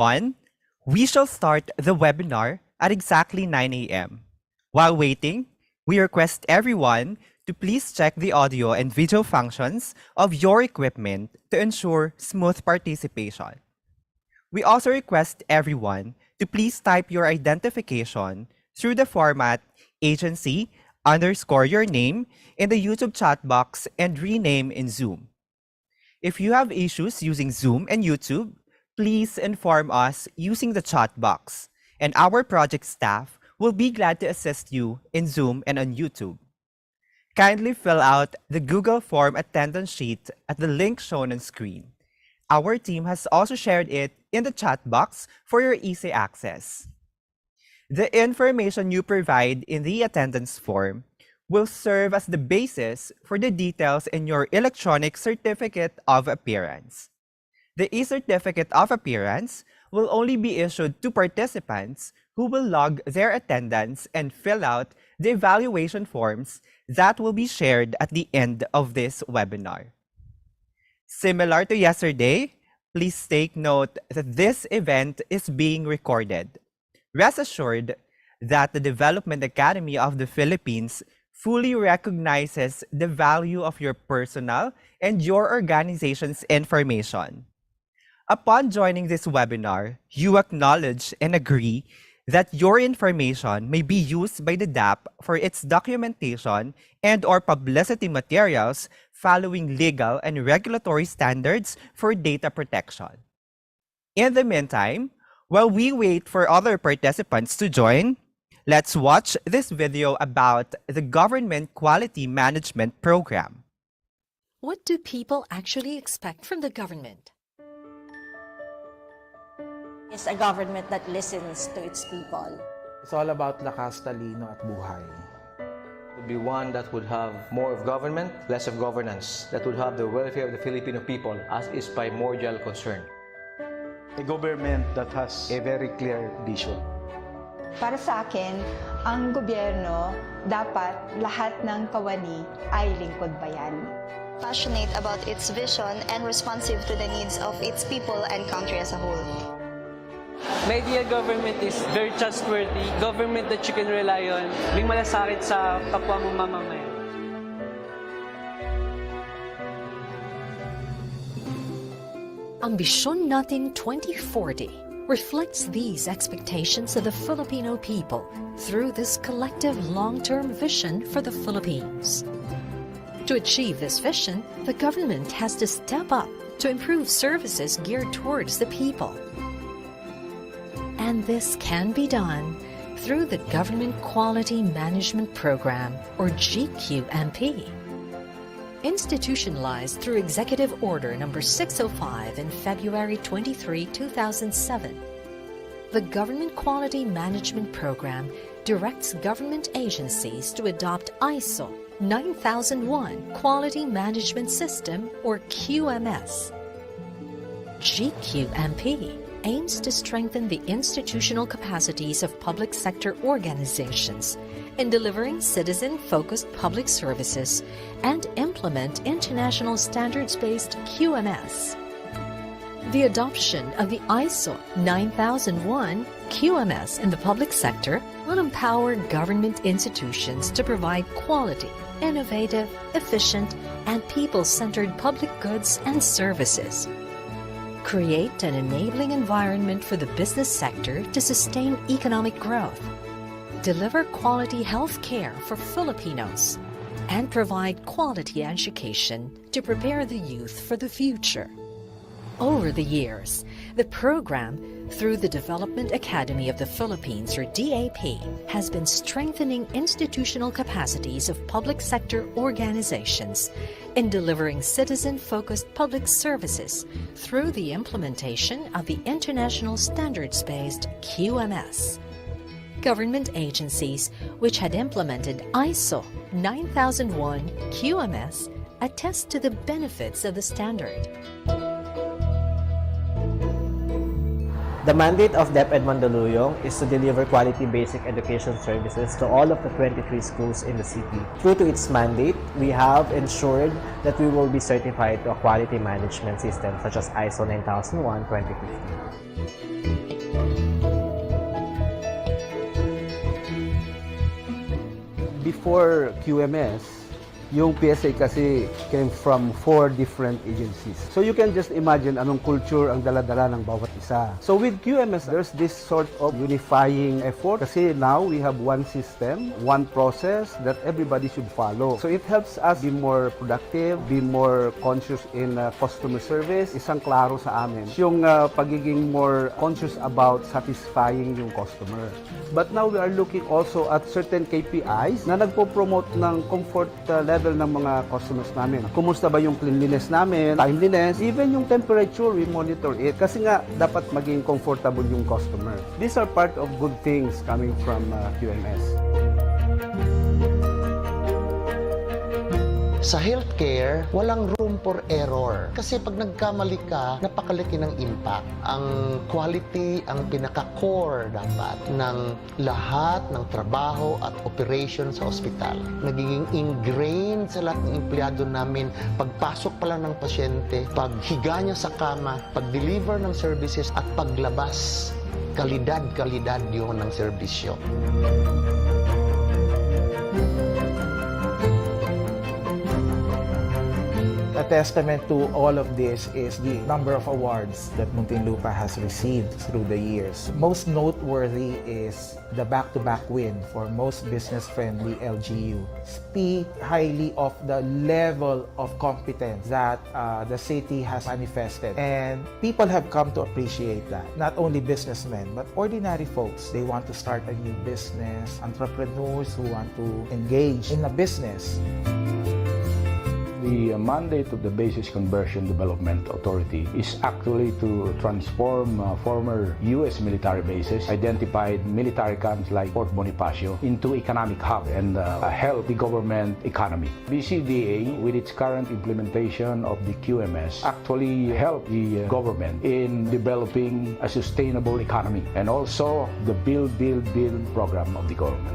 1, we shall start the webinar at exactly 9 a.m. While waiting, we request everyone to please check the audio and video functions of your equipment to ensure smooth participation. We also request everyone to please type your identification through the format agency_your name in the YouTube chat box and rename in Zoom. If you have issues using Zoom and YouTube, please inform us using the chat box, and our project staff will be glad to assist you in Zoom and on YouTube. Kindly fill out the Google Form attendance sheet at the link shown on screen. Our team has also shared it in the chat box for your easy access. The information you provide in the attendance form will serve as the basis for the details in your electronic certificate of appearance. The e-certificate of appearance will only be issued to participants who will log their attendance and fill out the evaluation forms that will be shared at the end of this webinar. Similar to yesterday, please take note that this event is being recorded. Rest assured that the Development Academy of the Philippines fully recognizes the value of your personal and your organization's information. Upon joining this webinar, you acknowledge and agree that your information may be used by the DAP for its documentation and/or publicity materials following legal and regulatory standards for data protection. In the meantime, while we wait for other participants to join, let's watch this video about the Government Quality Management Program. What do people actually expect from the government? It's a government that listens to its people. It's all about lakas, talino, at buhay. It would be one that would have more of government, less of governance, that would have the welfare of the Filipino people as is primordial concern. A government that has a very clear vision. Para sa akin, ang gobyerno, dapat lahat ng kawani ay lingkod bayan. Passionate about its vision and responsive to the needs of its people and country as a whole. My ideal government is very trustworthy, government that you can rely on, may malasakit sa kapwa mong mamamayan. Ambisyon Natin 2040 reflects these expectations of the Filipino people through this collective long-term vision for the Philippines. To achieve this vision, the government has to step up to improve services geared towards the people. And this can be done through the Government Quality Management Program, or GQMP. Institutionalized through Executive Order No. 605 in February 23, 2007, the Government Quality Management Program directs government agencies to adopt ISO 9001 Quality Management System, or QMS. GQMP aims to strengthen the institutional capacities of public sector organizations in delivering citizen-focused public services and implement international standards-based QMS. The adoption of the ISO 9001 QMS in the public sector will empower government institutions to provide quality, innovative, efficient, and people-centered public goods and services. Create an enabling environment for the business sector to sustain economic growth, deliver quality health care for Filipinos, and provide quality education to prepare the youth for the future. Over the years, the program, through the Development Academy of the Philippines, or DAP, has been strengthening institutional capacities of public sector organizations in delivering citizen-focused public services through the implementation of the international standards-based QMS. Government agencies which had implemented ISO 9001 QMS attest to the benefits of the standard. The mandate of DepEd Mandaluyong is to deliver quality basic education services to all of the 23 schools in the city. True to its mandate, we have ensured that we will be certified to a quality management system such as ISO 9001:2015. Before QMS, yung PSA kasi came from 4 different agencies. So you can just imagine anong culture ang dala-dala ng bawat isa. So with QMS, there's this sort of unifying effort kasi now we have one system, one process that everybody should follow. So it helps us be more productive, be more conscious in customer service. Isang klaro sa amin. Yung pagiging more conscious about satisfying yung customer. But now we are looking also at certain KPIs na nagpo-promote ng comfort level ng mga customers namin. Kumusta ba yung cleanliness namin, timeliness, even yung temperature, we monitor it. Kasi nga, dapat maging comfortable yung customer. These are part of good things coming from QMS. Sa healthcare, walang room for error. Kasi pag nagkamali ka, napakalaki ng impact. Ang quality, ang pinaka-core dapat ng lahat ng trabaho at operation sa ospital. Nagiging ingrained sa lahat ng empleyado namin. Pagpasok pa lang ng pasyente, paghiga niya sa kama, pag-deliver ng services at paglabas. Kalidad yun ng serbisyo. A testament to all of this is the number of awards that Muntinlupa has received through the years. Most noteworthy is the back-to-back win for most business-friendly LGU. Speak highly of the level of competence that the city has manifested. And people have come to appreciate that. Not only businessmen, but ordinary folks. They want to start a new business, entrepreneurs who want to engage in a business. The mandate of the Basis Conversion Development Authority is actually to transform former U.S. military bases, identified military camps like Fort Bonifacio, into economic hub and help the government economy. BCDA, with its current implementation of the QMS, actually help the government in developing a sustainable economy and also the Build program of the government.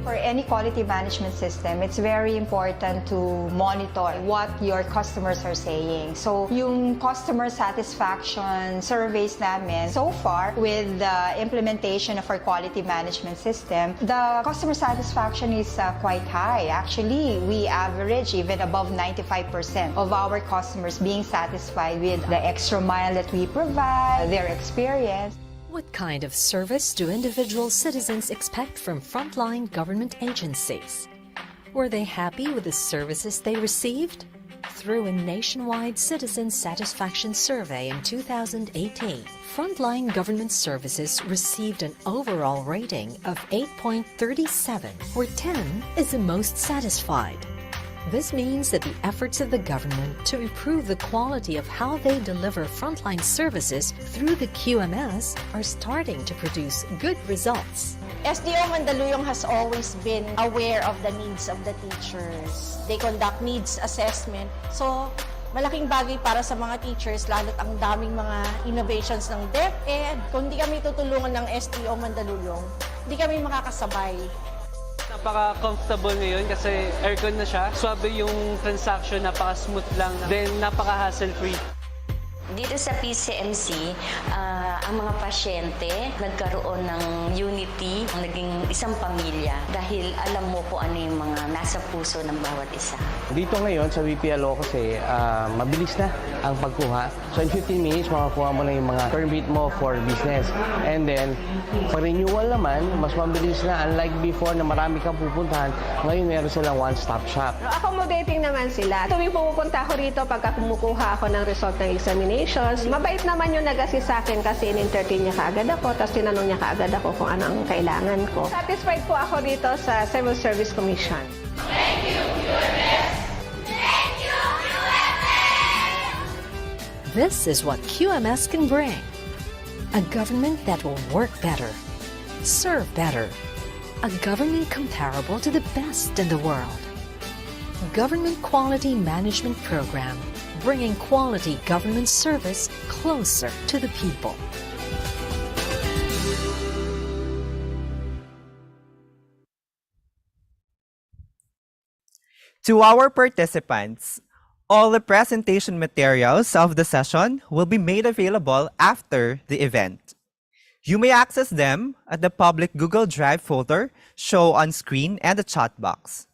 For any quality management system, it's very important to monitor what your customers are saying. So, yung customer satisfaction surveys namin, so far, with the implementation of our quality management system, the customer satisfaction is quite high. Actually, we average even above 95% of our customers being satisfied with the extra mile that we provide, their experience. What kind of service do individual citizens expect from frontline government agencies? Were they happy with the services they received? Through a nationwide citizen satisfaction survey in 2018, frontline government services received an overall rating of 8.37, where 10 is the most satisfied. This means that the efforts of the government to improve the quality of how they deliver frontline services through the QMS are starting to produce good results. SDO Mandaluyong has always been aware of the needs of the teachers. They conduct needs assessment. So, malaking bagay para sa mga teachers, lalo't ang daming mga innovations ng DepEd. Kung di kami tutulungan ng SDO Mandaluyong, hindi kami makakasabay. Napaka-comfortable ngayon kasi aircon na siya. Swabe yung transaction, napaka-smooth lang. Then, napaka-hassle-free. Dito sa PCMC, ang mga pasyente nagkaroon ng unity, naging isang pamilya dahil alam mo kung ano yung mga nasa puso ng bawat isa. Dito ngayon sa WPLO kasi mabilis na ang pagkuha. So in 15 minutes, makakuha mo na yung mga permit mo for business. And then, pag renewal naman, mas mabilis na. Unlike before na marami kang pupuntahan, ngayon meron silang one-stop shop. Accommodating naman sila. Tuwing pupunta ako rito pagka kumukuha ako ng result ng examinations, mabait naman yung nag-assist sa akin kasi in-entertain niya kaagad ako, tapos tinanong niya kaagad ako kung ano ang kailangan ko. Satisfied po ako dito sa Civil Service Commission. Thank you, QMS! Thank you, QMS! This is what QMS can bring. A government that will work better, serve better, a government comparable to the best in the world. Government Quality Management Program, bringing quality government service closer to the people. To our participants, all the presentation materials of the session will be made available after the event. You may access them at the public Google Drive folder shown on screen and the chat box.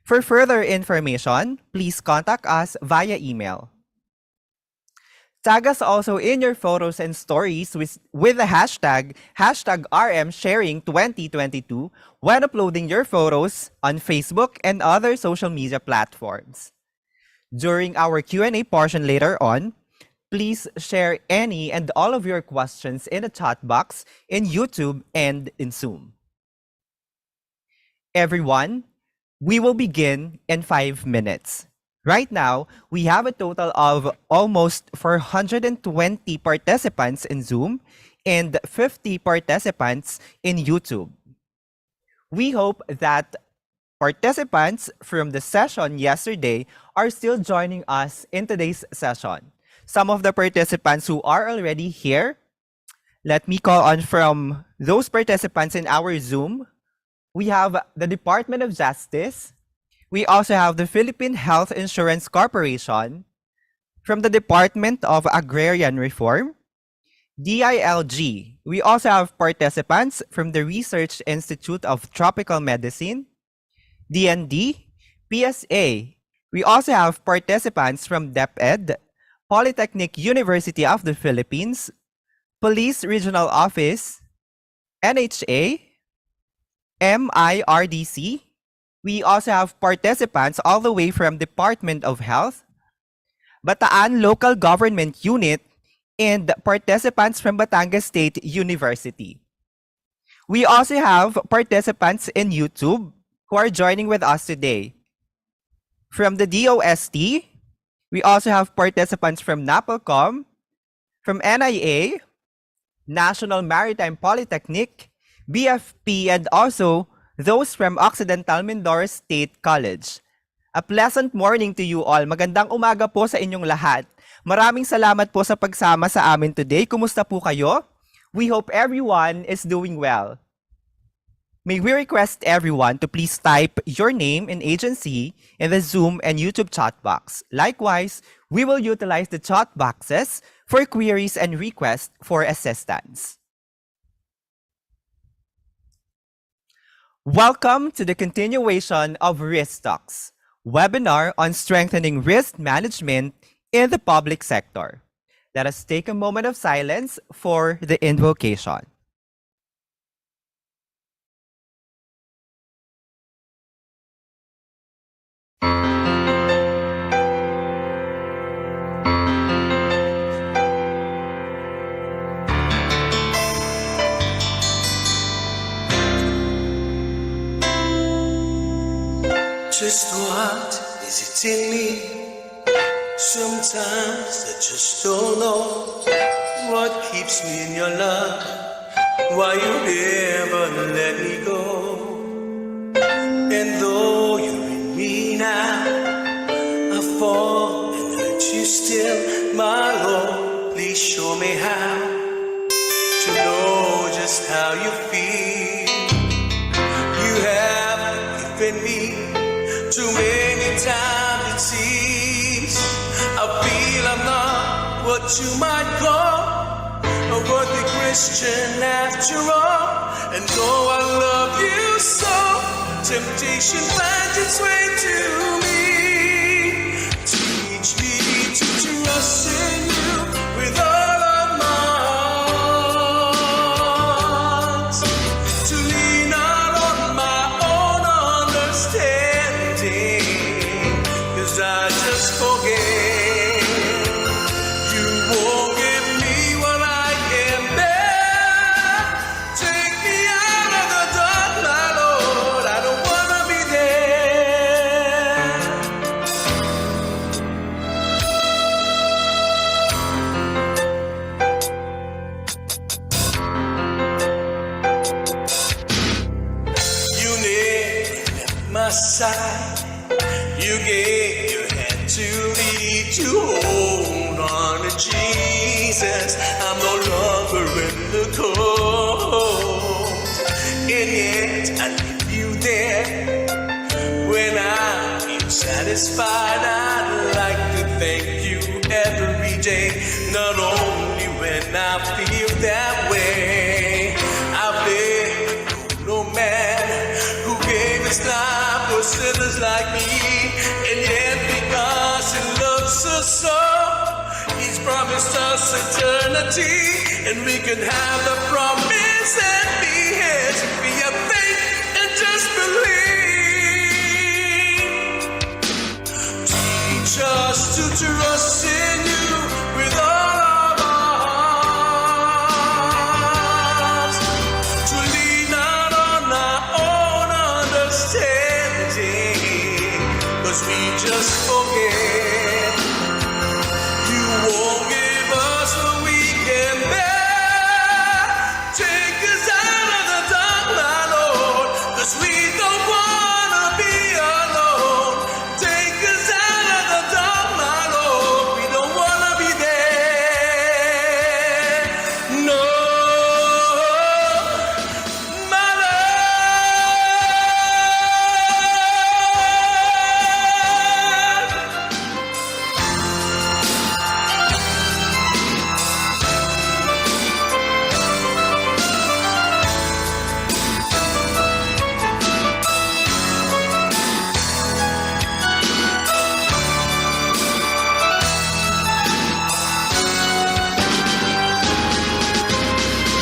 For further information, please contact us via email. Tag us also in your photos and stories with the hashtag #RMSharing2022 when uploading your photos on Facebook and other social media platforms. During our Q&A portion later on, please share any and all of your questions in the chat box in YouTube and in Zoom. Everyone, we will begin in 5 minutes. Right now, we have a total of almost 420 participants in Zoom and 50 participants in YouTube. We hope that participants from the session yesterday are still joining us in today's session. Some of the participants who are already here, let me call on from those participants in our Zoom. We have the Department of Justice. We also have the Philippine Health Insurance Corporation, from the Department of Agrarian Reform, DILG. We also have participants from the Research Institute of Tropical Medicine, DND, PSA. We also have participants from DepEd, Polytechnic University of the Philippines, Police Regional Office, NHA, MIRDC. We also have participants all the way from Department of Health, Bataan Local Government Unit, and participants from Batangas State University. We also have participants in YouTube who are joining with us today. From the DOST, we also have participants from NAPOLCOM, from NIA, National Maritime Polytechnic, BFP, and also those from Occidental Mindoro State College. A pleasant morning to you all. Magandang umaga po sa inyong lahat. Maraming salamat po sa pagsama sa amin today. Kumusta po kayo? We hope everyone is doing well. May we request everyone to please type your name and agency in the Zoom and YouTube chat box. Likewise, we will utilize the chat boxes for queries and requests for assistance. Welcome to the continuation of RiskTalks, webinar on strengthening risk management in the public sector. Let us take a moment of silence for the invocation. Just what is it in me? Sometimes I just don't know what keeps me in your love, why you never let me go. And though you're in me now, I fall and hurt you still. My Lord, please show me how to know just how you feel. You have given me too many times it seems I feel I'm not what you might call a worthy Christian after all. And though I love you so, temptation finds its way to me. Teach me to trust in you with all of my heart, to lean not on my own understanding. I just forget. You won't give me what I can bear. Take me out of the dark, my Lord. I don't wanna be there. says I'm no longer in the cold. And yet I leave you there. When I'm insatisfied, I'd like to thank you every day. Not only when I feel that way. I've been no man who gave his life for sinners like me. And yet because he loves us so, he's promised us eternity. And we can have the promise and be his. We have faith and just believe. Teach us to trust in you with all of our hearts, to lean not on our own understanding, 'cause we just forget. You won't give us what we can bear. Take us out of the dark, my Lord, 'cause we don't wanna be alone. Take us out of the dark, my Lord, we don't wanna be there. No, my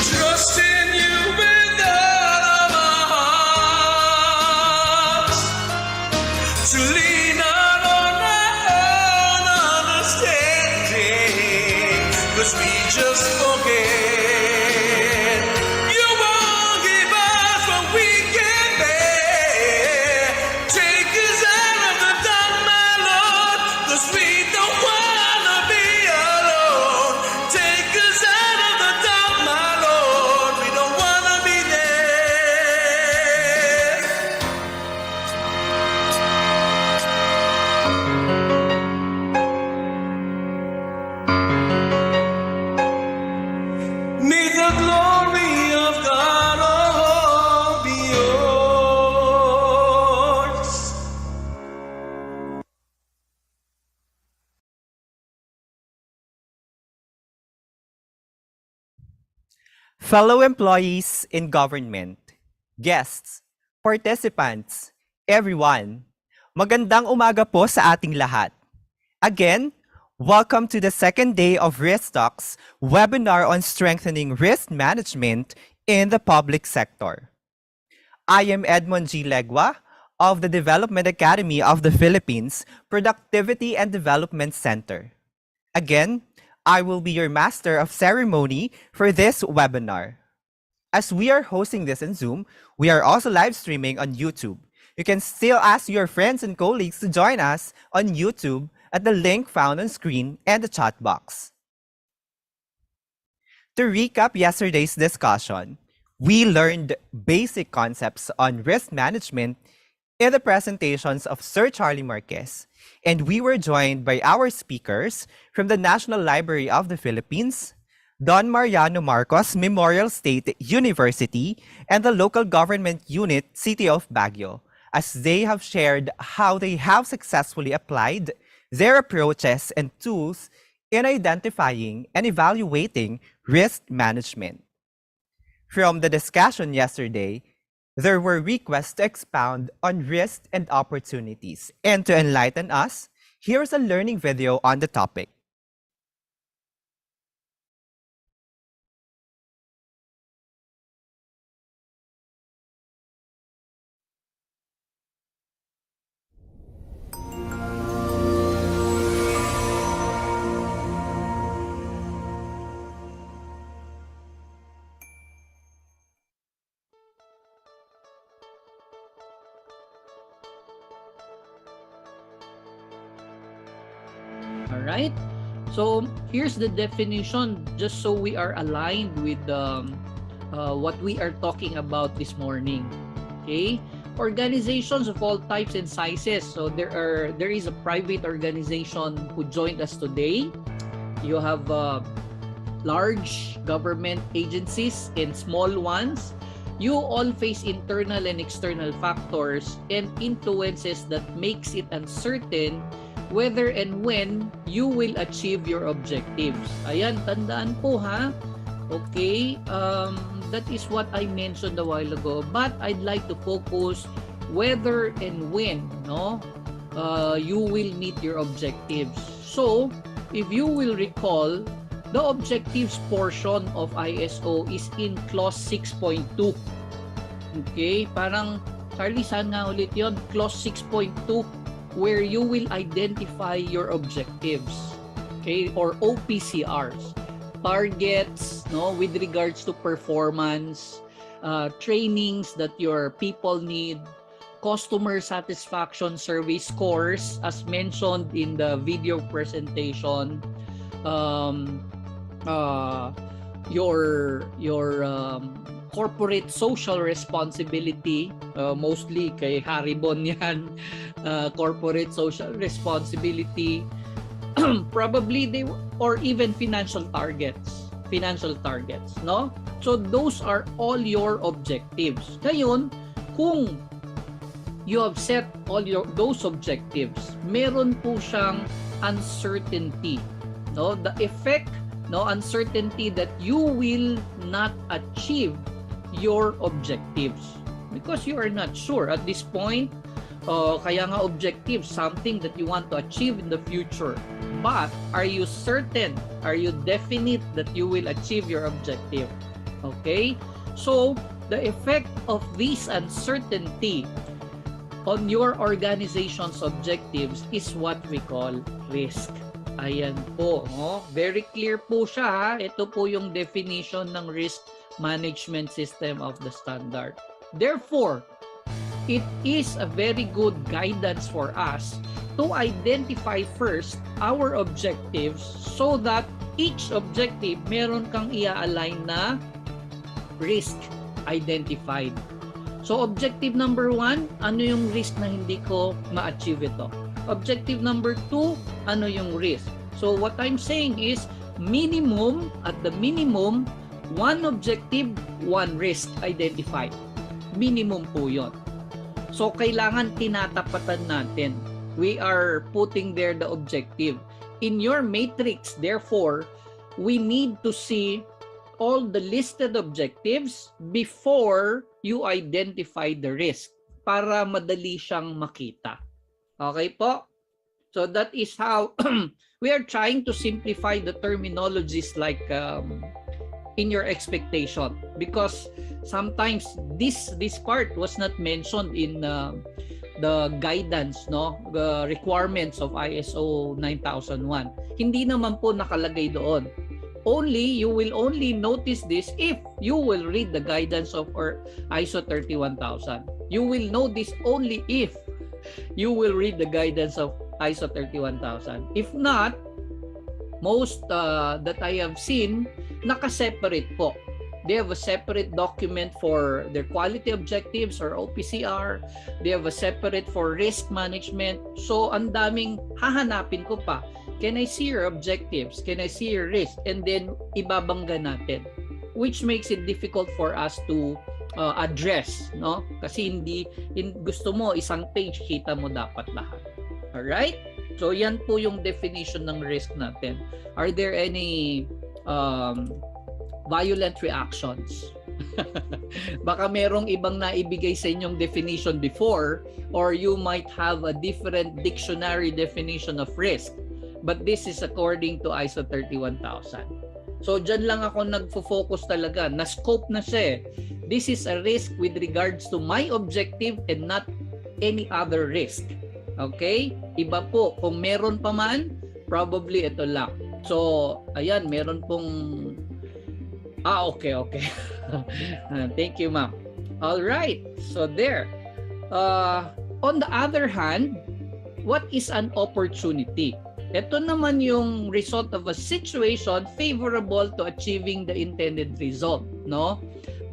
trust in you with all of our hearts, to lean not on our own understanding, 'cause we just forget. You won't give us what we can bear. Take us out of the dark, my Lord, 'cause we don't wanna be alone. Take us out of the dark, my Lord, we don't wanna be there. May the glory of God all be yours. Fellow employees in government, guests, participants, everyone, magandang umaga po sa ating lahat. Again, welcome to the second day of RiskTalks webinar on strengthening risk management in the public sector. I am Edmond G. Legua of the Development Academy of the Philippines Productivity and Development Center. Again, I will be your master of ceremony for this webinar. As we are hosting this in Zoom, we are also live streaming on YouTube. You can still ask your friends and colleagues to join us on YouTube at the link found on screen and the chat box. To recap yesterday's discussion, we learned basic concepts on risk management in the presentations of Sir Charlie Marquez, and we were joined by our speakers from the National Library of the Philippines, Don Mariano Marcos Memorial State University, and the local government unit City of Baguio, as they have shared how they have successfully applied their approaches and tools in identifying and evaluating risk management. From the discussion yesterday, there were requests to expound on risks and opportunities. And to enlighten us, here's a learning video on the topic. All right. So here's the definition, just so we are aligned with what we are talking about this morning. Okay, organizations of all types and sizes. So there is a private organization who joined us today. You have large government agencies and small ones, you all face internal and external factors and influences that makes it uncertain whether and when you will achieve your objectives. Ayan, tandaan po ha. Okay, that is what I mentioned a while ago. But I'd like to focus whether and when, no, you will meet your objectives. So, if you will recall, the objectives portion of ISO is in clause 6.2. Okay, parang Charlie, saan nga ulit yun? Clause 6.2, where you will identify your objectives, okay, or OPCRs, targets, no, with regards to performance, trainings that your people need, customer satisfaction survey scores as mentioned in the video presentation, your corporate social responsibility, mostly kay Haribon yan, corporate social responsibility, probably or even financial targets, no? So those are all your objectives. Ngayon, kung you have set all those objectives, meron po siyang uncertainty, no? The effect, no, uncertainty that you will not achieve your objectives because you are not sure at this point. Kaya nga objective, something that you want to achieve in the future. But are you certain? Are you definite that you will achieve your objective? Okay? So, the effect of this uncertainty on your organization's objectives is what we call risk. Ayan po. Oh, very clear po siya. Ha? Ito po yung definition ng risk management system of the standard. Therefore, it is a very good guidance for us to identify first our objectives so that each objective meron kang i-align na risk identified. So objective number 1, ano yung risk na hindi ko ma-achieve ito? Objective number 2, ano yung risk? So what I'm saying is minimum, at the minimum, 1 objective, 1 risk identified. Minimum po yun. So, kailangan tinatapatan natin. We are putting there the objective. In your matrix, therefore, we need to see all the listed objectives before you identify the risk para madali siyang makita. Okay po? So, that is how we are trying to simplify the terminologies like in your expectation, because sometimes this part was not mentioned in the guidance, no, the requirements of ISO 9001. Hindi naman po nakalagay doon. You will only notice this if you will read the guidance of or ISO 31000. You will know this only if you will read the guidance of ISO 31000. If not, most that I have seen, naka-separate po. They have a separate document for their quality objectives or OPCR. They have a separate for risk management. So, ang daming hahanapin ko pa. Can I see your objectives? Can I see your risk? And then, ibabangga natin. Which makes it difficult for us to address, no? Kasi gusto mo, isang page, kita mo dapat lahat. Alright? So, yan po yung definition ng risk natin. Are there any violent reactions? Baka merong ibang naibigay sa inyong definition before, or you might have a different dictionary definition of risk. But this is according to ISO 31000. So, dyan lang ako nagfo-focus talaga. Na-scope na siya eh. This is a risk with regards to my objective and not any other risk. Okay? Iba po. Kung meron pa man, probably ito lang. So, ayan, meron pong... okay. Thank you, ma'am. All right. So, there. On the other hand, what is an opportunity? Ito naman yung result of a situation favorable to achieving the intended result, no?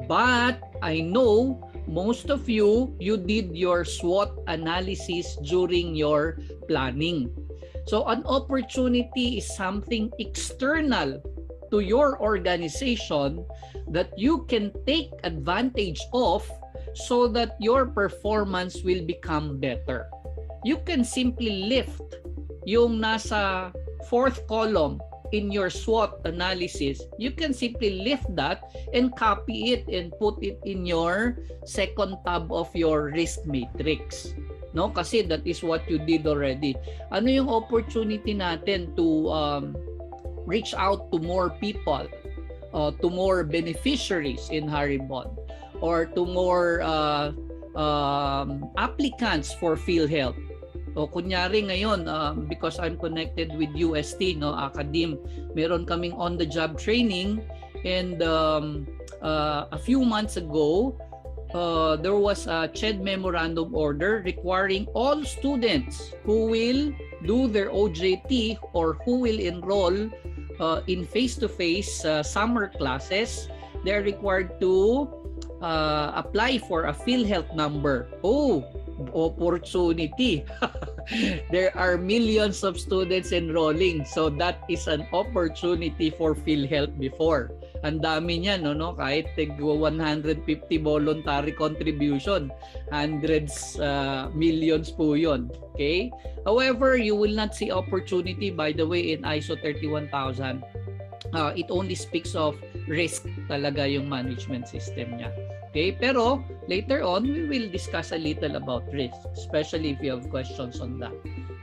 But I know most of you did your SWOT analysis during your planning. So an opportunity is something external to your organization that you can take advantage of so that your performance will become better. You can simply lift yung nasa fourth column in your SWOT analysis. You can simply lift that and copy it and put it in your second tab of your risk matrix. No, kasi that is what you did already. Ano yung opportunity natin to reach out to more people, to more beneficiaries in Haribon, or to more applicants for PhilHealth? O kunyari ngayon, because I'm connected with UST, no, Academe, meron kaming on-the-job training, and a few months ago, there was a CHED memorandum order requiring all students who will do their OJT or who will enroll in face-to-face summer classes. They're required to apply for a PhilHealth number. Oh, opportunity. There are millions of students enrolling, so that is an opportunity for PhilHealth before. Ang dami niyan, no? Kahit 150 voluntary contribution, hundreds, millions po yun. Okay? However, you will not see opportunity, by the way, in ISO 31000. It only speaks of risk talaga yung management system niya. Okay? Pero later on, we will discuss a little about risk, especially if you have questions on that.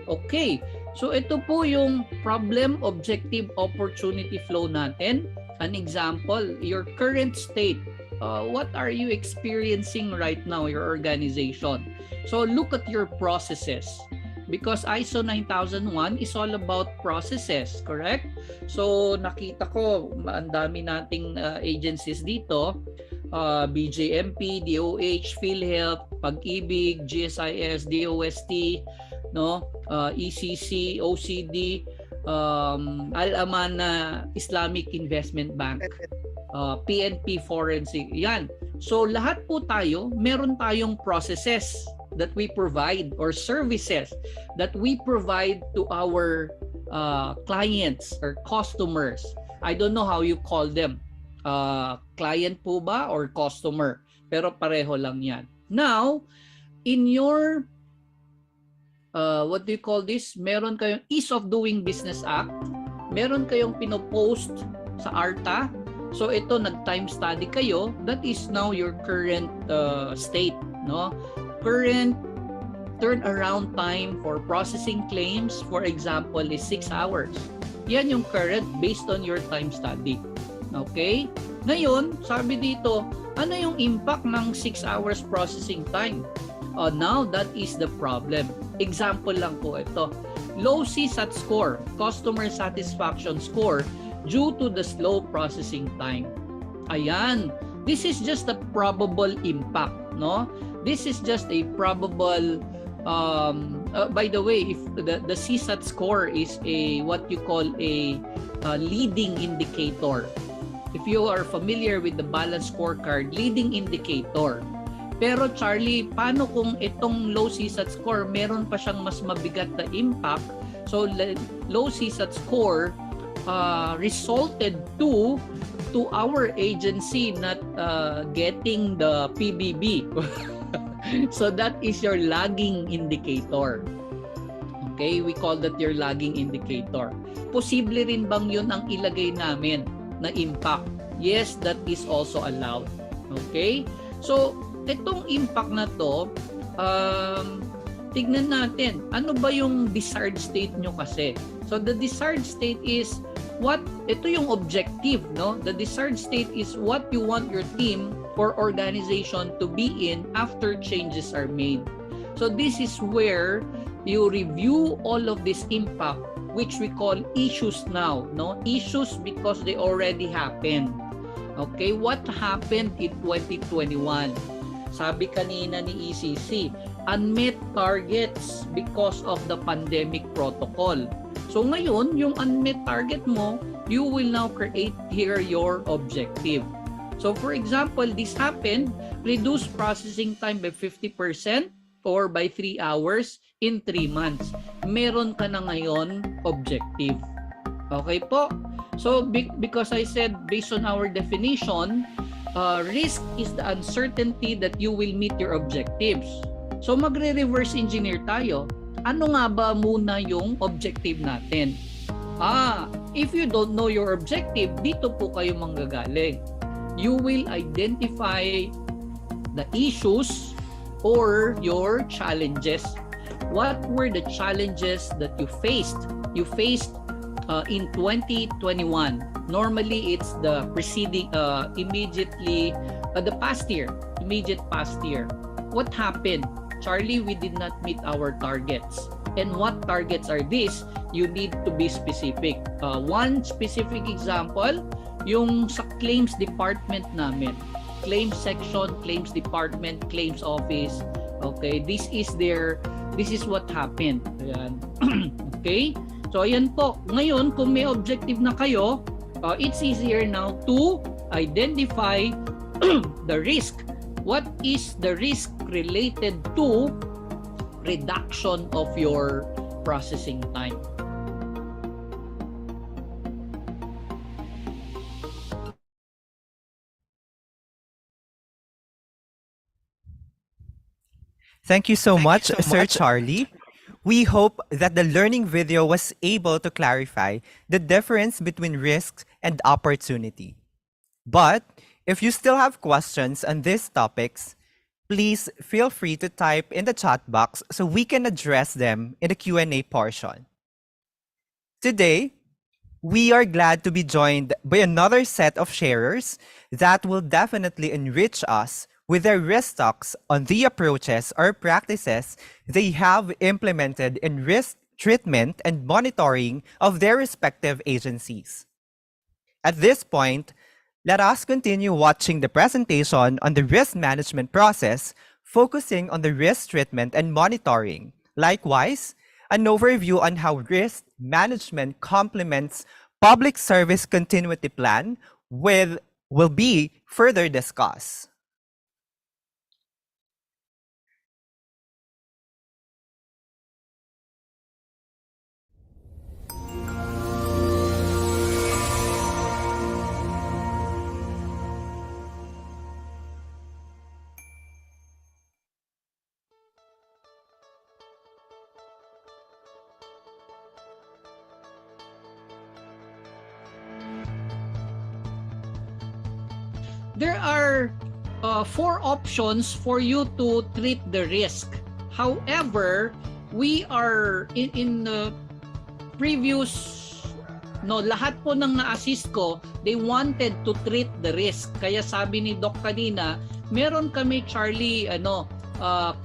Okay. So ito po yung problem, objective, opportunity flow natin. An example, your current state. What are you experiencing right now, your organization? So look at your processes. Because ISO 9001 is all about processes, correct? So nakita ko, ang dami nating agencies dito. BJMP, DOH, PhilHealth, Pag-ibig, GSIS, DOST, no, ECC, OCD, Al-Aman Islamic Investment Bank, PNP Forensic. Yan. So lahat po tayo, meron tayong processes that we provide or services that we provide to our clients or customers. I don't know how you call them. Client po ba or customer? Pero pareho lang yan. Now, in your what do you call this? Meron kayong Ease of Doing Business Act. Meron kayong pinopost sa ARTA. So ito, nag-time study kayo. That is now your current state, no? Current turnaround time for processing claims, for example, is 6 hours. Yan yung current based on your time study. Okay? Ngayon, sabi dito, ano yung impact ng 6 hours processing time? Now, that is the problem. Example lang po ito. Low CSAT score, customer satisfaction score, due to the slow processing time. Ayan. This is just a probable impact, no? This is just a probable, by the way, if the CSAT score is a what you call a leading indicator. If you are familiar with the balanced scorecard, leading indicator. Pero Charlie, paano kung itong low CSAT score, meron pa siyang mas mabigat na impact? So low CSAT score resulted to our agency not getting the PBB. So that is your lagging indicator. Okay, we call that your lagging indicator. Posible rin bang yun ang ilagay namin na impact? Yes, that is also allowed. Okay? So, itong impact na to, tignan natin, ano ba yung desired state nyo kasi? So, the desired state is ito yung objective, no? The desired state is what you want your team or organization to be in after changes are made. So this is where you review all of this impact, which we call issues now, no? Issues because they already happened. Okay, what happened in 2021? Sabi kanina ni ECC, unmet targets because of the pandemic protocol. So ngayon, yung unmet target mo, you will now create here your objective. So for example, this happened, reduce processing time by 50% or by 3 hours in 3 months. Meron ka na ngayon objective. Okay po? So because I said based on our definition, risk is the uncertainty that you will meet your objectives. So magre-reverse engineer tayo. Ano nga ba muna yung objective natin? If you don't know your objective, dito po kayo manggagaling. You will identify the issues or your challenges. What were the challenges that you faced? You faced in 2021. Normally, it's the preceding, immediately, the past year, immediate past year. What happened? Charlie, we did not meet our targets. And what targets are these? You need to be specific. One specific example, yung sa claims department namin. Claims section, claims department, claims office. Okay, this is what happened. Ayan. Okay? So ayan po. Ngayon, kung may objective na kayo, it's easier now to identify the risk. What is the risk related to reduction of your processing time? Thank you so much, Sir Charlie. We hope that the learning video was able to clarify the difference between risks and opportunity. But if you still have questions on these topics, please feel free to type in the chat box so we can address them in the Q&A portion. Today, we are glad to be joined by another set of sharers that will definitely enrich us with their RiskTalks on the approaches or practices they have implemented in risk treatment and monitoring of their respective agencies. At this point, let us continue watching the presentation on the risk management process, focusing on the risk treatment and monitoring. Likewise, an overview on how risk management complements public service continuity plan will be further discussed. There are 4 options for you to treat the risk. However, we are in previous, lahat po ng na-assist ko, they wanted to treat the risk. Kaya sabi ni Doc kanina, meron kami, Charlie,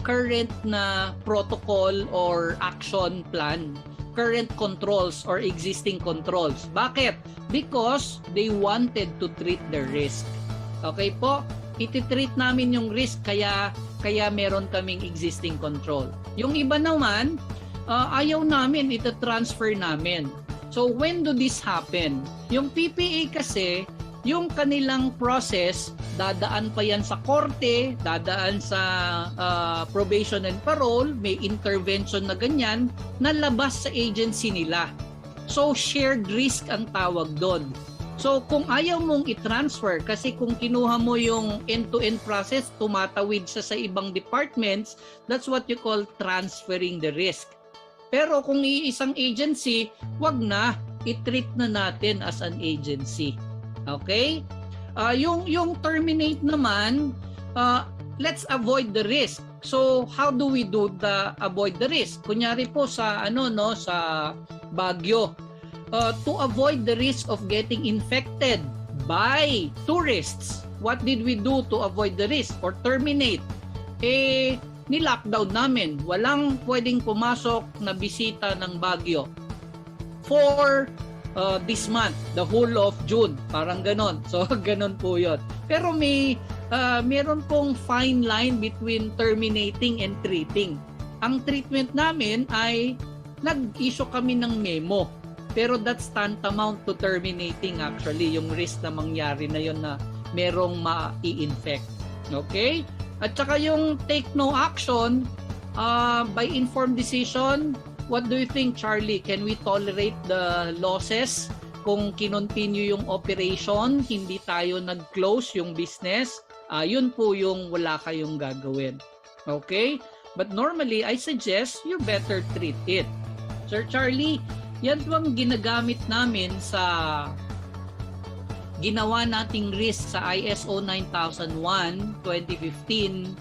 current na protocol or action plan, current controls or existing controls. Bakit? Because they wanted to treat the risk. Okay po? Iti-treat namin yung risk kaya meron kaming existing control. Yung iba naman, ayaw namin, ita-transfer namin. So when do this happen? Yung PPA kasi, yung kanilang process, dadaan pa yan sa korte, dadaan sa probation and parole, may intervention na ganyan, na labas sa agency nila. So shared risk ang tawag doon. So kung ayaw mong i-transfer, kasi kung kinuha mo yung end-to-end process, tumatawid siya sa ibang departments, that's what you call transferring the risk. Pero kung iisang agency, wag na, i-treat na natin as an agency. Okay? Yung terminate naman, let's avoid the risk. So how do we avoid the risk? Kunyari po sa sa Baguio, to avoid the risk of getting infected by tourists. What did we do to avoid the risk or terminate? Ni-lockdown namin. Walang pwedeng pumasok na bisita ng Baguio for this month, the whole of June. Parang ganon. So, ganon po yun. Pero meron pong fine line between terminating and treating. Ang treatment namin ay nag-issue kami ng memo. Pero that's tantamount to terminating actually, yung risk na mangyari na yun na merong ma-i-infect. Okay? At saka yung take no action, by informed decision, What do you think, Charlie? Can we tolerate the losses kung kinontinue yung operation, hindi tayo nag-close yung business? Yun po yung wala kayong gagawin. Okay? But normally, I suggest you better treat it. Sir Charlie, yan po ang ginagamit namin sa ginawa nating risk sa ISO 9001-2015.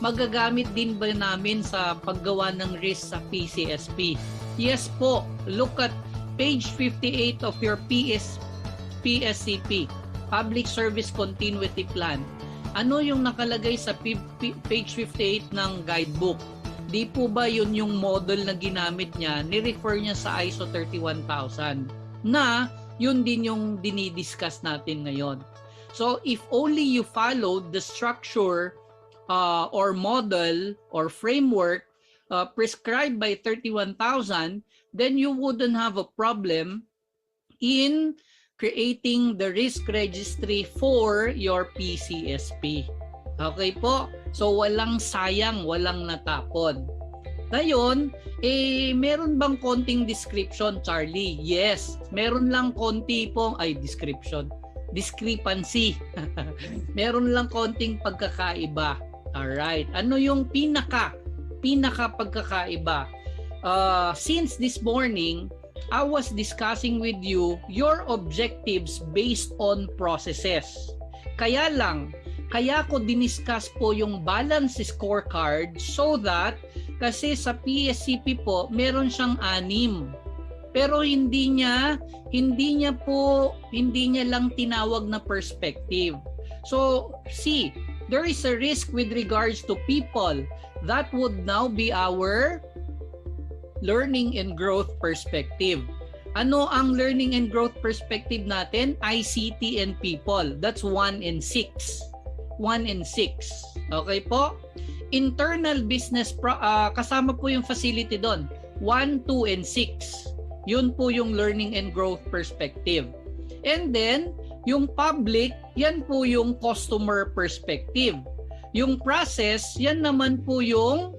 Magagamit din ba namin sa paggawa ng risk sa PCSP? Yes po. Look at page 58 of your PSCP, Public Service Continuity Plan. Ano yung nakalagay sa page 58 ng guidebook? Di po ba yun yung model na ginamit niya? Ni-refer niya sa ISO 31000 na yun din yung dinidiscuss natin ngayon. So if only you followed the structure or model or framework prescribed by 31,000, then you wouldn't have a problem in creating the risk registry for your PCSP. Okay po? So walang sayang, walang natapon. Ngayon, meron bang konting description, Charlie? Yes, meron lang konti pong, discrepancy. Meron lang konting pagkakaiba. Alright, ano yung pinaka pagkakaiba? Since this morning, I was discussing with you your objectives based on processes. Kaya ko diniscuss po yung balance scorecard so that kasi sa PSCP po meron siyang 6. Pero hindi niya lang tinawag na perspective. So, see, there is a risk with regards to people. That would now be our learning and growth perspective. Ano ang learning and growth perspective natin? ICT and people. That's 1 and 6. 1 and 6. Okay po? Internal business, kasama po yung facility doon. 1, 2, and 6. Yun po yung learning and growth perspective. And then, yung public, yan po yung customer perspective. Yung process, yan naman po yung,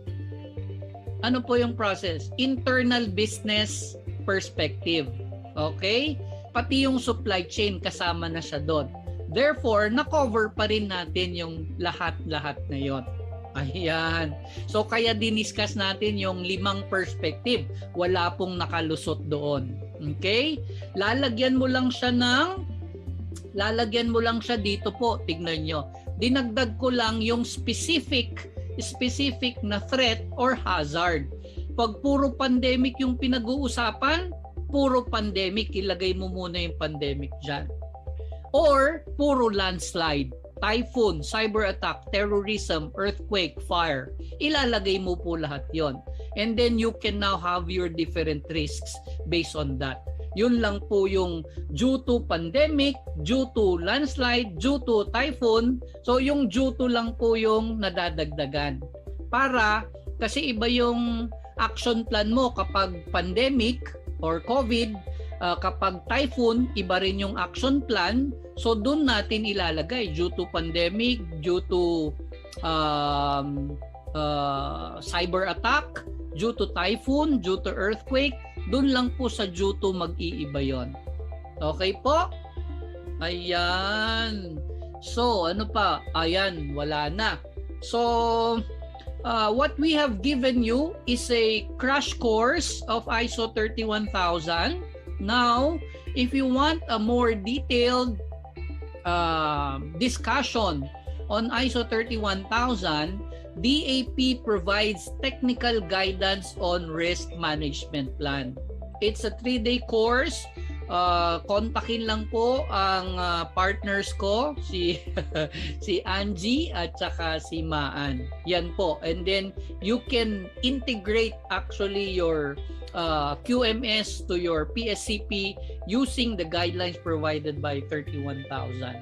ano po yung process? Internal business perspective. Okay? Pati yung supply chain, kasama na siya doon. Therefore, na-cover pa rin natin yung lahat-lahat na yon. Ayan. So, kaya diniscuss natin yung 5 perspective. Wala pong nakalusot doon. Okay? Lalagyan mo lang siya dito po. Tignan nyo. Dinagdag ko lang yung specific na threat or hazard. Pag puro pandemic yung pinag-uusapan, puro pandemic, ilagay mo muna yung pandemic dyan. Or puro landslide, typhoon, cyber attack, terrorism, earthquake, fire. Ilalagay mo po lahat yon. And then you can now have your different risks based on that. Yun lang po yung due to pandemic, due to landslide, due to typhoon. So yung due to lang po yung nadadagdagan. Kasi iba yung action plan mo kapag pandemic or COVID, kapag typhoon, iba rin yung action plan. So doon natin ilalagay due to pandemic, due to cyber attack, due to typhoon, due to earthquake. Doon lang po sa due to mag-iiba yon. Okay po? Ayan. So ano pa? Ayan, wala na. So what we have given you is a crash course of ISO 31000. Now, if you want a more detailed discussion on ISO 31000, DAP provides technical guidance on risk management plan. It's a 3-day course. Kontakin lang po ang partners ko, si Angie at saka si Maan. Yan po. And then you can integrate actually your QMS to your PSCP using the guidelines provided by 31,000.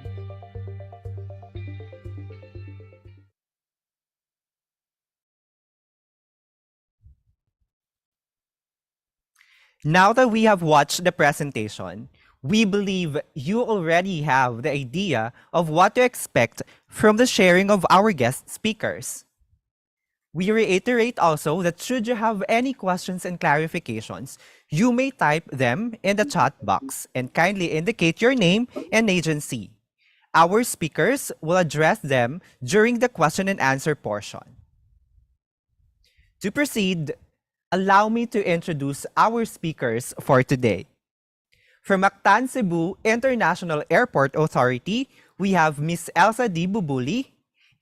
Now that we have watched the presentation, we believe you already have the idea of what to expect from the sharing of our guest speakers. We reiterate also that should you have any questions and clarifications, you may type them in the chat box and kindly indicate your name and agency. Our speakers will address them during the question and answer portion. To proceed, allow me to introduce our speakers for today. From Mactan Cebu International Airport Authority, we have Ms. Elsa D. Bubuli,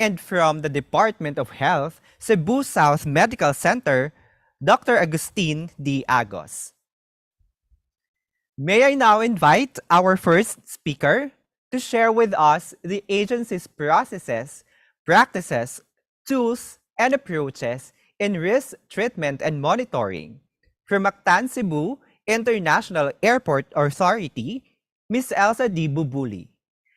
and from the Department of Health, Cebu South Medical Center, Dr. Agustin D. Agos. May I now invite our first speaker to share with us the agency's processes, practices, tools, and approaches in risk treatment and monitoring. From Mactan Cebu International Airport Authority, Ms. Elsa D. Bubuli.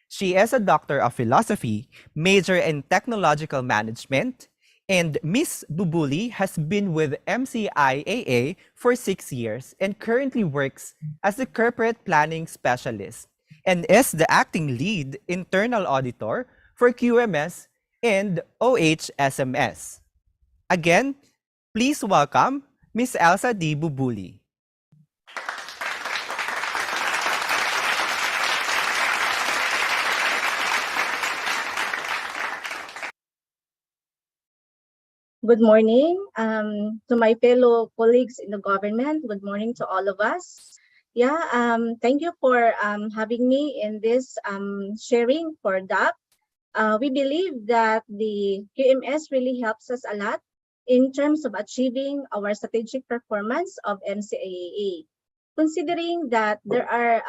She is a Doctor of Philosophy, major in Technological Management, and Ms. Bubuli has been with MCIAA for 6 years and currently works as the Corporate Planning Specialist and is the acting lead internal auditor for QMS and OHSMS. Again, please welcome Ms. Elsa D. Bubuli. Good morning to my fellow colleagues in the government. Good morning to all of us. Thank you for having me in this sharing for DAP. We believe that the QMS really helps us a lot in terms of achieving our strategic performance of MCIAA. Considering that there are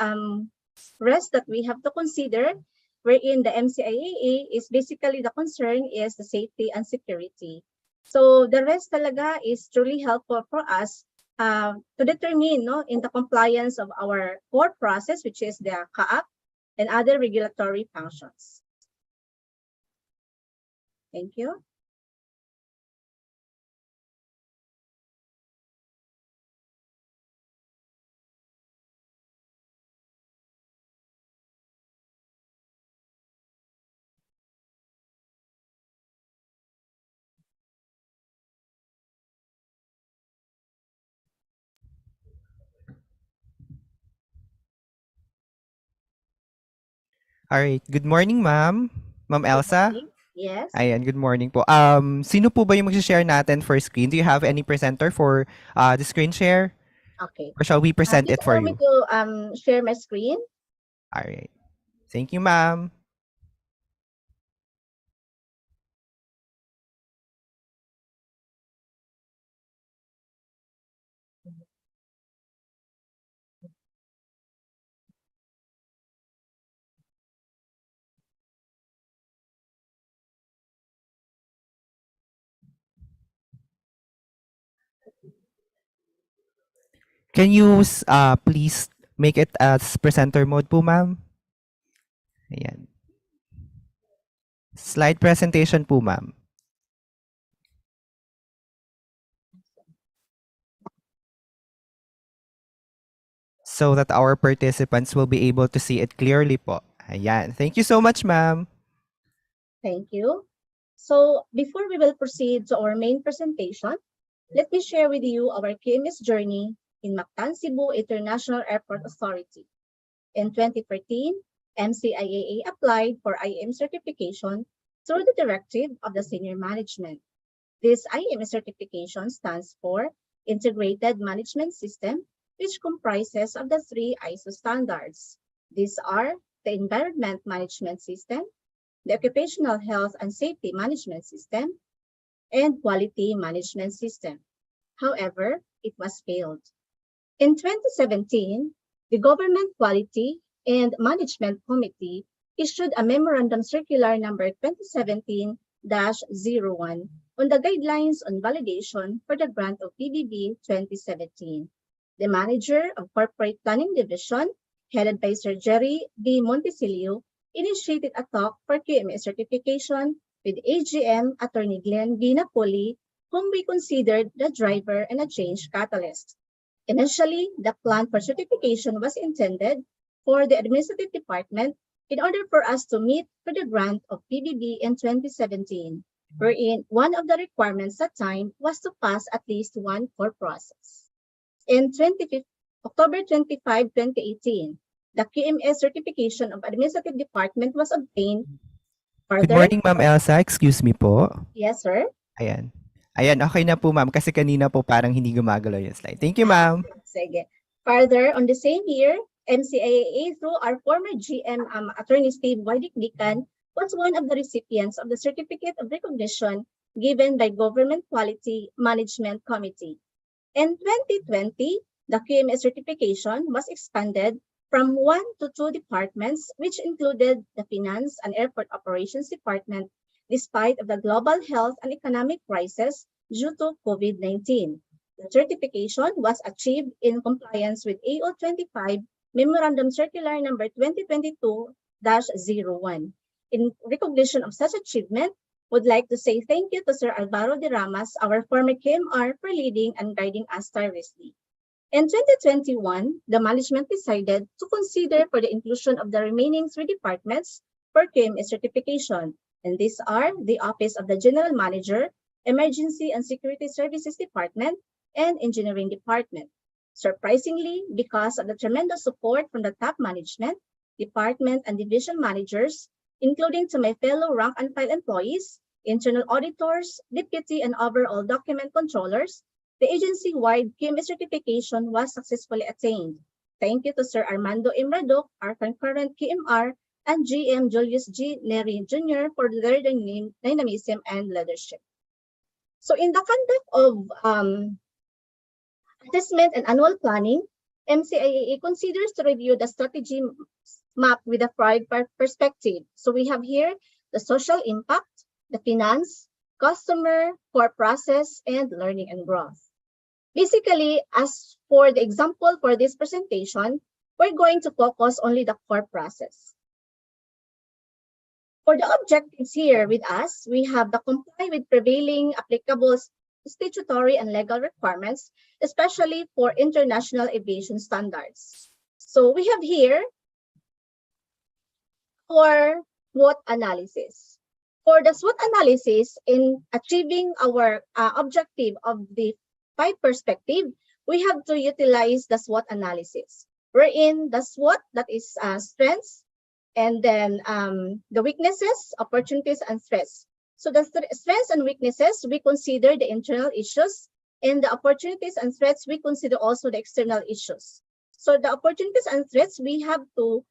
risks that we have to consider, wherein the MCIAA is basically the concern is the safety and security. So the rest talaga is truly helpful for us to determine in the compliance of our core process, which is the CAAP and other regulatory functions. Thank you. Alright, good morning ma'am. Ma'am Elsa? Good morning. Yes. Ayan, good morning po. Sino po ba yung mag-share natin for screen? Do you have any presenter for the screen share? Okay. Or shall we present Just it for allow me you? to share my screen. Alright. Thank you, ma'am. Can you please make it as presenter mode po, ma'am? Ayan. Slide presentation po, ma'am. So that our participants will be able to see it clearly po. Ayan. Thank you so much, ma'am. Thank you. So before we will proceed to our main presentation, let me share with you our QMS journey in Mactan Cebu International Airport Authority. In 2013, MCIAA applied for IAM certification through the directive of the senior management. This IAM certification stands for Integrated Management System, which comprises of the 3 ISO standards. These are the Environment Management System, the Occupational Health and Safety Management System, and Quality Management System. However, it was failed. In 2017, the Government Quality and Management Committee issued a Memorandum Circular number 2017-01 on the guidelines on validation for the grant of PBB 2017. The manager of Corporate Planning Division, headed by Sir Jerry B. Montesilio, initiated a talk for QMS certification with AGM Attorney Glenn B. Napoli, whom we considered the driver and a change catalyst. Initially, the plan for certification was intended for the administrative department in order for us to meet for the grant of PBB in 2017. wherein one of the requirements at time was to pass at least one core process. In October 25, 2018, the QMS certification of Administrative Department was obtained. Good Further, morning, Ma'am Elsa. Excuse me po. yes, sir. Ayan. Ayan, okay na po, ma'am. Kasi kanina po parang hindi gumagalaw yung slide. Thank you, ma'am. Sige. Further, on the same year, MCIAA, through our former GM, Attorney Steve Wydikdikan, was one of the recipients of the Certificate of Recognition given by Government Quality Management Committee. In 2020, the QMS certification was expanded from 1 to 2 departments, which included the Finance and Airport Operations Department, despite of the global health and economic crisis due to COVID-19. The certification was achieved in compliance with AO 25 Memorandum Circular number 2022-01. In recognition of such achievement, would like to say thank you to Sir Alvaro de Ramas, our former KMR, for leading and guiding us tirelessly. In 2021, the management decided to consider for the inclusion of the remaining 3 departments for KMS certification, and these are the Office of the General Manager, Emergency and Security Services Department, and Engineering Department. Surprisingly, because of the tremendous support from the top management, department, and division managers, including to my fellow rank and file employees, internal auditors, deputy and overall document controllers, the agency-wide QMS certification was successfully attained. Thank you to Sir Armando Imradok, our concurrent QMR, and GM Julius G. Neri Jr. for their dynamism and leadership. So in the conduct of assessment and annual planning, MCIAA considers to review the strategy map with a 5 perspective. So we have here the social impact, the finance, customer, core process, and learning and growth. Basically, as for the example for this presentation, we're going to focus only the core process. For the objectives here with us, we have the comply with prevailing applicable statutory and legal requirements, especially for international aviation standards. So we have here for SWOT analysis. For the SWOT analysis, in achieving our objective of the 5 perspective, we have to utilize the SWOT analysis. Wherein the SWOT, that is strengths, and then the weaknesses, opportunities, and threats. So the strengths and weaknesses, we consider the internal issues, and the opportunities and threats, we consider also the external issues. So the opportunities and threats, we have to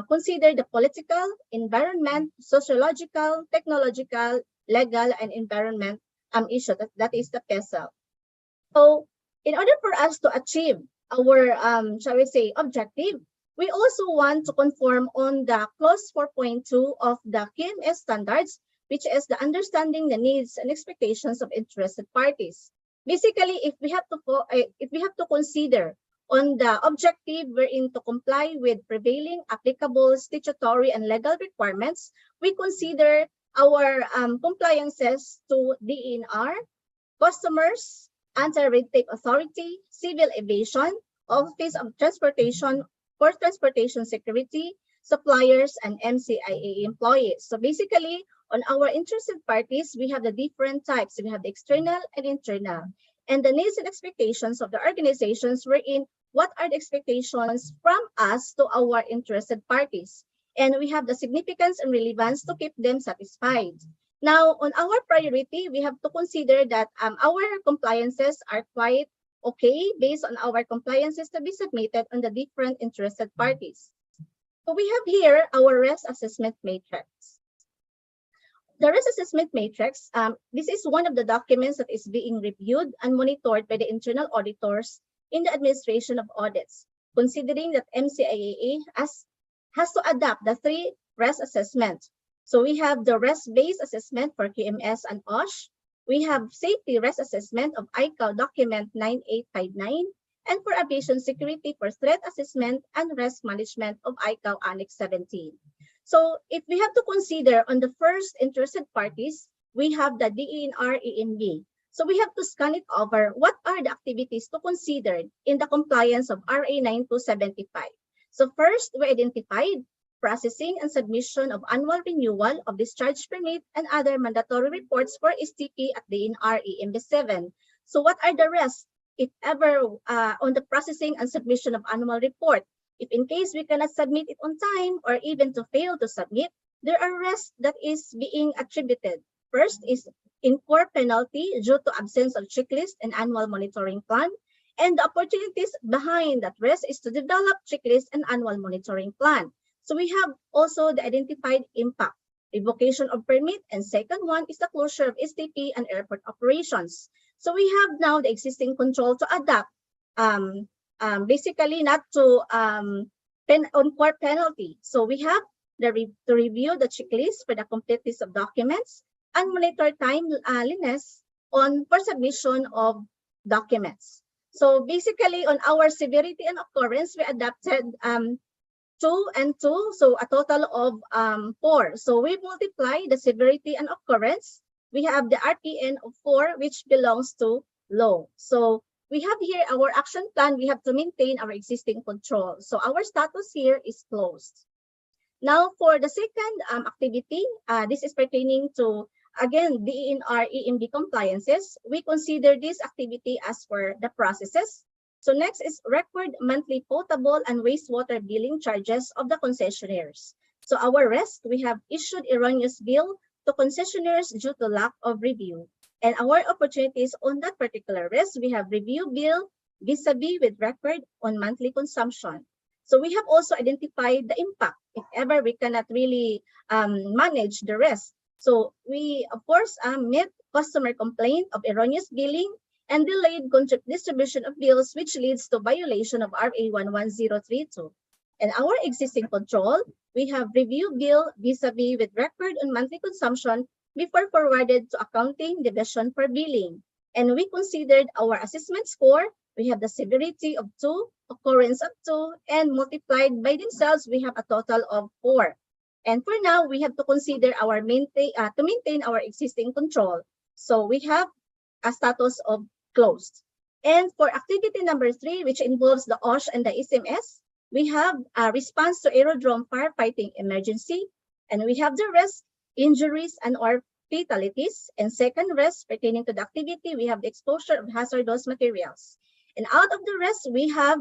consider the political, environment, sociological, technological, legal, and environment issue. That is the PESEL. So in order for us to achieve our, shall we say, objective, we also want to conform on the clause 4.2 of the QMS standards, which is the understanding the needs and expectations of interested parties. Basically, if we have to consider on the objective wherein to comply with prevailing applicable statutory and legal requirements, we consider our compliances to DENR, customers, Anti-Red Tape Authority, Civil Aviation, Office of Transportation for Transportation Security, suppliers, and MCIAA employees. So basically, on our interested parties, we have the different types. We have the external and internal. And the needs and expectations of the organizations wherein what are the expectations from us to our interested parties. And we have the significance and relevance to keep them satisfied. Now, on our priority, we have to consider that our compliances are quite okay based on our compliances to be submitted on the different interested parties. So we have here our risk assessment matrix. The risk assessment matrix, this is one of the documents that is being reviewed and monitored by the internal auditors in the administration of audits, considering that MCIAA has to adapt the 3 risk assessments. So we have the risk-based assessment for QMS and OSH. We have safety risk assessment of ICAO document 9859, and for aviation security for threat assessment and risk management of ICAO Annex 17. So if we have to consider on the first interested parties, we have the DENR EMB. So we have to scan it over. What are the activities to consider in the compliance of RA 9275? So first, we identified processing and submission of annual renewal of discharge permit and other mandatory reports for STP at the DNR EMB7. So what are the risks, if ever, on the processing and submission of annual report? If in case we cannot submit it on time or even to fail to submit, there are risks that is being attributed. First is incur penalty due to absence of checklist and annual monitoring plan. And the opportunities behind that risk is to develop checklist and annual monitoring plan. So we have also the identified impact, revocation of permit, and second one is the closure of STP and airport operations. So we have now the existing control to adapt, basically not to incur penalty. So we have to review the checklist for the completeness of documents and monitor timeliness for submission of documents. So basically, on our severity and occurrence, we adapted 2 and 2, so a total of 4. So we multiply the severity and occurrence. We have the RPN of 4, which belongs to low. So we have here our action plan. We have to maintain our existing control. So our status here is closed. Now, for the second activity, this is pertaining to, again, DENR EMB compliances. We consider this activity as for the processes. So next is record monthly potable and wastewater billing charges of the concessionaires. So our risk, we have issued erroneous bill to concessionaires due to lack of review. And our opportunities on that particular risk, we have review bill vis-a-vis with record on monthly consumption. So we have also identified the impact if ever we cannot really manage the risk. So we, of course, met customer complaint of erroneous billing and delayed distribution of bills, which leads to violation of RA 11032. And our existing control, we have review bill vis-a-vis with record on monthly consumption before forwarded to accounting division for billing. And we considered our assessment score. We have the severity of 2, occurrence of 2, and multiplied by themselves, we have a total of 4. And for now, we have to consider our to maintain our existing control. So we have a status of closed. And for activity number 3, which involves the OSH and the SMS, we have a response to aerodrome firefighting emergency, and we have the risk, injuries, and or fatalities. And second risk pertaining to the activity, we have the exposure of hazardous materials. And out of the rest, we have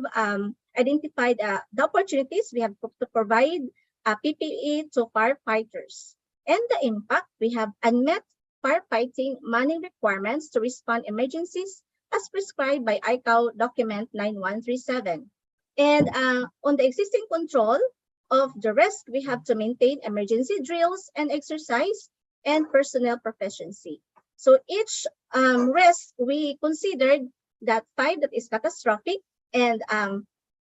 identified the opportunities. We have to provide PPE to firefighters. And the impact, we have unmet firefighting manning requirements to respond emergencies as prescribed by ICAO document 9137. And on the existing control of the risk, we have to maintain emergency drills and exercise and personnel proficiency. So each risk, we considered that 5 that is catastrophic, and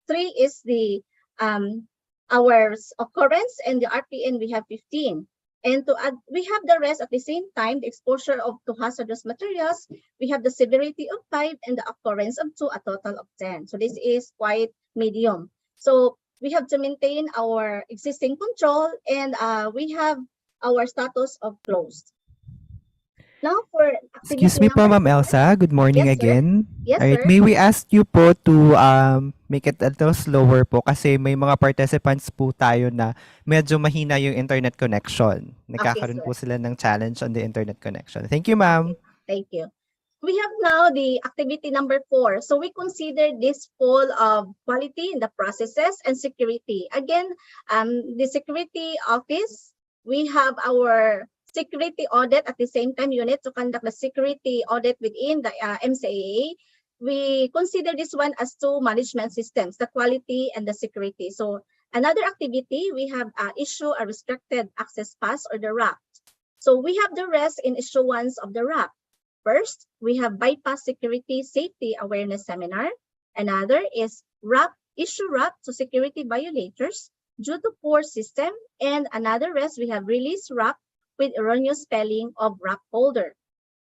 3 is the our occurrence, and the RPN we have 15. And to add, we have the rest at the same time, the exposure to hazardous materials, we have the severity of 5 and the occurrence of 2, a total of 10. So this is quite medium. So we have to maintain our existing control, and we have our status of closed. Now for activity Excuse me po, number Ma'am Elsa. Good morning Yes, sir. again. Yes, Alright, sir. may we ask you po to make it a little slower po kasi may mga participants po tayo na medyo mahina yung internet connection. Nagkakaroon sir. po sila ng challenge on the internet connection. Thank you, ma'am. Thank you. We have now the activity number 4. So we consider this full of quality in the processes and security. Again, the security office, we have our security audit at the same time unit to conduct the security audit within the MCIAA. We consider this one as 2 management systems, the quality and the security. So another activity, we have issue a restricted access pass or the RAP. So we have the rest in issuance of the RAP. First, we have bypass security safety awareness seminar. Another is issue RAP to security violators due to poor system. And another rest, we have release RAP with erroneous spelling of RAP holder.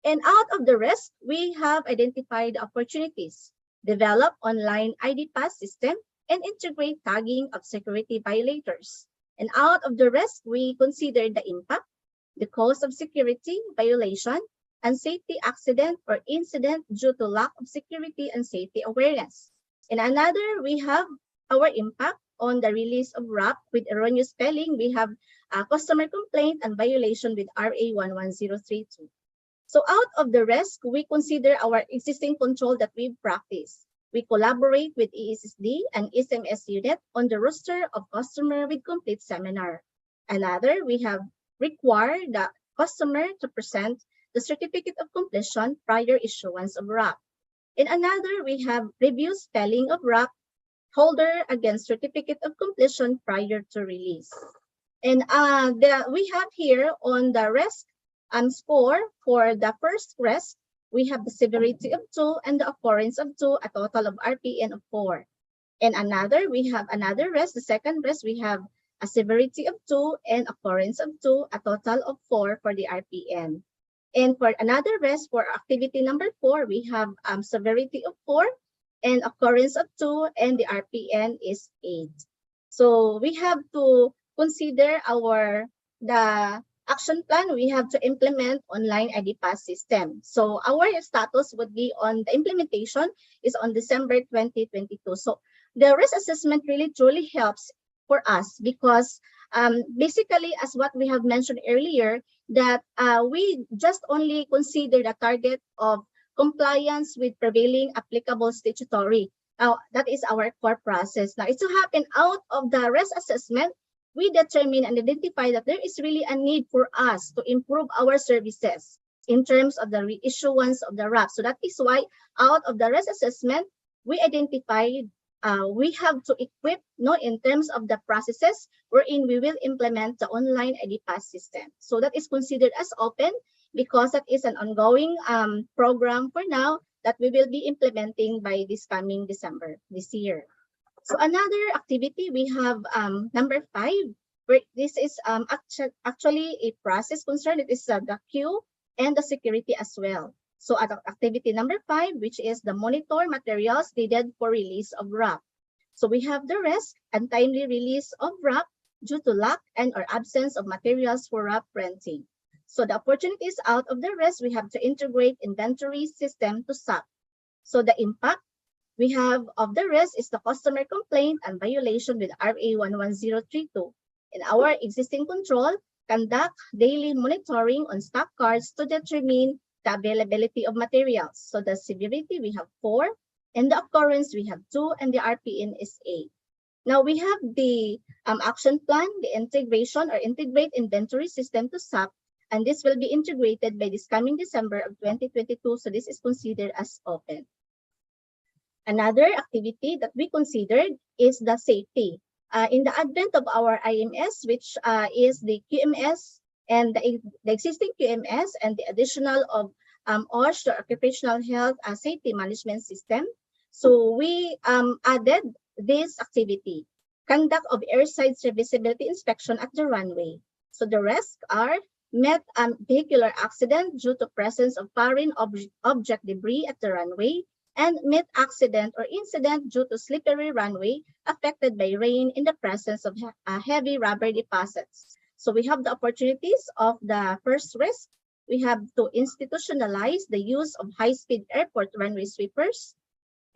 And out of the rest, we have identified opportunities, develop online ID pass system, and integrate tagging of security violators. And out of the rest, we consider the impact, the cause of security violation, and safety accident or incident due to lack of security and safety awareness. And another, we have our impact, on the release of RAP with erroneous spelling, we have a customer complaint and violation with RA 11032. So out of the rest, we consider our existing control that we practice. We collaborate with ESSD and SMS unit on the roster of customer with complete seminar. Another, we have required the customer to present the certificate of completion prior issuance of RAP. In another, we have review spelling of RAP holder against certificate of completion prior to release. And we have here on the risk score for the first risk, we have the severity of 2 and the occurrence of 2, a total of RPN of 4. And another, we have another risk, the second risk, we have a severity of 2 and occurrence of 2, a total of 4 for the RPN. And for another risk, for activity number 4, we have severity of 4 and occurrence of 2, and the RPN is 8. So we have to consider the action plan. We have to implement online ID pass system. So our status would be on the implementation is on December 2022. So the risk assessment really truly helps for us because basically, as what we have mentioned earlier, that we just only consider the target of compliance with prevailing applicable statutory. Now, that is our core process. Now, it so happen out of the risk assessment, we determine and identify that there is really a need for us to improve our services in terms of the reissuance of the RAP. So that is why out of the risk assessment, we identified we have to equip in terms of the processes wherein we will implement the online ID pass system. So that is considered as open because that is an ongoing program for now that we will be implementing by this coming December this year. So another activity we have number 5, where this is actually a process concern. It is the queue and the security as well. So at activity number 5, which is the monitor materials needed for release of RAP. So we have the risk and timely release of RAP due to lack and or absence of materials for RAP printing. So the opportunities out of the risk, we have to integrate inventory system to SAP. So the impact we have of the risk is the customer complaint and violation with RA 11032. In our existing control, conduct daily monitoring on stock cards to determine the availability of materials. So the severity, we have 4, and the occurrence, we have 2, and the RPN is 8. Now we have the action plan, the integration or integrate inventory system to SAP, and this will be integrated by this coming December of 2022. So this is considered as open. Another activity that we considered is the safety. In the advent of our IMS, which is the QMS, and the existing QMS and the additional of OSH, the Occupational Health Safety Management System. So we added this activity, conduct of airside serviceability inspection at the runway. So the risks are met vehicular accident due to presence of foreign object debris at the runway, and met accident or incident due to slippery runway affected by rain in the presence of heavy rubber deposits. So we have the opportunities of the first risk. We have to institutionalize the use of high-speed airport runway sweepers.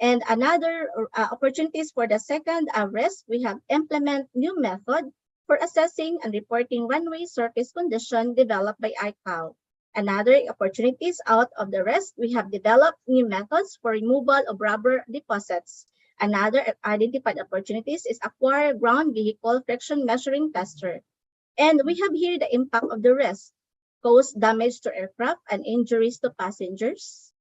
And another opportunities for the second risk, we have implement new method for assessing and reporting runway surface condition developed by ICAO. Another opportunities out of the risk, we have developed new methods for removal of rubber deposits. Another identified opportunities is acquire ground vehicle friction measuring tester. And we have here the impact of the risk, cause damage to aircraft and injuries to passengers.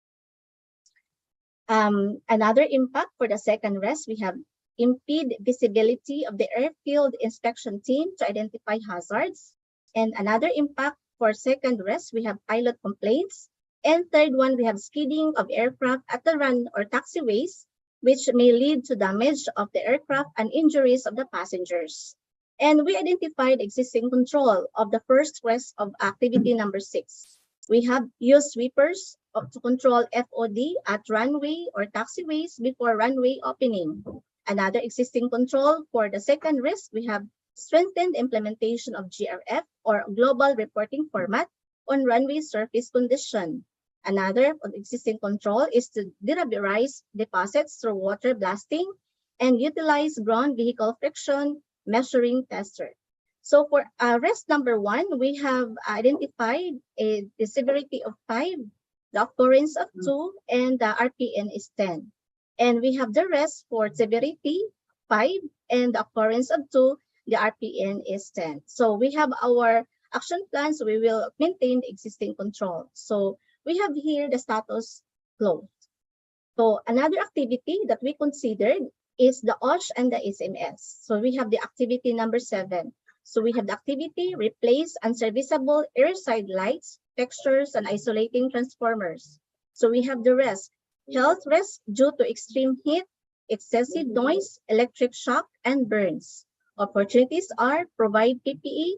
Another impact for the second risk, we have impede visibility of the airfield inspection team to identify hazards. And another impact for second risk, we have pilot complaints. And third one, we have skidding of aircraft at the run or taxiways, which may lead to damage of the aircraft and injuries of the passengers. And we identified existing control of the first risk of activity number 6. We have used sweepers to control FOD at runway or taxiways before runway opening. Another existing control for the second risk, we have strengthened implementation of GRF or Global Reporting Format on runway surface condition. Another existing control is to deruberize deposits through water blasting and utilize ground vehicle friction measuring tester. So for risk number 1, we have identified the severity of 5, the occurrence of 2, and the RPN is 10. And we have the risk for severity 5 and the occurrence of 2, the RPN is 10. So we have our action plans. We will maintain the existing control. So we have here the status closed. So another activity that we considered is the OSH and the SMS. So we have the activity number 7. So we have the activity replace unserviceable airside lights, fixtures, and isolating transformers. So we have the risk, health risk due to extreme heat, excessive noise, electric shock, and burns. Opportunities are provide PPE,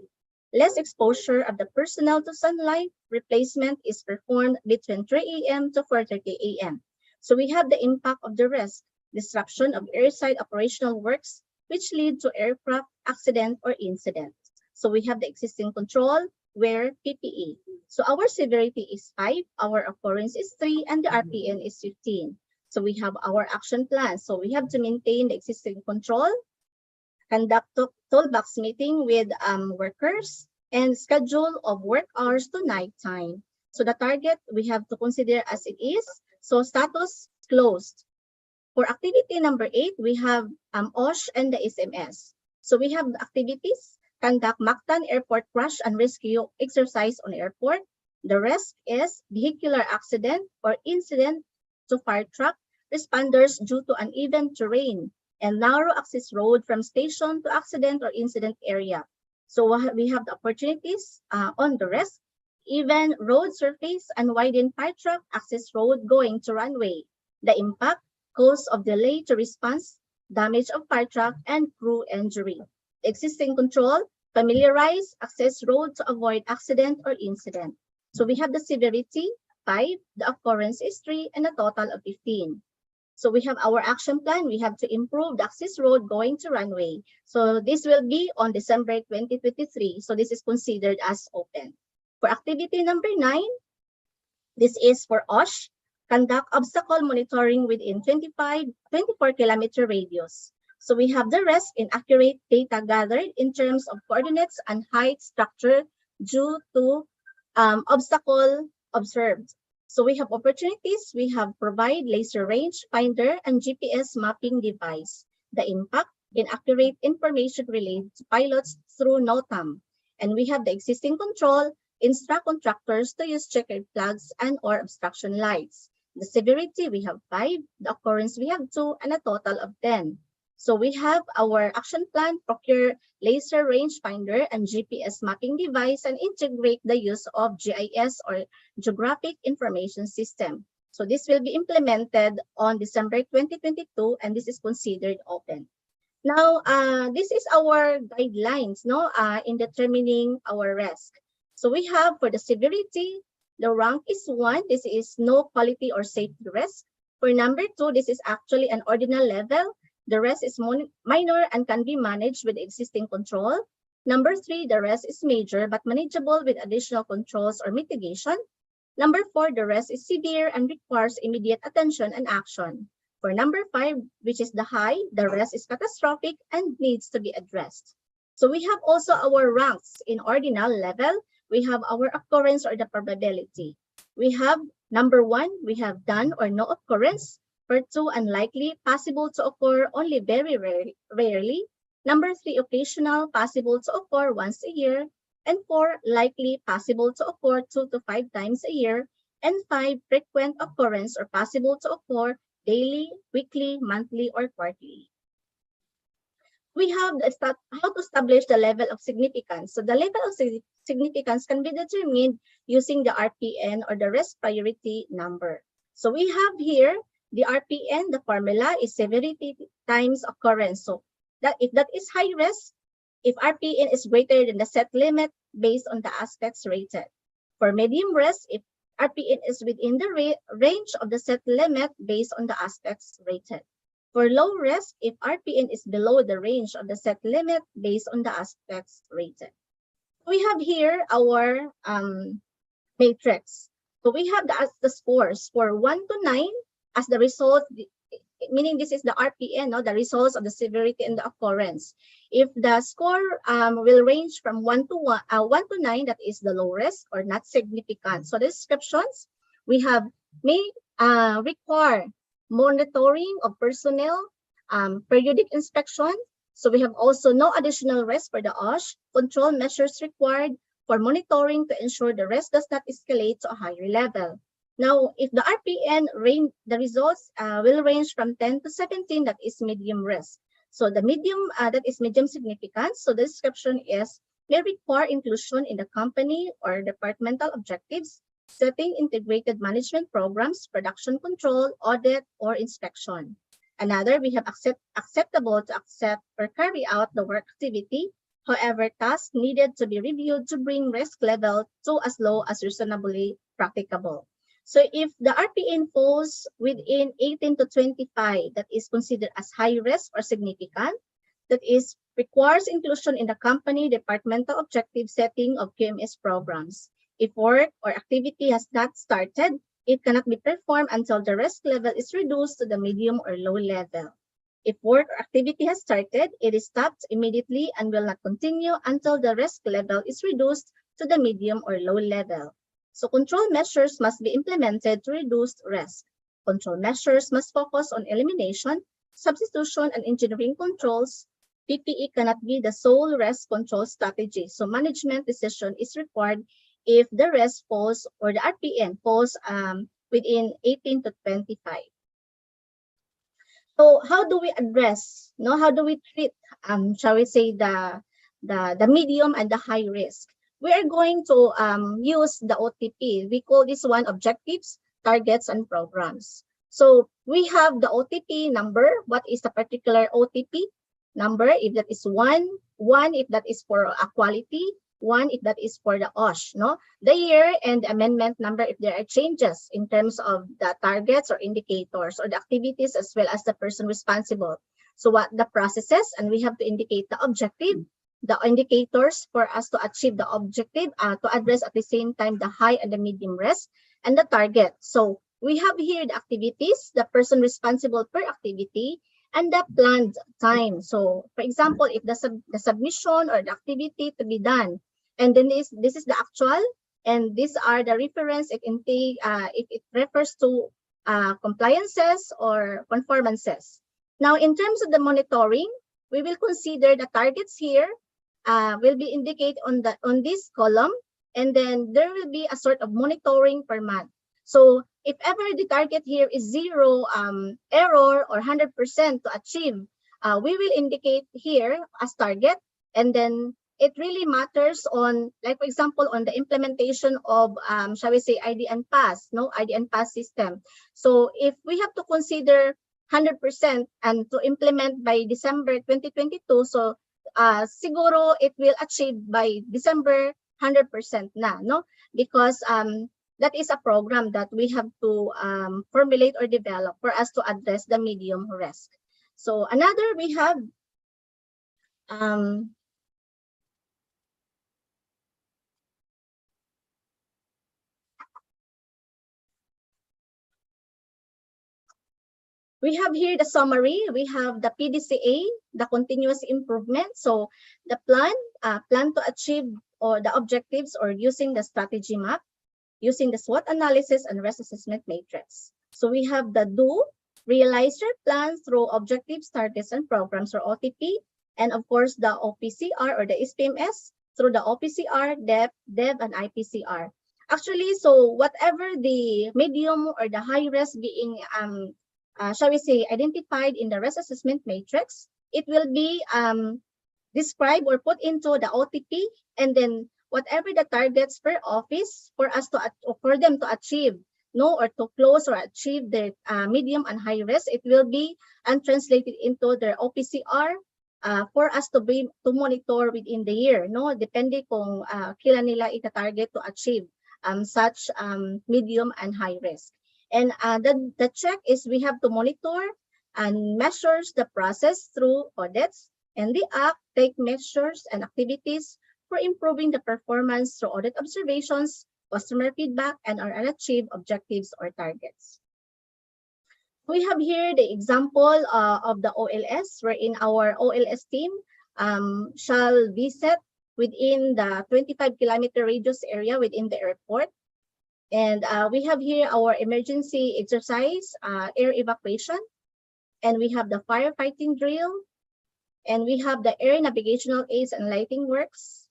less exposure of the personnel to sunlight, replacement is performed between 3 a.m. to 4:30 a.m. So we have the impact of the risk, disruption of airside operational works, which lead to aircraft accident or incident. So we have the existing control, wear PPE. So our severity is 5, our occurrence is 3, and the RPN is 15. So we have our action plan. So we have to maintain the existing control, conduct toolbox meeting with workers, and schedule of work hours to nighttime. So the target we have to consider as it is. So status closed. For activity number 8, we have OSH and the SMS. So we have the activities, conduct Mactan Airport crash and rescue exercise on airport. The risk is vehicular accident or incident to fire truck, responders due to uneven terrain, and narrow access road from station to accident or incident area. So we have the opportunities on the risk, even road surface and widened fire truck access road going to runway. The impact, cause of delay to response, damage of fire truck, and crew injury. The existing control, familiarize access road to avoid accident or incident. So we have the severity, 5, the occurrence is 3, and a total of 15. So we have our action plan. We have to improve the access road going to runway. So this will be on December 2023. So this is considered as open. For activity number 9, this is for OSH, conduct obstacle monitoring within 24-kilometer radius. So we have the risk in accurate data gathered in terms of coordinates and height structure due to obstacle observed. So we have opportunities. We have provide laser range finder and GPS mapping device. The impact in accurate information related to pilots through NOTAM. And we have the existing control, instruct contractors to use checkered flags and or obstruction lights. The severity, we have 5, the occurrence, we have 2, and a total of 10. So we have our action plan, procure laser range finder and GPS mapping device, and integrate the use of GIS or Geographic Information System. So this will be implemented on December 2022, and this is considered open. Now, this is our guidelines in determining our risk. So we have for the severity, the rank is 1. This is no quality or safety risk. For number 2, this is actually an ordinal level. The rest is minor and can be managed with existing control. Number 3, the rest is major but manageable with additional controls or mitigation. Number 4, the rest is severe and requires immediate attention and action. For number 5, which is the high, the rest is catastrophic and needs to be addressed. So we have also our ranks in ordinal level. We have our occurrence or the probability. We have number 1, we have done or no occurrence. For 2, unlikely, possible to occur only very rarely. Number 3, occasional, possible to occur once a year. And 4, likely, possible to occur 2 to 5 times a year. And 5, frequent occurrence or possible to occur daily, weekly, monthly, or quarterly. We have how to establish the level of significance. So the level of significance can be determined using the RPN or the risk priority number. So we have here the RPN, the formula is severity times occurrence. So that if that is high risk, if RPN is greater than the set limit based on the aspects rated. For medium risk, if RPN is within the range of the set limit based on the aspects rated. For low risk, if RPN is below the range of the set limit based on the aspects rated. We have here our matrix. So we have the scores for 1 to 9 as the result meaning this is the RPN, no, the results of the severity and the occurrence. If the score will range from 1 to 9, that is the low risk or not significant. So the descriptions we have may require monitoring of personnel, periodic inspection. So we have also no additional risk for the OSH, control measures required for monitoring to ensure the risk does not escalate to a higher level. Now, if the RPN range, the results will range from 10 to 17, that is medium risk. So the medium, that is medium significance. So the description is may require inclusion in the company or departmental objectives, setting integrated management programs, production control, audit, or inspection. Another, we have acceptable to accept or carry out the work activity. However, tasks needed to be reviewed to bring risk level to as low as reasonably practicable. So if the RPN falls within 18 to 25, that is considered as high risk or significant, that is requires inclusion in the company departmental objective setting of QMS programs. If work or activity has not started, it cannot be performed until the risk level is reduced to the medium or low level. If work or activity has started, it is stopped immediately and will not continue until the risk level is reduced to the medium or low level. So control measures must be implemented to reduce risk. Control measures must focus on elimination, substitution, and engineering controls. PPE cannot be the sole risk control strategy. So management decision is required if the risk falls or the RPN falls within 18 to 25. So how do we address, how do we treat, shall we say, the medium and the high risk? We are going to use the OTP. We call this one objectives, targets, and programs. So we have the OTP number. What is the particular OTP number? If that is one if that is for a quality, 1 if that is for the OSH, the year and the amendment number if there are changes in terms of the targets or indicators or the activities as well as the person responsible. So what the processes, and we have to indicate the objective, the indicators for us to achieve the objective, to address at the same time the high and the medium risk, and the target. So we have here the activities, the person responsible per activity, and the planned time. So for example, if the submission or the activity to be done, and then this is the actual, and these are the reference if it refers to compliances or conformances. Now, in terms of the monitoring, we will consider the targets here will be indicated on this column, and then there will be a sort of monitoring per month. So if ever the target here is 0 error or 100% to achieve, we will indicate here as target, and then it really matters on, like for example, on the implementation of, shall we say, ID and pass, ID and pass system. So if we have to consider 100% and to implement by December 2022, so siguro it will achieve by December 100% na, because that is a program that we have to formulate or develop for us to address the medium risk. So another, we have here the summary. We have the PDCA, the continuous improvement. So the plan to achieve or the objectives or using the strategy map, using the SWOT analysis and risk assessment matrix. So we have the do, realize your plans through objectives, targets, and programs, or OTP, and of course the OPCR or the SPMS through the OPCR, DEP, and IPCR. Actually, so whatever the medium or the high risk being shall we say, identified in the risk assessment matrix, it will be described or put into the OTP, and then whatever the targets per office for us to for them to achieve, or to close or achieve the medium and high risk, it will be translated into their OPCR for us to monitor within the year, depende kung kailan nila ita-target to achieve such medium and high risk. And the check is we have to monitor and measures the process through audits, and the act take measures and activities for improving the performance through audit observations, customer feedback, and our unachieved objectives or targets. We have here the example of the OLS, wherein our OLS team shall visit within the 25-kilometer radius area within the airport. And we have here our emergency exercise, air evacuation, and we have the firefighting drill, and we have the air navigational aids and lighting works.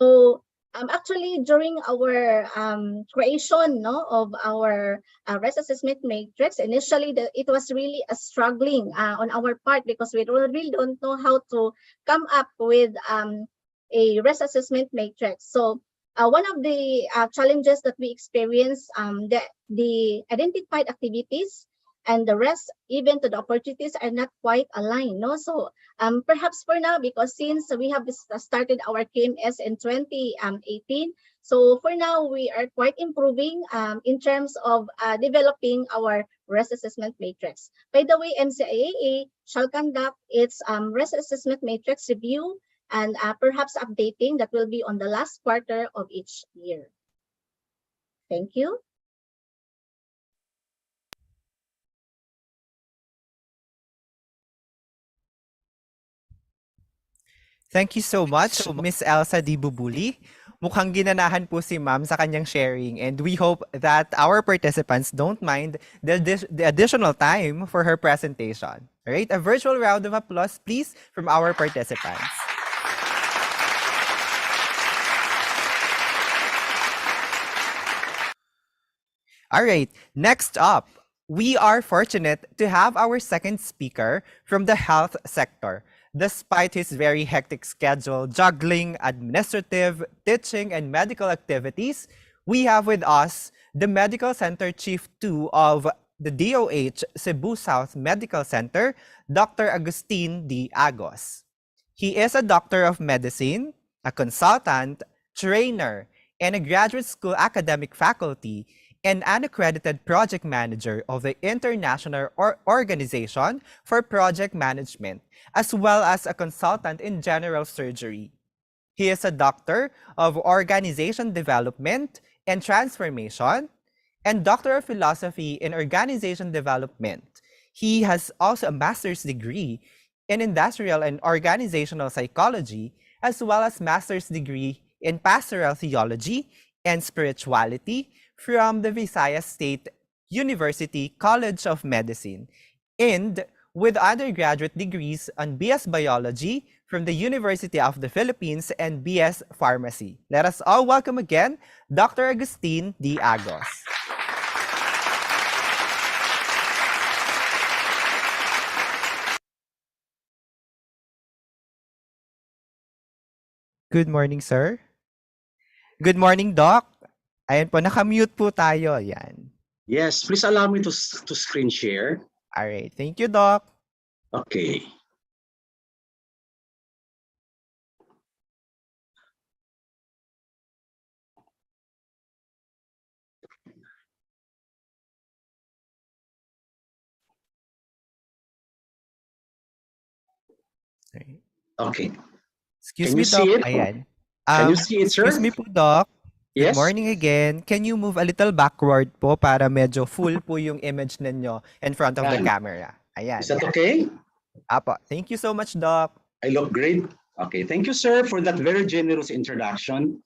So actually, during our creation of our risk assessment matrix, initially it was really a struggling on our part because we really don't know how to come up with a risk assessment matrix. So one of the challenges that we experience, the identified activities and the rest, even to the opportunities, are not quite aligned. No, so perhaps for now, because since we have started our KMS in 2018, so for now we are quite improving in terms of developing our risk assessment matrix. By the way, MCIAA shall conduct its risk assessment matrix review and perhaps updating that will be on the last quarter of each year. Thank you. Thank you so much, Miss Elsa Di Bubuli. Mukhang ginanahan po si Ma'am sa kanyang sharing, and we hope that our participants don't mind the additional time for her presentation. All right, a virtual round of applause, please, from our participants. All right, next up, we are fortunate to have our second speaker from the health sector. Despite his very hectic schedule, juggling administrative, teaching, and medical activities, we have with us the Medical Center Chief 2 of the DOH Cebu South Medical Center, Dr. Agustin D. Agos. He is a doctor of medicine, a consultant, trainer, and a graduate school academic faculty, and an accredited project manager of the International Organization for Project Management, as well as a consultant in general surgery. He is a doctor of organization development and transformation, and doctor of philosophy in organization development. He has also a master's degree in industrial and organizational psychology, as well as master's degree in pastoral theology and spirituality from the Visayas State University College of Medicine, and with undergraduate degrees on BS Biology from the University of the Philippines and BS Pharmacy. Let us all welcome again Dr. Agustin D. Agos. Good morning, sir. Good morning, Doc. Ayan po, naka-mute po tayo. Ayan. Yes, please allow me to screen share. All right. Thank you, Doc. Okay. Okay. Excuse Can me, you see Doc. it? Ayan. Can you see it, sir? Excuse me po, Doc. Good Yes? morning again. Can you move a little backward po para medyo full po yung image ninyo in front of the Yan. camera? Ayan. Is that okay? Apo. Thank you so much, Doc. I look great. Okay, thank you, sir, for that very generous introduction.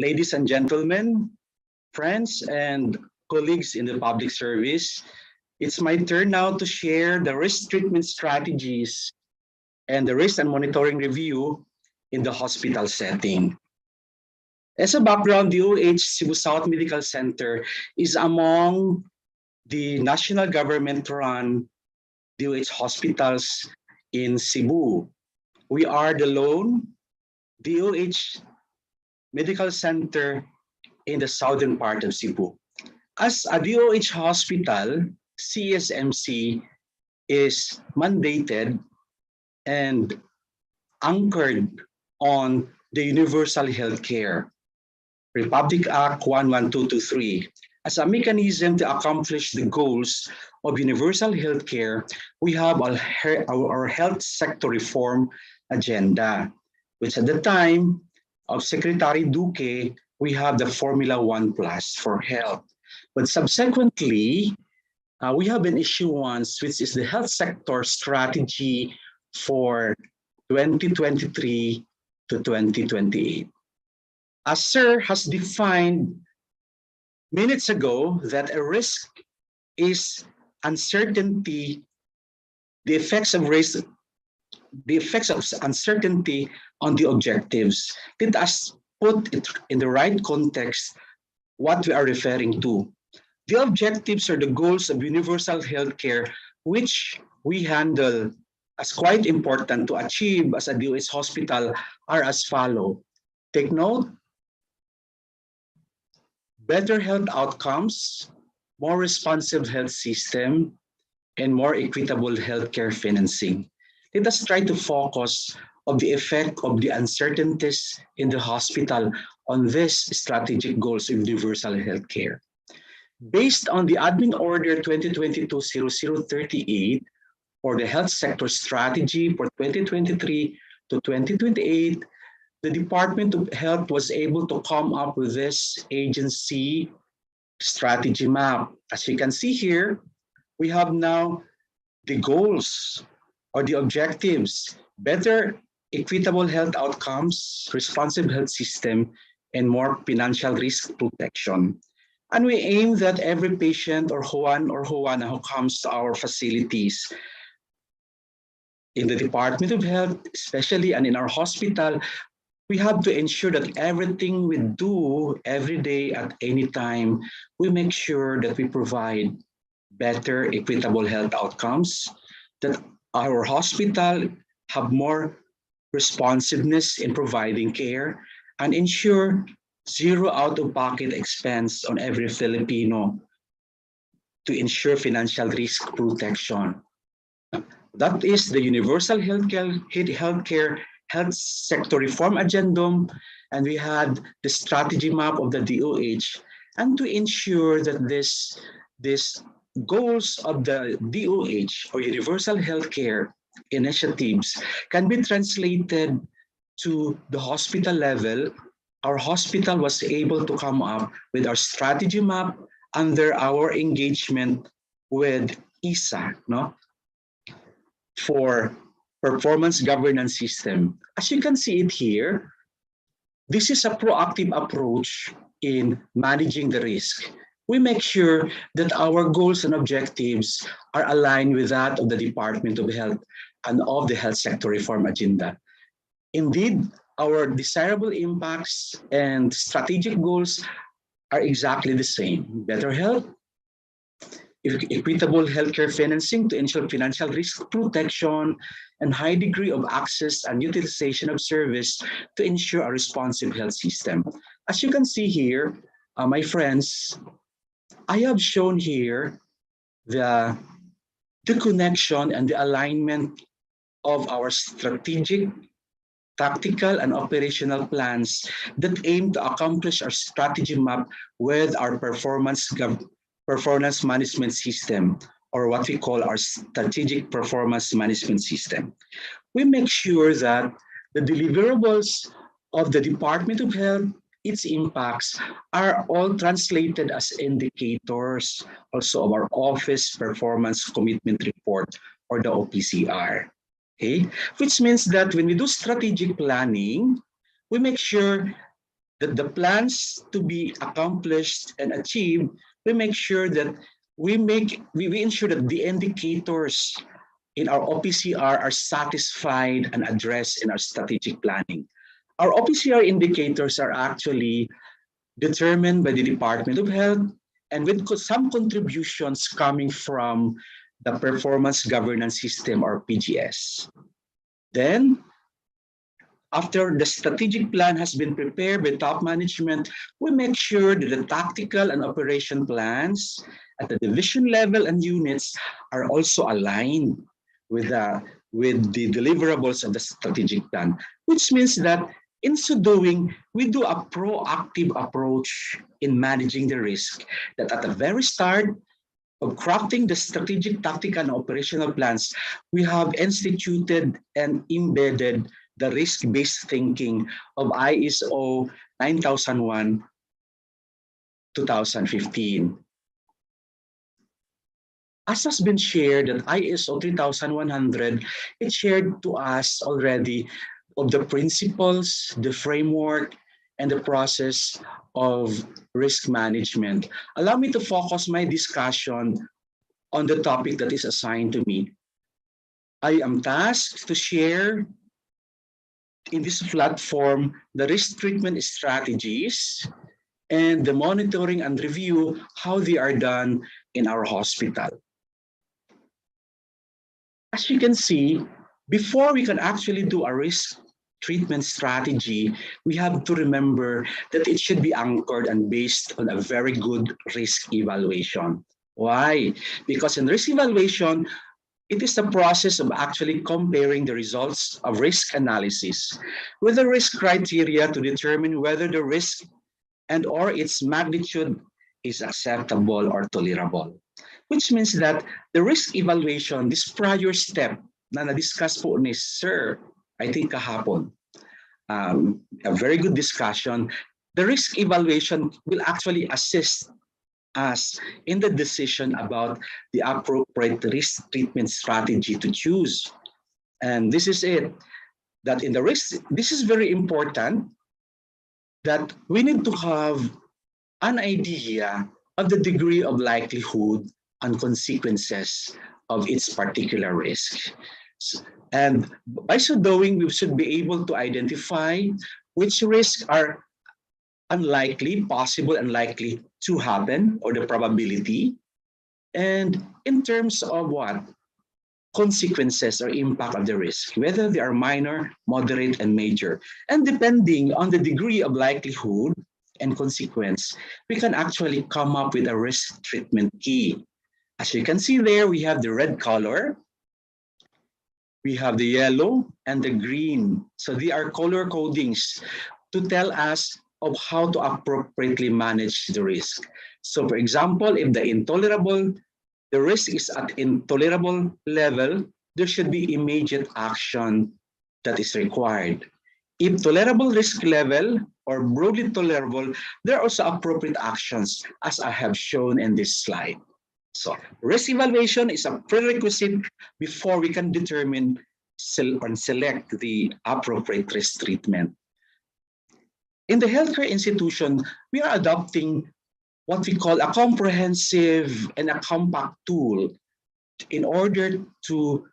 Ladies and gentlemen, friends and colleagues in the public service, it's my turn now to share the risk treatment strategies and the risk and monitoring review in the hospital setting. As a background, DOH Cebu South Medical Center is among the national government-run DOH hospitals in Cebu. We are the lone DOH medical center in the southern part of Cebu. As a DOH hospital, CSMC is mandated and anchored on the Universal Healthcare, Republic Act 11223. As a mechanism to accomplish the goals of universal healthcare, we have our health sector reform agenda, which at the time of Secretary Duque, we have the Formula 1 Plus for health. But subsequently, we have an issuance, which is the health sector strategy for 2023 to 2028. As Sir has defined minutes ago, that a risk is uncertainty, the effects of risk, the effects of uncertainty on the objectives. Let us put it in the right context what we are referring to. The objectives or the goals of universal healthcare, which we handle as quite important to achieve as a DOH hospital, are as follow. Take note: better health outcomes, more responsive health system, and more equitable healthcare financing. Let us try to focus on the effect of the uncertainties in the hospital on these strategic goals of universal healthcare. Based on the Admin Order 2022-0038, or the health sector strategy for 2023 to 2028, the Department of Health was able to come up with this agency strategy map. As you can see here, we have now the goals or the objectives: better equitable health outcomes, responsive health system, and more financial risk protection. And we aim that every patient or Juan or Juana who comes to our facilities in the Department of Health, especially, and in our hospital, we have to ensure that everything we do every day at any time, we make sure that we provide better equitable health outcomes, that our hospital have more responsiveness in providing care, and ensure zero out-of-pocket expense on every Filipino to ensure financial risk protection. That is the Universal Healthcare Health Sector Reform Addendum, and we had the strategy map of the DOH, and to ensure that this goals of the DOH or Universal Healthcare initiatives can be translated to the hospital level. Our hospital was able to come up with our strategy map under our engagement with ISA, no? For performance governance system. As you can see it here, this is a proactive approach in managing the risk. We make sure that our goals and objectives are aligned with that of the Department of Health and of the health sector reform agenda. Indeed, our desirable impacts and strategic goals are exactly the same: better health, equitable healthcare financing to ensure financial risk protection, and high degree of access and utilization of service to ensure a responsive health system. As you can see here, my friends, I have shown here the connection and the alignment of our strategic, tactical, and operational plans that aim to accomplish our strategy map with our performance management system, or what we call our strategic performance management system. We make sure that the deliverables of the Department of Health, its impacts, are all translated as indicators also of our Office Performance Commitment Report, or the OPCR. Okay? Which means that when we do strategic planning, we make sure that the plans to be accomplished and achieved, we make sure that we ensure that the indicators in our OPCR are satisfied and addressed in our strategic planning. Our OPCR indicators are actually determined by the Department of Health, and with some contributions coming from the Performance Governance System, or PGS. Then, after the strategic plan has been prepared by top management, we make sure that the tactical and operation plans at the division level and units are also aligned with the deliverables of the strategic plan, which means that in so doing, we do a proactive approach in managing the risk, that at the very start of crafting the strategic, tactical, and operational plans, we have instituted and embedded the risk-based thinking of ISO 9001-2015. as has been shared, that ISO 3100, it shared to us already of the principles, the framework, and the process of risk management. Allow me to focus my discussion on the topic that is assigned to me. I am tasked to share in this platform the risk treatment strategies and the monitoring and review how they are done in our hospital. As you can see, before we can actually do a risk treatment strategy, we have to remember that it should be anchored and based on a very good risk evaluation. Why? Because in risk evaluation, it is the process of actually comparing the results of risk analysis with the risk criteria to determine whether the risk and or its magnitude is acceptable or tolerable. Which means that the risk evaluation, this prior step na na-discuss po ni Sir, I think kahapon, a very good discussion, the risk evaluation will actually assist us in the decision about the appropriate risk treatment strategy to choose. And this is it, that in the risk, this is very important, that we need to have an idea of the degree of likelihood and consequences of its particular risk. And by so doing, we should be able to identify which risks are unlikely, possible, and likely to happen, or the probability. And in terms of what? Consequences or impact of the risk, whether they are minor, moderate, and major. And depending on the degree of likelihood and consequence, we can actually come up with a risk treatment key. As you can see there, we have the red color, we have the yellow, and the green. So they are color codings to tell us of how to appropriately manage the risk. So for example, if the risk is at intolerable level, there should be immediate action that is required. If tolerable risk level or broadly tolerable, there are also appropriate actions as I have shown in this slide. So risk evaluation is a prerequisite before we can determine and select the appropriate risk treatment. In the healthcare institution, we are adopting what we call a comprehensive and a compact tool in order to,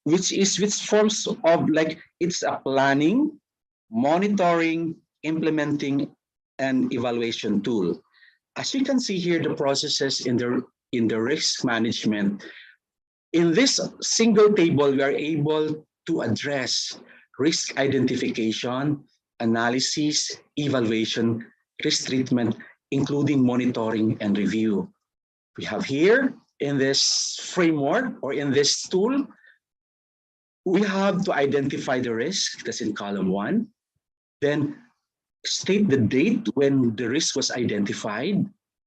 which forms of like, it's a planning, monitoring, implementing, and evaluation tool. As you can see here, the processes in the risk management, in this single table, we are able to address risk identification, analysis, evaluation, risk treatment, including monitoring and review. We have here in this framework or in this tool, we have to identify the risk, that's in column 1, then state the date when the risk was identified,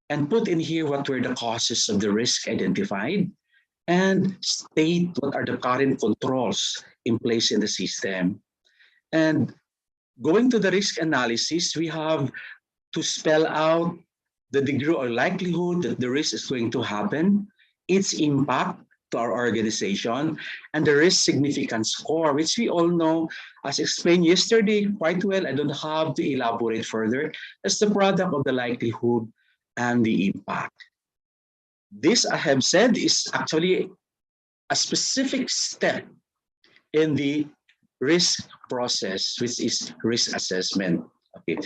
and put in here what were the causes of the risk identified, and state what are the current controls in place in the system. And going to the risk analysis, we have to spell out the degree or likelihood that the risk is going to happen, its impact to our organization, and the risk significance score, which we all know, as explained yesterday quite well, I don't have to elaborate further, as the product of the likelihood and the impact. This, I have said, is actually a specific step in the risk process, which is risk assessment. Okay.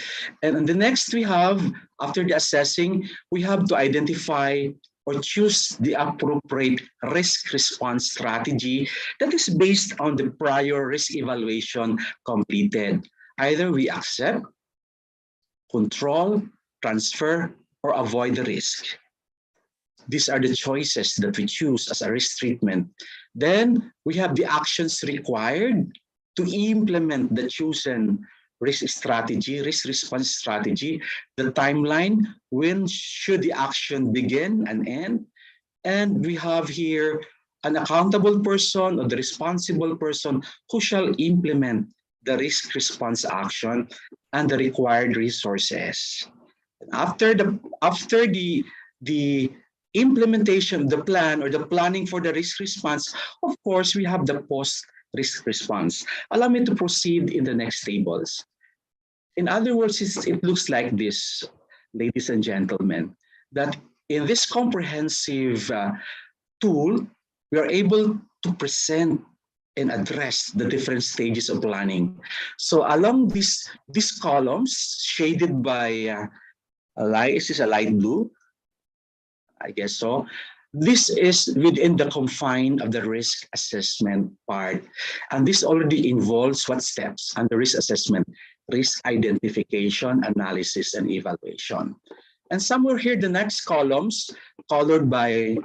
And the next we have, after the assessing, we have to identify or choose the appropriate risk response strategy that is based on the prior risk evaluation completed. Either we accept, control, transfer, or avoid the risk. These are the choices that we choose as a risk treatment. Then we have the actions required to implement the chosen risk strategy, risk response strategy, the timeline, when should the action begin and end. And we have here an accountable person or the responsible person who shall implement the risk response action and the required resources. After the implementation, the plan or the planning for the risk response, of course, we have the post-risk response. Allow me to proceed in the next tables. In other words, it looks like this, ladies and gentlemen, that in this comprehensive tool, we are able to present and address the different stages of planning. So along these columns, shaded by is this a light blue? I guess so. This is within the confine of the risk assessment part. And this already involves what steps under risk assessment? Risk identification, analysis, and evaluation. And somewhere here, the next columns, colored by,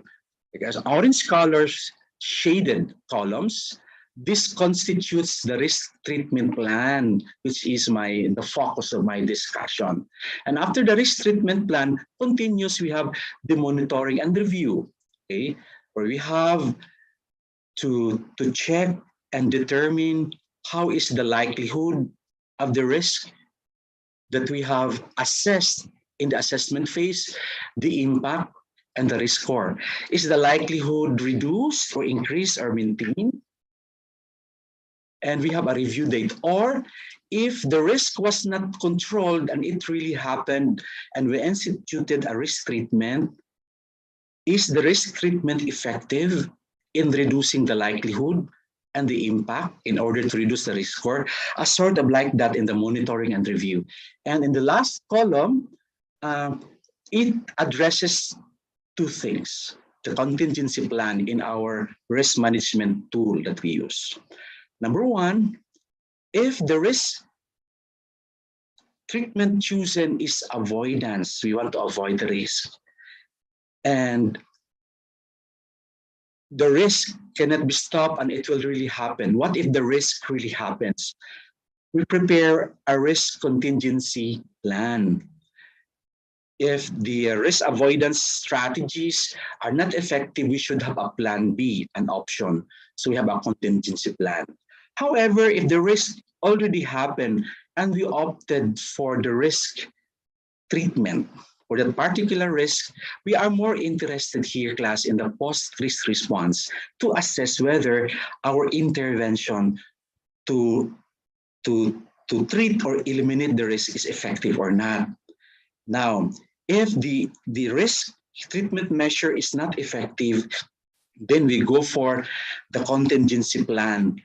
I guess, orange colors, shaded columns, this constitutes the risk treatment plan, which is the focus of my discussion. And after the risk treatment plan continues, we have the monitoring and review, okay, where we have to check and determine how is the likelihood of the risk that we have assessed in the assessment phase, the impact, and the risk score. Is the likelihood reduced or increased or maintained? And we have a review date. Or if the risk was not controlled and it really happened and we instituted a risk treatment, is the risk treatment effective in reducing the likelihood and the impact in order to reduce the risk score? A sort of like that in the monitoring and review. And in the last column, it addresses two things: the contingency plan in our risk management tool that we use. Number one, if the risk treatment chosen is avoidance, we want to avoid the risk, and the risk cannot be stopped and it will really happen. What if the risk really happens? We prepare a risk contingency plan. If the risk avoidance strategies are not effective, we should have a plan B, an option. So we have a contingency plan. However, if the risk already happened and we opted for the risk treatment for that particular risk, we are more interested here, class, in the post-risk response to assess whether our intervention to treat or eliminate the risk is effective or not. Now, if the risk treatment measure is not effective, then we go for the contingency plan.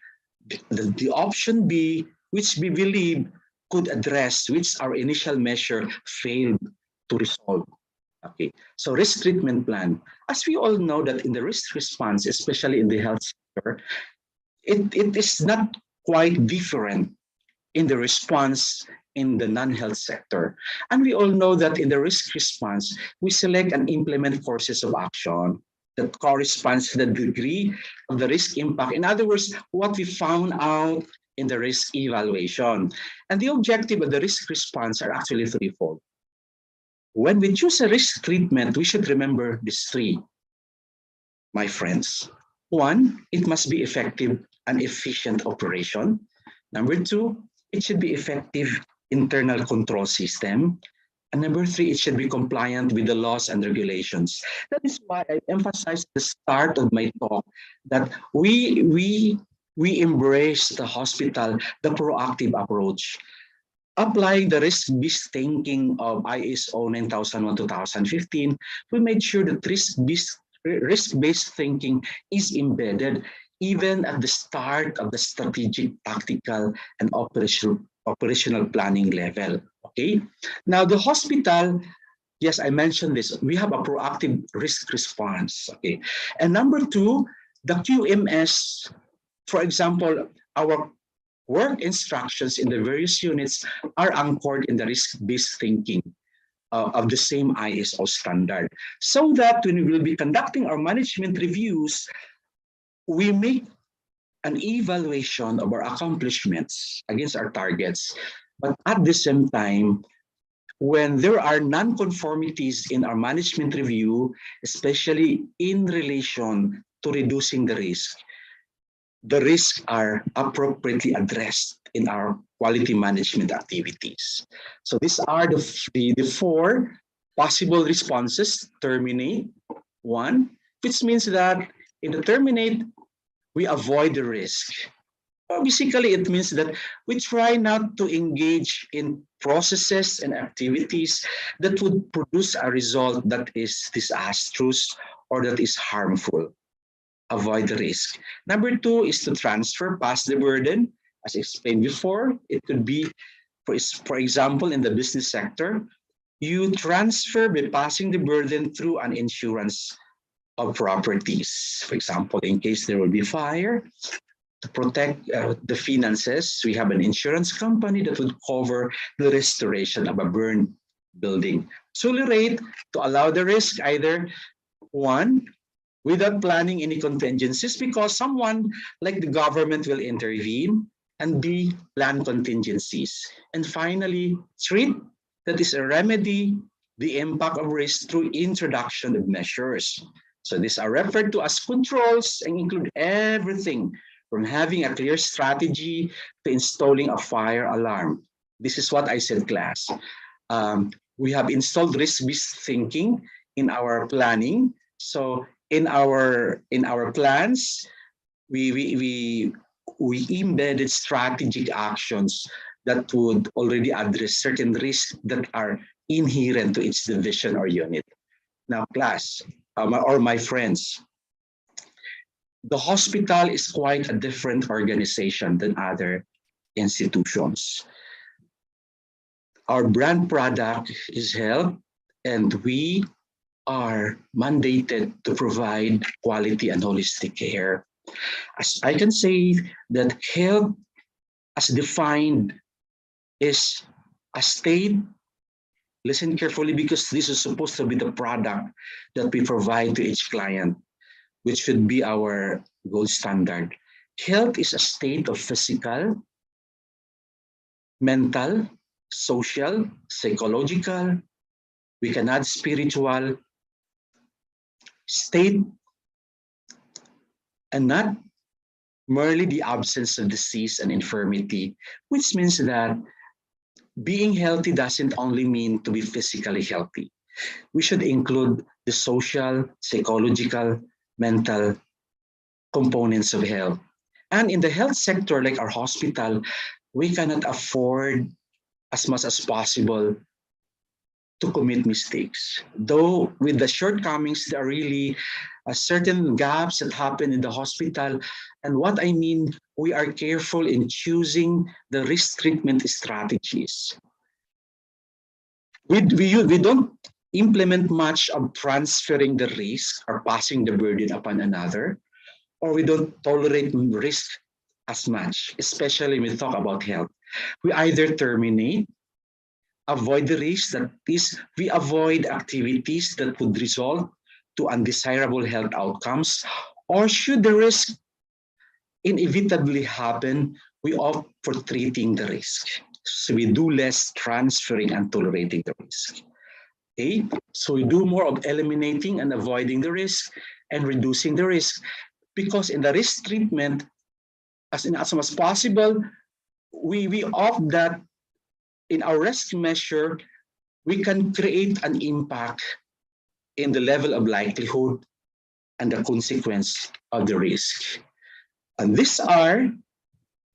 The option B, which we believe could address, which our initial measure failed to resolve. Okay, so risk treatment plan. As we all know that in the risk response, especially in the health sector, it is not quite different in the response in the non-health sector. And we all know that in the risk response, we select and implement courses of action that corresponds to the degree of the risk impact. In other words, what we found out in the risk evaluation. And the objective of the risk response are actually threefold. When we choose a risk treatment, we should remember these three, my friends. One, it must be effective and efficient operation. Number two, it should be effective internal control system. And number three, it should be compliant with the laws and regulations. That is why I emphasized at the start of my talk that we embrace the hospital, the proactive approach. Applying the risk-based thinking of ISO 9001-2015, we made sure that risk-based thinking is embedded even at the start of the strategic, tactical, and operational planning level. Okay. Now the hospital, yes, I mentioned this. We have a proactive risk response. Okay. And number two, the QMS, for example, our work instructions in the various units are anchored in the risk-based thinking of the same ISO standard, so that when we will be conducting our management reviews, we make an evaluation of our accomplishments against our targets. But at the same time, when there are non-conformities in our management review, especially in relation to reducing the risks are appropriately addressed in our quality management activities. So these are the four possible responses: terminate, one, which means that in the terminate, we avoid the risk. Basically, it means that we try not to engage in processes and activities that would produce a result that is disastrous or that is harmful. Avoid the risk. Number two is to transfer, pass the burden. As explained before, it could be, for example, in the business sector, you transfer by passing the burden through an insurance of properties. For example, in case there will be fire, to protect the finances, we have an insurance company that would cover the restoration of a burned building. Tolerate, to allow the risk, either one, without planning any contingencies, because someone like the government will intervene, and B, plan contingencies. And finally, treat, that is a remedy, the impact of risk through introduction of measures. So these are referred to as controls and include everything from having a clear strategy to installing a fire alarm. This is what I said, class. We have installed risk-based thinking in our planning. So in our plans, we embedded strategic actions that would already address certain risks that are inherent to each division or unit. Now, class, or my friends, the hospital is quite a different organization than other institutions. Our brand product is health, and we are mandated to provide quality and holistic care. As I can say that health, as defined, is a state, listen carefully because this is supposed to be the product that we provide to each client, which should be our gold standard. Health is a state of physical, mental, social, psychological, we can add spiritual state, and not merely the absence of disease and infirmity, which means that being healthy doesn't only mean to be physically healthy. We should include the social, psychological, mental components of health. And in the health sector, like our hospital, we cannot afford as much as possible to commit mistakes. Though with the shortcomings, there are really certain gaps that happen in the hospital. And what I mean, we are careful in choosing the risk treatment strategies. We don't implement much of transferring the risk or passing the burden upon another, or we don't tolerate risk as much, especially when we talk about health. We either terminate, avoid the risk, that is, we avoid activities that would result to undesirable health outcomes, or should the risk inevitably happen, we opt for treating the risk. So we do less transferring and tolerating the risk. Okay, so we do more of eliminating and avoiding the risk and reducing the risk, because in the risk treatment, as much as possible, we opt that in our risk measure, we can create an impact in the level of likelihood and the consequence of the risk. And these are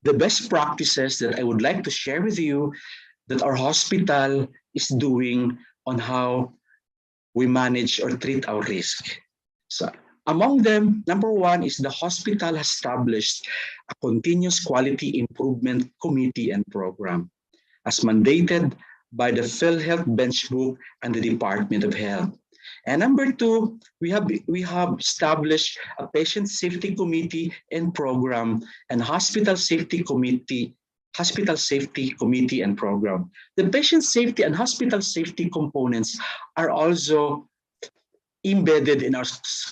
the best practices that I would like to share with you that our hospital is doing on how we manage or treat our risk. So among them, number one is the hospital has established a continuous quality improvement committee and program as mandated by the PhilHealth Benchbook and the Department of Health. And number two, we have established a patient safety committee and program and hospital safety committee and program. The patient safety and hospital safety components are also embedded in our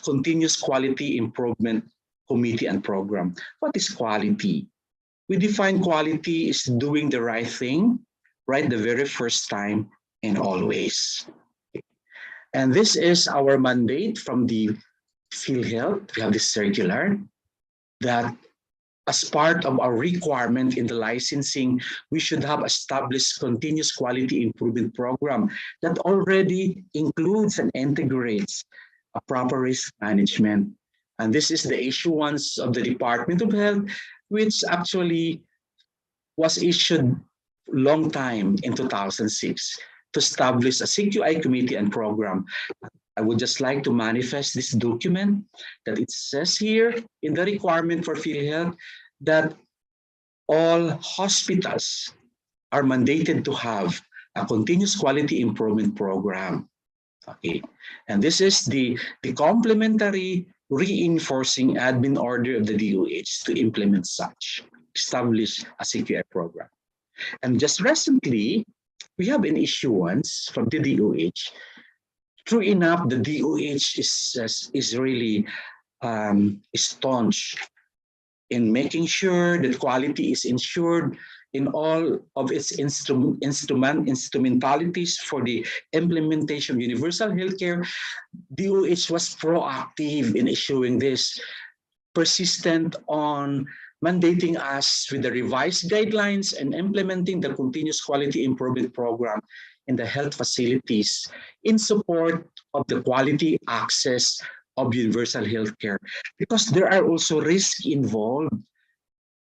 continuous quality improvement committee and program. What is quality? We define quality as doing the right thing, right the very first time and always. And this is our mandate from the PhilHealth. We have this circular that as part of our requirement in the licensing, we should have established continuous quality improvement program that already includes and integrates a proper risk management. And this is the issuance of the Department of Health, which actually was issued long time in 2006 to establish a CQI committee and program. I would just like to manifest this document that it says here in the requirement for PhilHealth that all hospitals are mandated to have a continuous quality improvement program. Okay, and this is the complementary reinforcing admin order of the DOH to implement such, establish a CQI program. And just recently, we have an issuance from the DOH. True enough, the DOH is really staunch in making sure that quality is ensured in all of its instrumentalities for the implementation of universal healthcare. DOH was proactive in issuing this, persistent on mandating us with the revised guidelines and implementing the continuous quality improvement program in the health facilities in support of the quality access of universal healthcare, because there are also risks involved.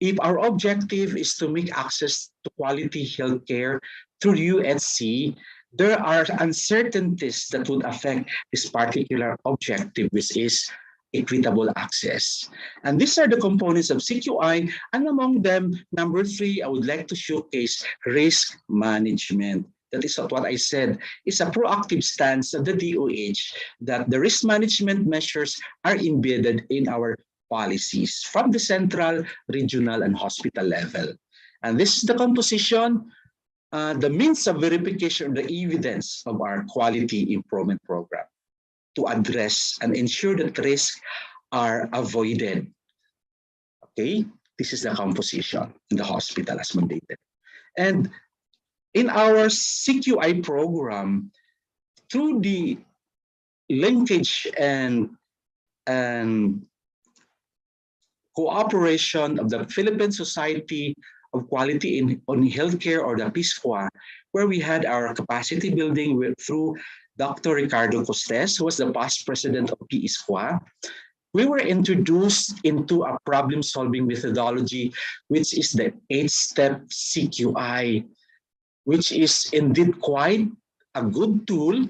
If our objective is to make access to quality healthcare through USC, there are uncertainties that would affect this particular objective, which is equitable access. And these are the components of CQI, and among them, number 3, I would like to showcase risk management. That is what I said, is a proactive stance of the DOH that the risk management measures are embedded in our policies from the central, regional, and hospital level. And this is the composition, the means of verification of the evidence of our quality improvement program to address and ensure that risks are avoided. Okay, this is the composition in the hospital as mandated. And in our CQI program, through the linkage and cooperation of the Philippine Society of Quality on Healthcare, or the PISQA, where we had our capacity building through Dr. Ricardo Costes, who was the past president of PISQA. We were introduced into a problem-solving methodology, which is the 8-step CQI, which is indeed quite a good tool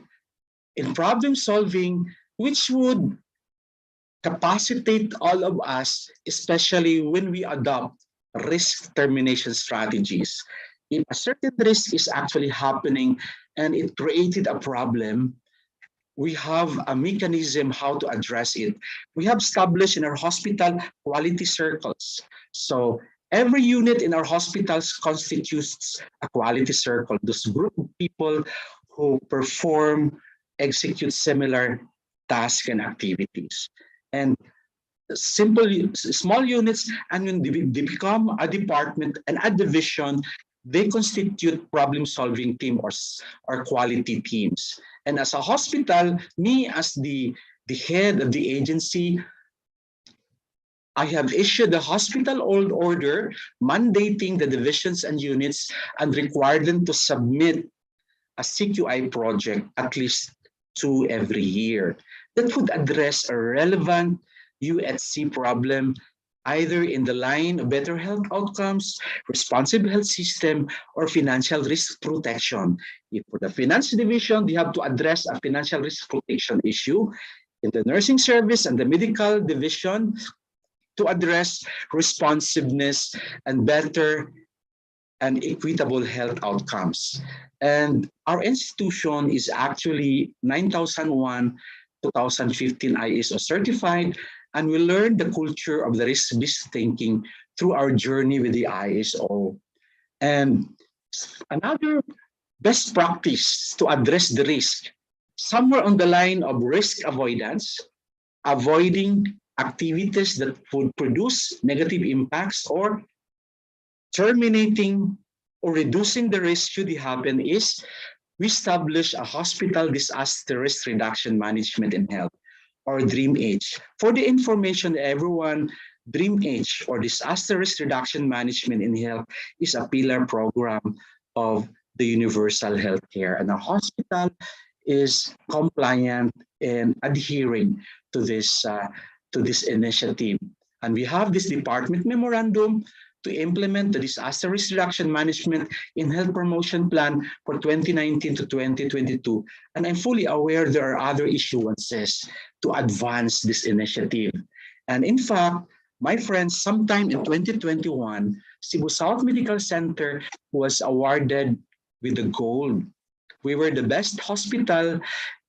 in problem-solving, which would capacitate all of us, especially when we adopt risk termination strategies. If a certain risk is actually happening and it created a problem, we have a mechanism how to address it. We have established in our hospital quality circles. So every unit in our hospitals constitutes a quality circle, those group of people who perform, execute similar tasks and activities. And small units, and when they become a department and a division, they constitute problem-solving team or quality teams. And as a hospital, me as the head of the agency, I have issued the hospital old order mandating the divisions and units and required them to submit a CQI project at least 2 every year that would address a relevant UHC problem, either in the line of better health outcomes, responsive health system, or financial risk protection. If for the finance division, they have to address a financial risk protection issue. In the nursing service and the medical division, to address responsiveness and better and equitable health outcomes. And our institution is actually 9001 2015 ISO certified, and we learned the culture of the risk-based thinking through our journey with the ISO. And another best practice to address the risk, somewhere on the line of risk avoidance, avoiding activities that would produce negative impacts, or terminating or reducing the risk should it happen, is we establish a hospital disaster risk reduction management in health, or DREAM-H. For the information to everyone, DREAM-H, or disaster risk reduction management in health, is a pillar program of the universal healthcare. And our hospital is compliant and adhering to this initiative. And we have this department memorandum to implement the disaster risk reduction management in health promotion plan for 2019 to 2022. And I'm fully aware there are other issuances to advance this initiative. And in fact, my friends, sometime in 2021, Cebu South Medical Center was awarded with the gold. We were the best hospital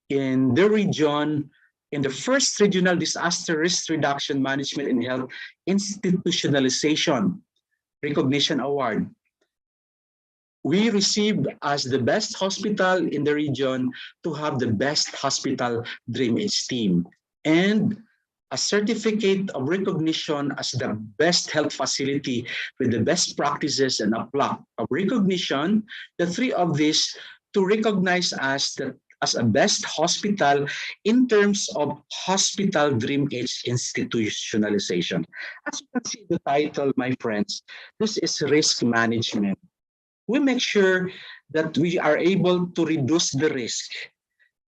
in the region in the first regional disaster risk reduction management in health institutionalization recognition award. We received as the best hospital in the region to have the best hospital DreamH team and a certificate of recognition as the best health facility with the best practices and a plaque of recognition, the three of these to recognize us that as a best hospital in terms of hospital DreamH institutionalization. As you can see the title, my friends, this is risk management. We make sure that we are able to reduce the risk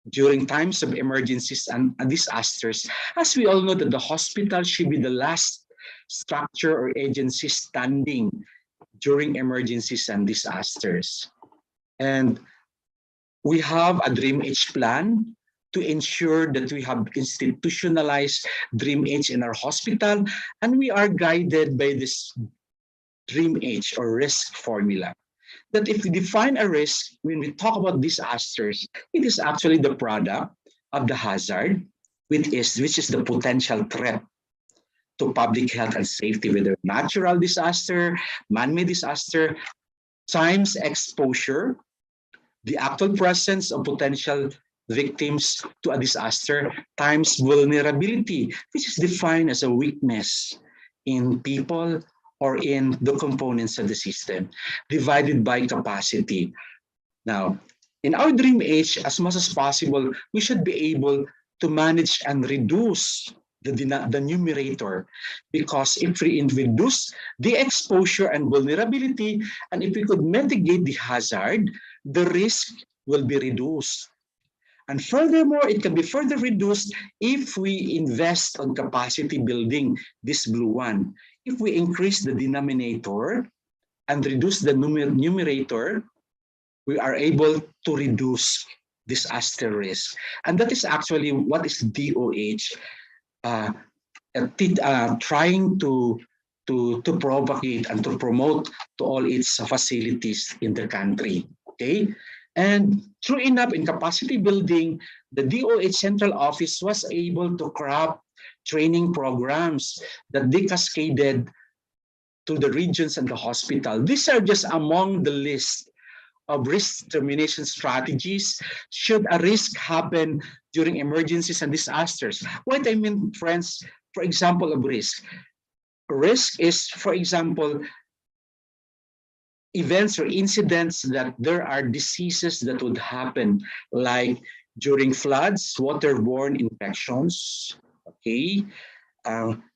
during times of emergencies and disasters. As we all know that the hospital should be the last structure or agency standing during emergencies and disasters. And we have a DreamH plan to ensure that we have institutionalized DreamH in our hospital, and we are guided by this DreamH or risk formula. That if we define a risk, when we talk about disasters, it is actually the product of the hazard, which is the potential threat to public health and safety, whether natural disaster, man-made disaster, times exposure, the actual presence of potential victims to a disaster, times vulnerability, which is defined as a weakness in people or in the components of the system, divided by capacity. Now, in our DreamH, as much as possible, we should be able to manage and reduce the numerator, because if we reduce the exposure and vulnerability, and if we could mitigate the hazard, the risk will be reduced. And furthermore, it can be further reduced if we invest on capacity building, this blue one. If we increase the denominator and reduce the numerator, we are able to reduce disaster risk. And that is actually what is DOH trying to propagate and to promote to all its facilities in the country. Okay, and true enough, in capacity building, the DOH Central Office was able to craft training programs that they cascaded to the regions and the hospital. These are just among the list of risk termination strategies should a risk happen during emergencies and disasters. What I mean, friends, for example, of risk. Risk is, for example, events or incidents that there are diseases that would happen, like during floods, waterborne infections, okay?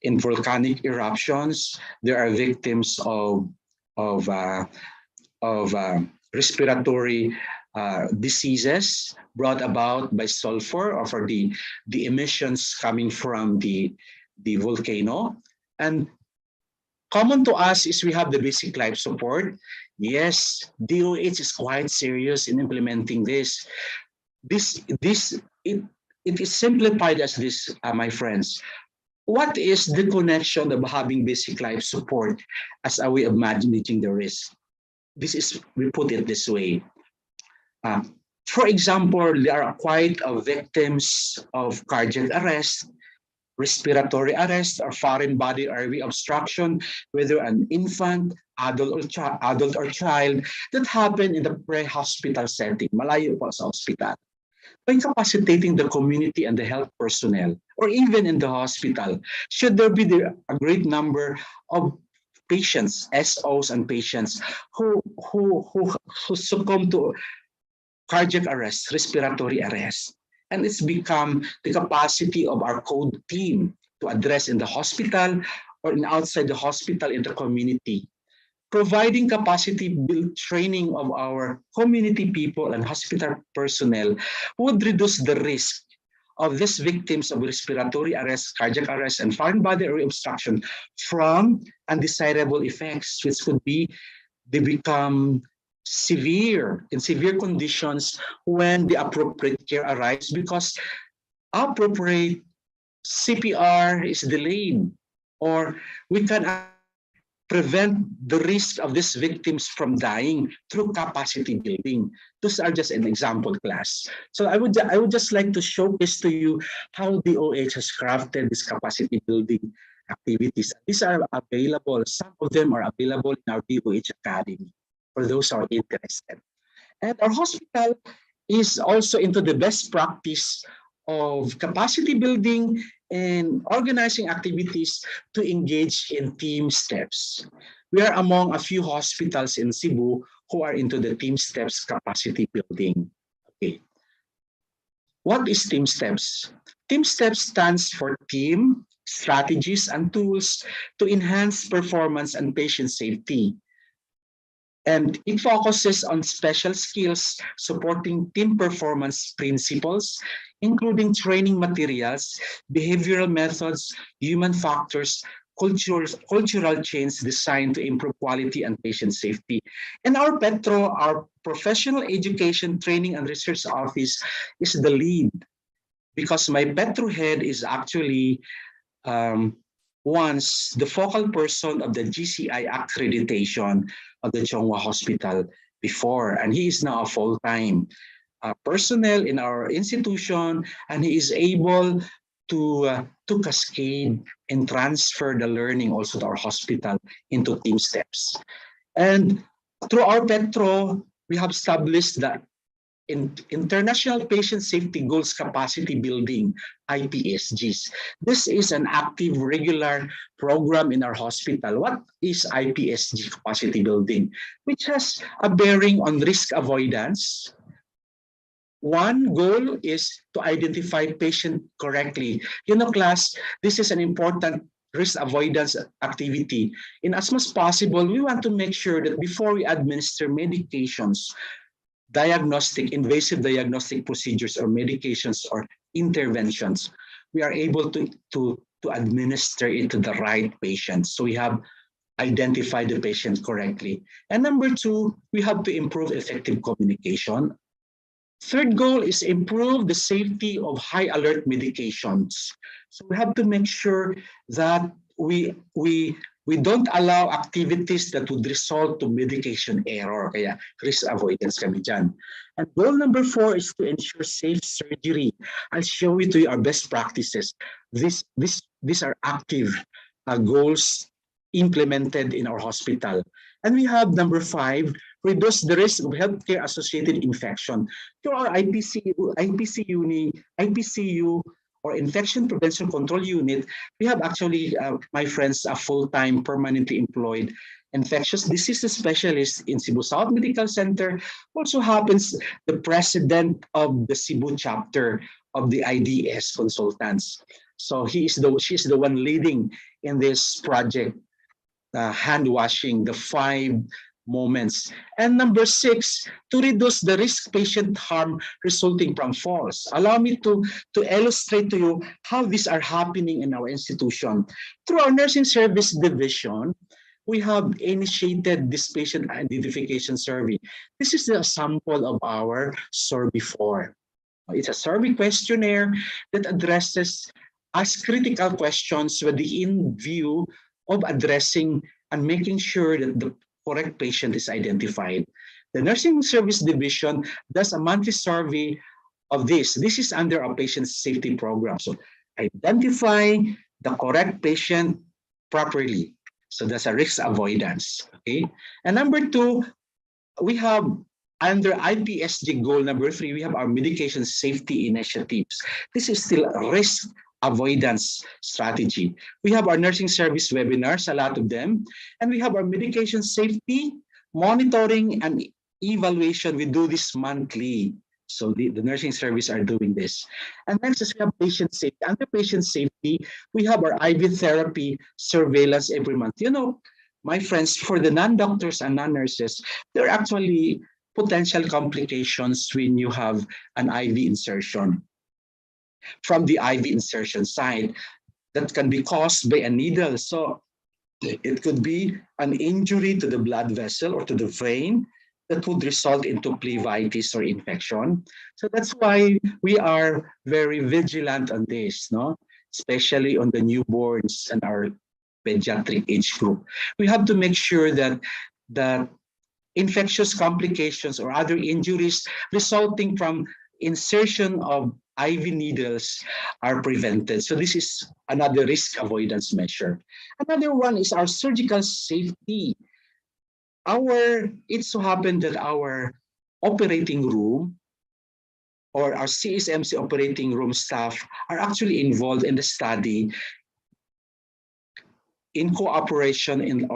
In volcanic eruptions, there are victims of respiratory diseases brought about by sulfur or for the emissions coming from the volcano. And common to us is we have the basic life support. Yes, DOH is quite serious in implementing this. It is simplified as this, my friends. What is the connection of having basic life support as a way of managing the risk? This is, we put it this way. For example, there are quite victims of cardiac arrest, respiratory arrest, or foreign body airway obstruction, whether an infant, adult or child, that happen in the pre-hospital setting, malayo po sa hospital. By incapacitating the community and the health personnel, or even in the hospital, should there be a great number of patients, SOs and patients who succumb to cardiac arrest, respiratory arrest. And it's become the capacity of our code team to address in the hospital or in outside the hospital in the community. providing capacity build training of our community people and hospital personnel would reduce the risk of these victims of respiratory arrest, cardiac arrest, and foreign body obstruction from undesirable effects, which could be they become severe in severe conditions when the appropriate care arrives because appropriate CPR is delayed, or we can prevent the risk of these victims from dying through capacity building. Those are just an example class. So I would just like to showcase to you how the OH has crafted this capacity building activities. These are available. Some of them are available in our DOH Academy for those who are interested. And our hospital is also into the best practice of capacity building and organizing activities to engage in team steps. We are among a few hospitals in Cebu who are into the team steps capacity building. Okay. What is team steps? Team steps stands for team, strategies, and tools to enhance performance and patient safety. And it focuses on special skills supporting team performance principles, including training materials, behavioral methods, human factors, cultural change designed to improve quality and patient safety. And our Petro, our Professional Education Training and Research Office, is the lead because my Petro head is actually once the focal person of the GCI accreditation of the Chonghua Hospital before, and he is now a full-time personnel in our institution, and he is able to cascade and transfer the learning also to our hospital into team steps. And through our Petro, we have established that International Patient Safety Goals Capacity Building, IPSGs. This is an active, regular program in our hospital. What is IPSG capacity building? Which has a bearing on risk avoidance. One goal is to identify patient correctly. You know, class, this is an important risk avoidance activity. In as much as possible, we want to make sure that before we administer medications, invasive diagnostic procedures or medications or interventions, we are able to administer it to the right patient. So we have identified the patient correctly. And number two, we have to improve effective communication. Third goal is improve the safety of high alert medications. So we have to make sure that we don't allow activities that would result to medication error. Kaya risk avoidance kami dyan. And goal number 4 is to ensure safe surgery. I'll show you to you our best practices. These are active goals implemented in our hospital. And we have number 5, reduce the risk of healthcare associated infection. Through our IPCU or Infection Prevention Control Unit, we have actually, my friends, a full-time permanently employed infectious diseases specialist in Cebu South Medical Center, also happens the president of the Cebu chapter of the IDS consultants. So she's the one leading in this project, hand washing, the 5 moments. And number 6, to reduce the risk patient harm resulting from falls. Allow me to illustrate to you how these are happening in our institution. Through our nursing service division, we have initiated this patient identification survey. This is the sample of our survey 4. It's a survey questionnaire that addresses as critical questions with the in view of addressing and making sure that the correct patient is identified. The nursing service division does a monthly survey of this. This is under our patient safety program. So identify the correct patient properly. So that's a risk avoidance. Okay. And number 2, we have under IPSG goal number 3, we have our medication safety initiatives. This is still a risk avoidance strategy. We have our nursing service webinars, a lot of them, and we have our medication safety monitoring and evaluation. We do this monthly. So the nursing service are doing this. And next is we have patient safety. Under patient safety, we have our IV therapy surveillance every month. You know, my friends, for the non-doctors and non-nurses, there are actually potential complications when you have an IV insertion. From the IV insertion side, that can be caused by a needle. So it could be an injury to the blood vessel or to the vein that would result into plebitis or infection. So that's why we are very vigilant on this, no? Especially on the newborns and our pediatric age group. We have to make sure that the infectious complications or other injuries resulting from insertion of IV needles are prevented. So this is another risk avoidance measure. Another one is our surgical safety. It so happened that our operating room or our CSMC operating room staff are actually involved in the study in cooperation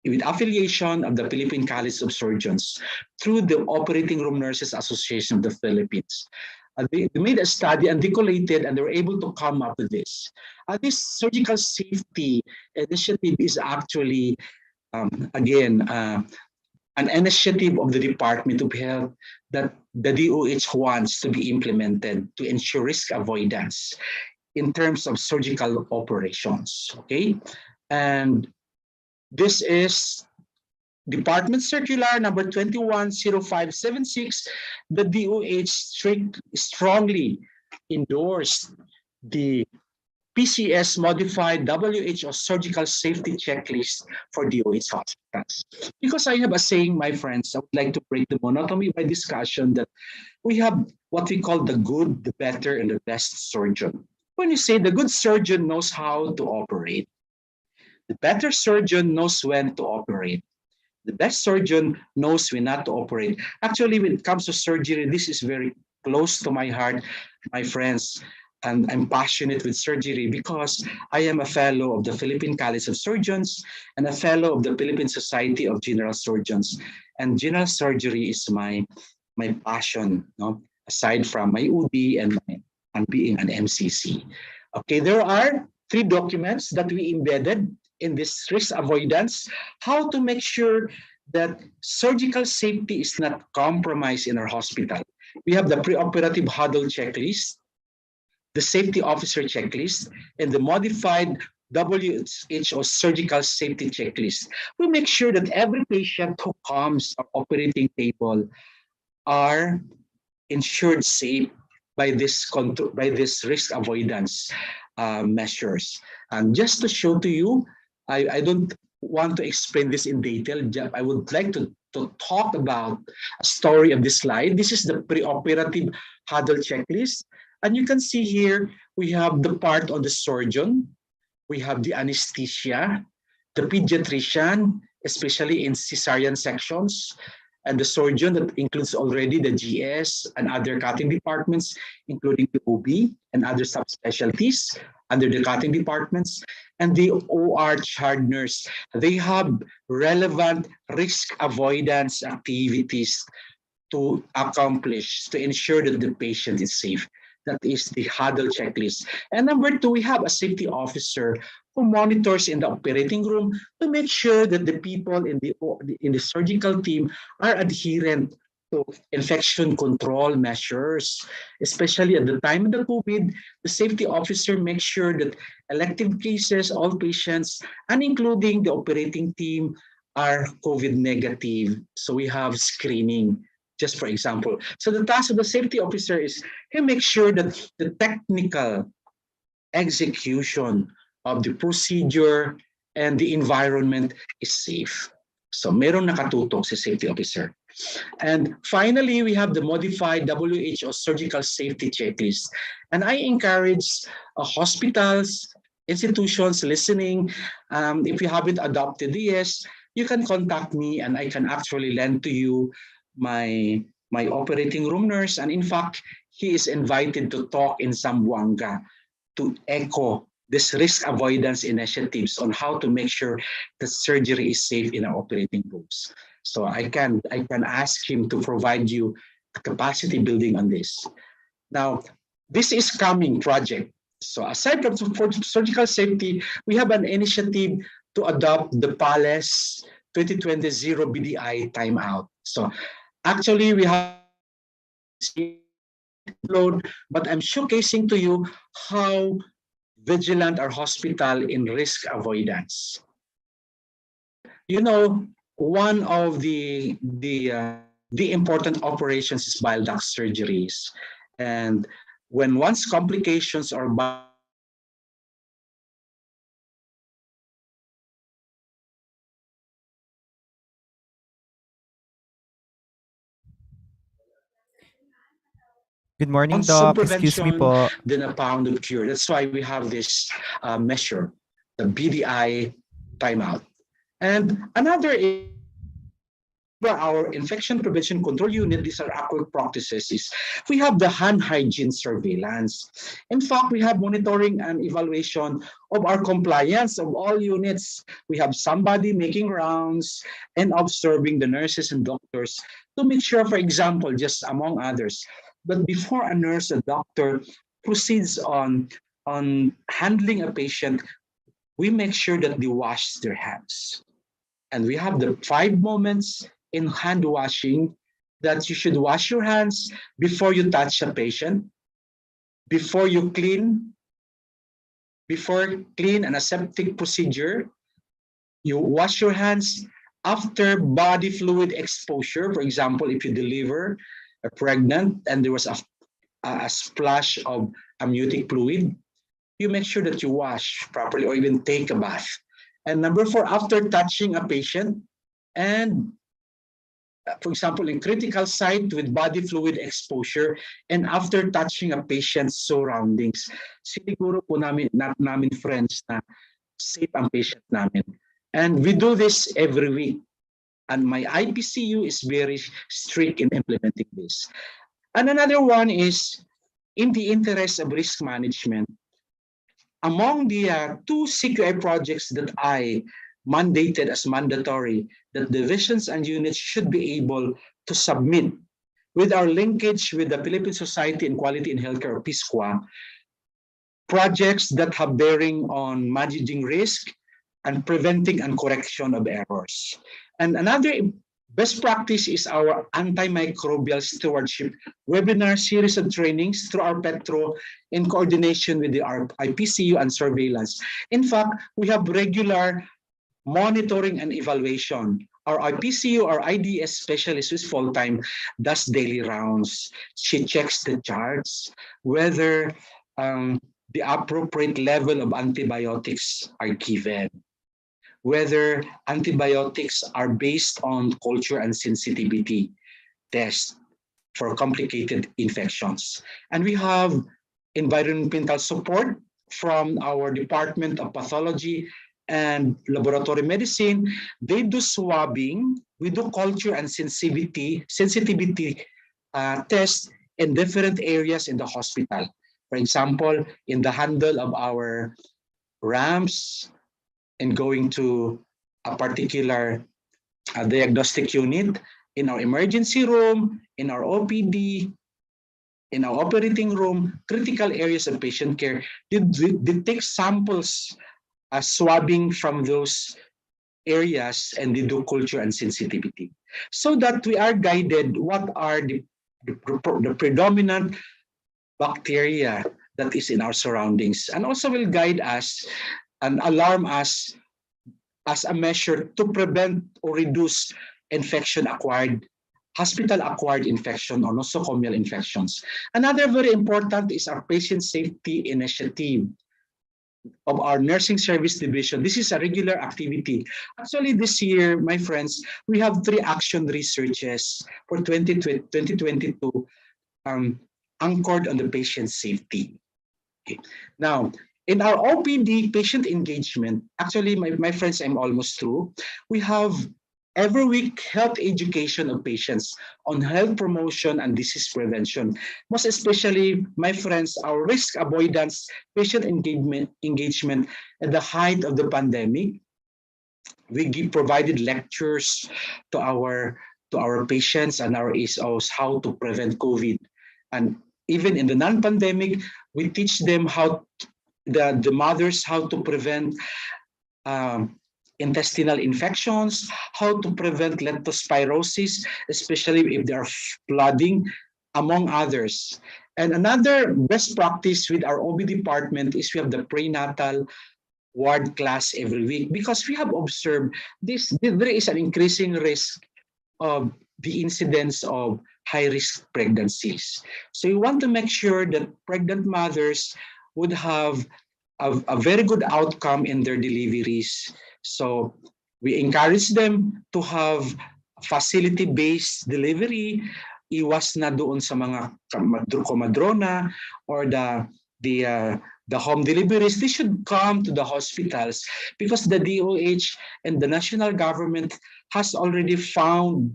with affiliation of the Philippine College of Surgeons through the Operating Room Nurses Association of the Philippines. They made a study and they collated and they were able to come up with this. This surgical safety initiative is actually, again, an initiative of the Department of Health that the DOH wants to be implemented to ensure risk avoidance in terms of surgical operations, okay? And this is Department Circular number 210576. The DOH strongly endorsed the PCS modified WHO surgical safety checklist for DOH hospitals. Because I have a saying, my friends, I would like to break the monotony by discussion that we have what we call the good, the better, and the best surgeon. When you say the good surgeon knows how to operate, the better surgeon knows when to operate. The best surgeon knows when not to operate. Actually, when it comes to surgery, this is very close to my heart, my friends. And I'm passionate with surgery because I am a fellow of the Philippine College of Surgeons and a fellow of the Philippine Society of General Surgeons. And general surgery is my passion, no? Aside from my UD and being an MCC. Okay, there are 3 documents that we embedded in this risk avoidance, how to make sure that surgical safety is not compromised in our hospital. We have the preoperative huddle checklist, the safety officer checklist, and the modified WHO surgical safety checklist. We make sure that every patient who comes to our operating table are ensured safe by this risk avoidance measures. And just to show to you, I don't want to explain this in detail. I would like to talk about a story of this slide. This is the preoperative huddle checklist. And you can see here, we have the part on the surgeon, we have the anesthesia, the pediatrician, especially in cesarean sections, and the surgeon that includes already the GS and other cutting departments, including the OB and other subspecialties under the cutting departments, and the OR charge nurse. They have relevant risk avoidance activities to accomplish, to ensure that the patient is safe. That is the huddle checklist. And number 2, we have a safety officer who monitors in the operating room to make sure that the people in the surgical team are adherent to infection control measures, especially at the time of the COVID. The safety officer makes sure that elective cases, all patients, and including the operating team, are COVID negative. So we have screening, just for example. So the task of the safety officer is to make sure that the technical execution of the procedure and the environment is safe. So meron nakatutok si safety officer. And finally, we have the modified WHO surgical safety checklist. And I encourage hospitals, institutions listening, if you haven't adopted this, you can contact me and I can actually lend to you my operating room nurse. And in fact, he is invited to talk in Zamboanga to echo this risk avoidance initiatives on how to make sure that surgery is safe in our operating rooms. So I can ask him to provide you capacity building on this. Now, this is coming project. So aside from surgical safety, we have an initiative to adopt the PALES 2020 Zero BDI timeout. So actually, we have load, but I'm showcasing to you how vigilant our hospital in risk avoidance. You know, one of the important operations is bile duct surgeries, and when once complications or Good morning, ounce of Doc. Excuse me prevention po. than a pound of cure. That's why we have this measure, the BDI timeout. And another is our infection prevention control unit, these are aquatic practices, is we have the hand hygiene surveillance. In fact, we have monitoring and evaluation of our compliance of all units. We have somebody making rounds and observing the nurses and doctors to make sure, for example, just among others, but before a nurse, a doctor proceeds on handling a patient, we make sure that they wash their hands. And we have the 5 moments in hand washing that you should wash your hands before you touch a patient, before clean an aseptic procedure, you wash your hands after body fluid exposure. For example, if you deliver a pregnant and there was a splash of amniotic fluid, you make sure that you wash properly or even take a bath. And number 4, after touching a patient and for example, in critical site with body fluid exposure and after touching a patient's surroundings, siguro po namin friends na safe ang patient namin. And we do this every week. And my IPCU is very strict in implementing this. And another one is, in the interest of risk management, among the 2 CQI projects that I mandated as mandatory, that divisions and units should be able to submit with our linkage with the Philippine Society in Quality in Healthcare, or PISQA, projects that have bearing on managing risk and preventing and correction of errors. And another best practice is our antimicrobial stewardship webinar series of trainings through our Petro in coordination with the IPCU and surveillance. In fact, we have regular monitoring and evaluation. Our IPCU, our IDS specialist who's full-time, does daily rounds. She checks the charts, whether the appropriate level of antibiotics are given, whether antibiotics are based on culture and sensitivity tests for complicated infections. And we have environmental support from our Department of Pathology and Laboratory Medicine. They do swabbing, we do culture and sensitivity tests in different areas in the hospital. For example, in the handle of our ramps, and going to a particular diagnostic unit, in our emergency room, in our OPD, in our operating room, critical areas of patient care, they take samples, swabbing from those areas, and they do culture and sensitivity. So that we are guided what are the predominant bacteria that is in our surroundings, and also will guide us and alarm us as a measure to prevent or reduce hospital-acquired infection or nosocomial infections. Another very important is our patient safety initiative of our nursing service division. This is a regular activity. Actually, this year, my friends, we have 3 action researches for 2022 anchored on the patient safety. Okay. Now, in our OPD patient engagement, actually, my friends, I'm almost through. We have every week health education of patients on health promotion and disease prevention. Most especially, my friends, our risk avoidance patient engagement at the height of the pandemic. We provided lectures to our patients and our ASOs how to prevent COVID. And even in the non-pandemic, we teach them how the mothers how to prevent intestinal infections, how to prevent leptospirosis, especially if they are flooding, among others. And another best practice with our OB department is we have the prenatal ward class every week, because we have observed there is an increasing risk of the incidence of high-risk pregnancies. So we want to make sure that pregnant mothers would have a very good outcome in their deliveries. So we encourage them to have facility-based delivery, iwas na doon sa mga komadrona or the home deliveries. They should come to the hospitals, because the DOH and the national government has already found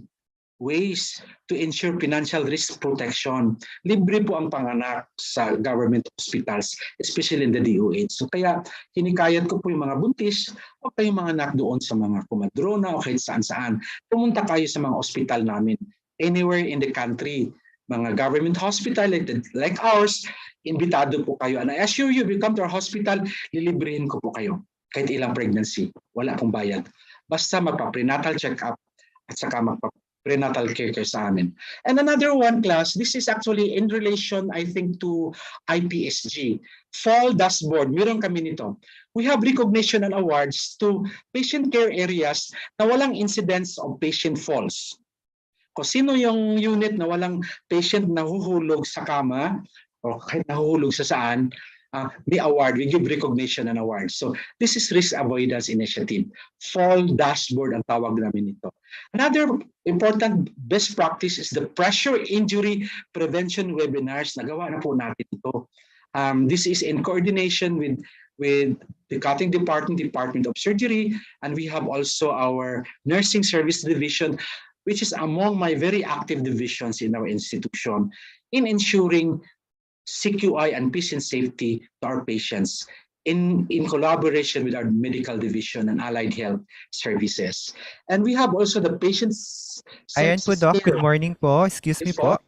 ways to ensure financial risk protection. Libre po ang panganak sa government hospitals, especially in the DOH. So kaya hinikayat ko po yung mga buntis o kayong mga anak doon sa mga komadrona o kahit saan-saan. Pumunta kayo sa mga hospital namin anywhere in the country. Mga government hospital like ours, imbitado po kayo. And I assure you, if you come to our hospital, lilibrihin ko po kayo. Kahit ilang pregnancy, wala pong bayad. Basta magpa-prenatal check-up at saka magpa-prenatal care sa amin. And another one class, this is actually in relation, I think, to IPSG. Fall dashboard, meron kami nito. We have recognition and awards to patient care areas na walang incidents of patient falls. Kung sino yung unit na walang patient na nahuhulog sa kama o kahit nahuhulog sa saan, may award, we give recognition and award. So this is risk avoidance initiative. Fall dashboard ang tawag namin nito. Another important best practice is the pressure injury prevention webinars. Nagawa na po natin ito. This is in coordination with the cutting department of surgery, and we have also our nursing service division, which is among my very active divisions in our institution in ensuring CQI and patient safety to our patients in collaboration with our medical division and allied health services. And we have also the patients. Ayan po, Doc. Good morning po. Excuse me po.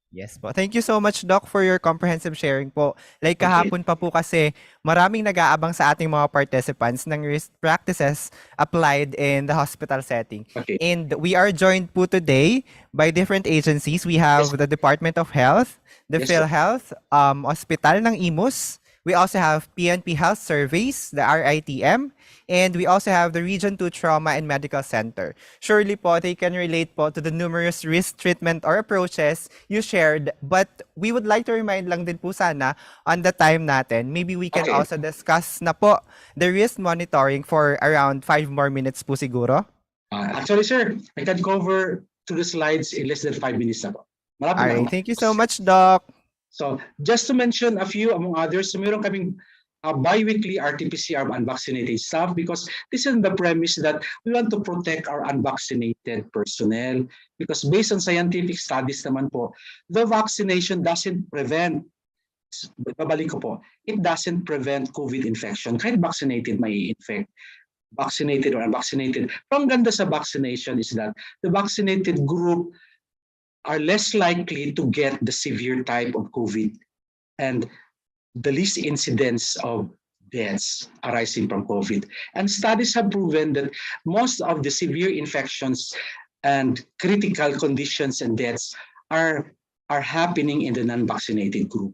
Yes po. Thank you so much, Doc, for your comprehensive sharing po. Like kahapon pa po kasi maraming nag-aabang sa ating mga participants ng risk practices applied in the hospital setting. And we are joined po today by different agencies. We have the Department of Health, the PhilHealth, Hospital ng Imus. We also have PNP Health Surveys, the RITM, and we also have the Region 2 Trauma and Medical Center. Surely po, they can relate po to the numerous risk treatment or approaches you shared, but we would like to remind lang din po sana on the time natin. Maybe we can also discuss na po the risk monitoring for around 5 more minutes po siguro. Actually, sir, I can cover to the slides in less than 5 minutes na po. Alright, thank you so much, Doc. So, just to mention a few among others, so meron kaming bi-weekly RT-PCR unvaccinated staff, because this is the premise that we want to protect our unvaccinated personnel, because based on scientific studies naman po, the vaccination doesn't prevent, babalik ko po, it doesn't prevent COVID infection. Kahit vaccinated may infect, vaccinated or unvaccinated. Ang ganda sa vaccination is that the vaccinated group are less likely to get the severe type of COVID and the least incidence of deaths arising from COVID. And studies have proven that most of the severe infections and critical conditions and deaths are happening in the non-vaccinated group.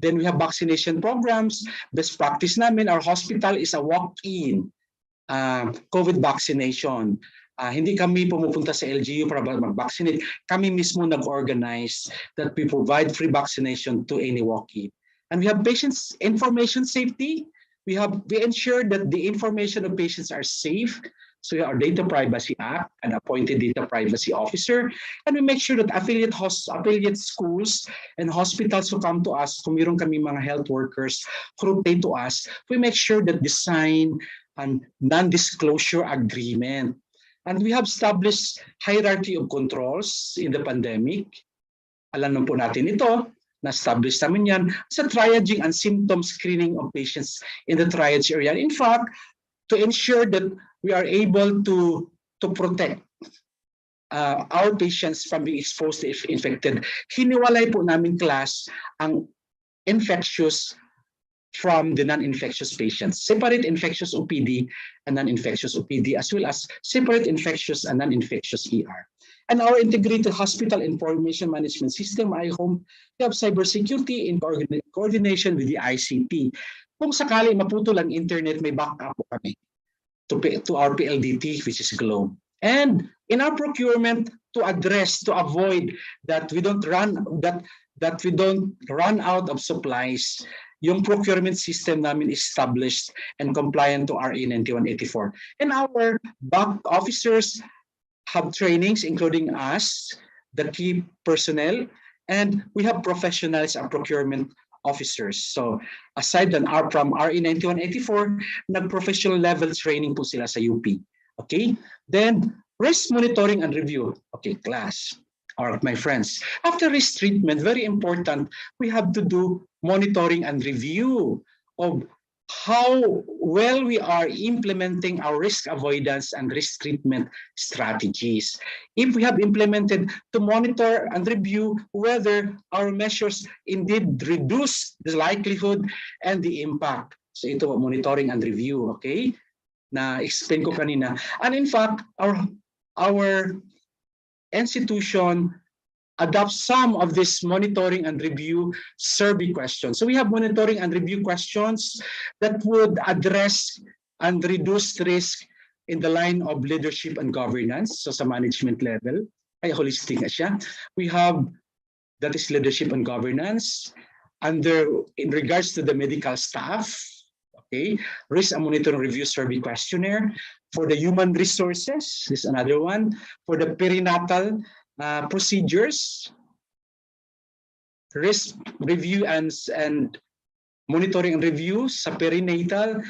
Then we have vaccination programs. Best practice namin, our hospital is a walk-in COVID vaccination. Hindi kami pumupunta sa LGU para mag-vaccinate. Kami mismo nag-organize that we provide free vaccination to any walk-in. And we have patients' information safety. We ensure that the information of patients are safe. So our Data Privacy Act, an appointed data privacy officer. And we make sure that affiliate schools and hospitals who come to us, kung meron kami mga health workers who rotate to us, we make sure that they sign a non-disclosure agreement. And we have established hierarchy of controls in the pandemic. Alam na po natin ito, na-establish namin yan sa triaging and symptom screening of patients in the triage area. In fact, to ensure that we are able to protect our patients from being exposed to infected, hiniwalay po namin class ang infectious from the non-infectious patients. Separate infectious OPD and non-infectious OPD, as well as separate infectious and non-infectious ER. And our integrated hospital information management system, iHome, we have cybersecurity in coordination with the ICT. Kung sakali maputol ang internet, may backup po kami to our PLDT, which is Globe. And in our procurement, to avoid that we don't run out of supplies, yung procurement system namin established and compliant to RA 9184. And our back officers have trainings, including us, the key personnel, and we have professionals and procurement officers. So aside from RA 9184, nag-professional level training po sila sa UP. Okay? Then, risk monitoring and review. Okay, class. Or my friends, after risk treatment, very important, we have to do monitoring and review of how well we are implementing our risk avoidance and risk treatment strategies. If we have implemented, to monitor and review whether our measures indeed reduce the likelihood and the impact. So ito, monitoring and review, okay? Na-explain ko kanina. And in fact, our institution adopt some of this monitoring and review survey questions. So we have monitoring and review questions that would address and reduce risk in the line of leadership and governance, so sa management level, ay holistic na siya. We have, that is leadership and governance, in regards to the medical staff, okay, risk and monitoring review survey questionnaire. For the human resources, this is another one. For the perinatal procedures, risk review and monitoring and review sa perinatal,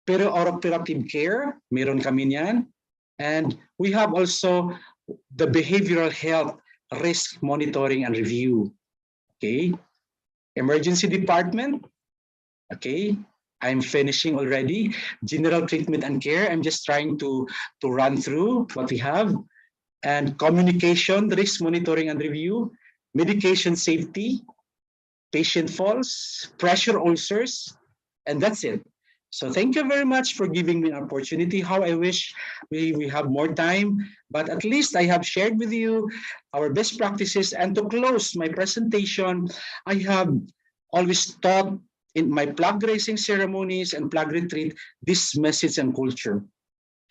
perioperative care, meron kami niyan. And we have also the behavioral health risk monitoring and review. Okay, emergency department. Okay, I'm finishing already. General treatment and care, I'm just trying to run through what we have. And communication, risk monitoring and review, medication safety, patient falls, pressure ulcers, and that's it. So thank you very much for giving me an opportunity. How I wish we have more time, but at least I have shared with you our best practices. And to close my presentation, I have always taught in my flag raising ceremonies and flag retreat this message and culture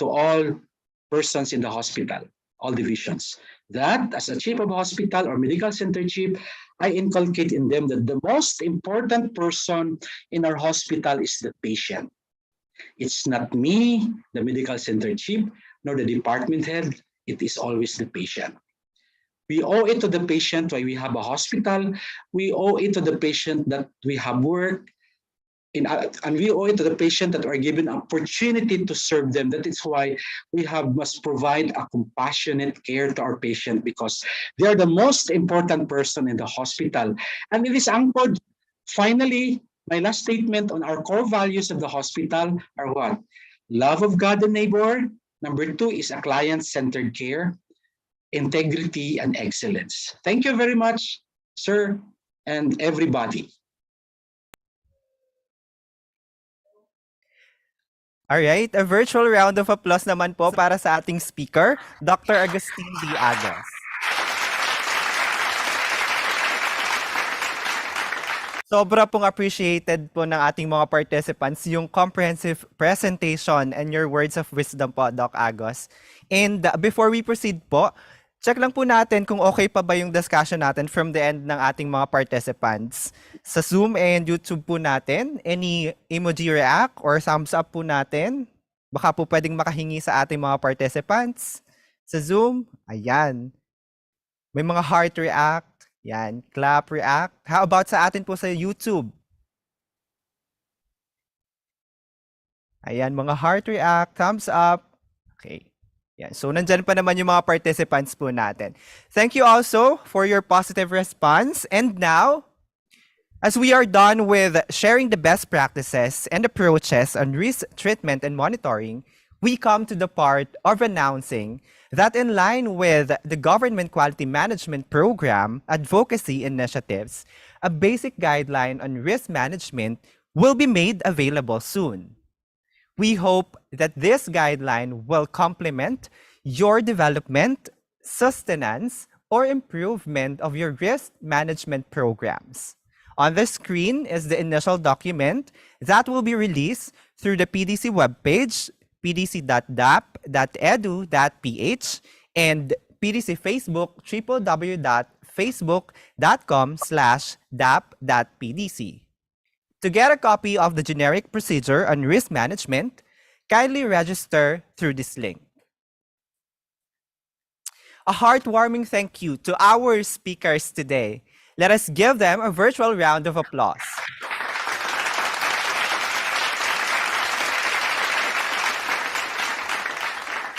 to all persons in the hospital, all divisions, that as a chief of hospital or medical center chief, I inculcate in them that the most important person in our hospital is the patient. It's not me, the medical center chief, nor the department head. It is always the patient. We owe it to the patient why we have a hospital. We owe it to the patient that we have work. And we owe it to the patient that are given opportunity to serve them. That is why we must provide a compassionate care to our patient, because they are the most important person in the hospital. And it is anchored, finally, my last statement on our core values of the hospital are what? Love of God and neighbor. Number 2 is a client-centered care, integrity, and excellence. Thank you very much, sir, and everybody. Alright, a virtual round of applause naman po para sa ating speaker, Dr. Agustin D. Agas. Sobra pong appreciated po ng ating mga participants yung comprehensive presentation and your words of wisdom po, Doc Agos. And before we proceed po, check lang po natin kung okay pa ba yung discussion natin from the end ng ating mga participants. Sa Zoom and YouTube po natin, any emoji react or thumbs up po natin. Baka po pwedeng makahingi sa ating mga participants. Sa Zoom, ayan. May mga heart react, yan, clap react. How about sa atin po sa YouTube? Ayan, mga heart react, thumbs up. Okay. Yeah, so nandyan pa naman yung mga participants po natin. Thank you also for your positive response. And now, as we are done with sharing the best practices and approaches on risk treatment and monitoring, we come to the part of announcing that in line with the Government Quality Management Program advocacy initiatives, a basic guideline on risk management will be made available soon. We hope that this guideline will complement your development, sustenance, or improvement of your risk management programs. On the screen is the initial document that will be released through the PDC webpage, pdc.dap.edu.ph, and PDC Facebook, www.facebook.com/dap.pdc. To get a copy of the generic procedure on risk management, kindly register through this link. A heartwarming thank you to our speakers today. Let us give them a virtual round of applause.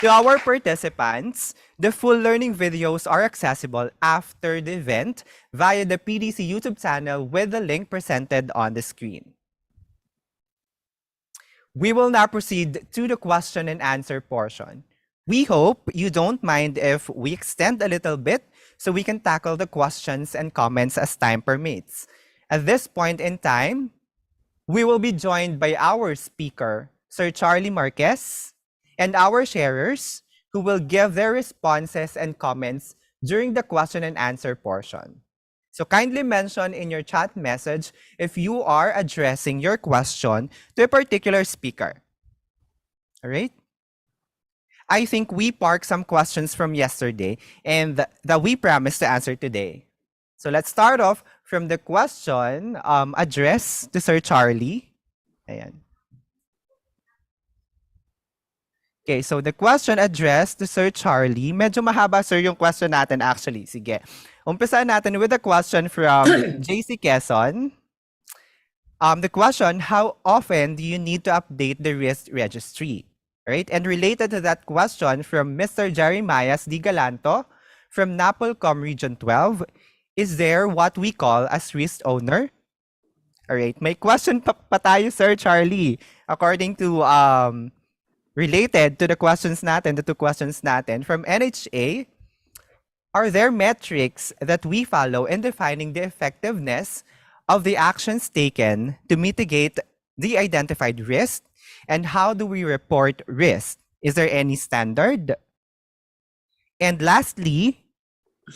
To our participants, the full learning videos are accessible after the event via the PDC YouTube channel with the link presented on the screen. We will now proceed to the question and answer portion. We hope you don't mind if we extend a little bit so we can tackle the questions and comments as time permits. At this point in time, we will be joined by our speaker, Sir Charlie Marquez, and our sharers who will give their responses and comments during the question and answer portion. So kindly mention in your chat message if you are addressing your question to a particular speaker. All right? I think we parked some questions from yesterday and that we promised to answer today. So let's start off from the question addressed to Sir Charlie. Ayan. Okay, so the question addressed to Sir Charlie, medyo mahaba sir yung question natin actually. Sige. Umpisa natin with a question from JC Quezon. The question, how often do you need to update the risk registry? Right? And related to that question from Mr. Jeremias Di Galanto from Napolcom Region 12, is there what we call as risk owner? All right, may question pa tayo, Sir Charlie. According to related to the questions natin, the two questions natin from NHA, are there metrics that we follow in defining the effectiveness of the actions taken to mitigate the identified risk? And how do we report risk? Is there any standard? And lastly,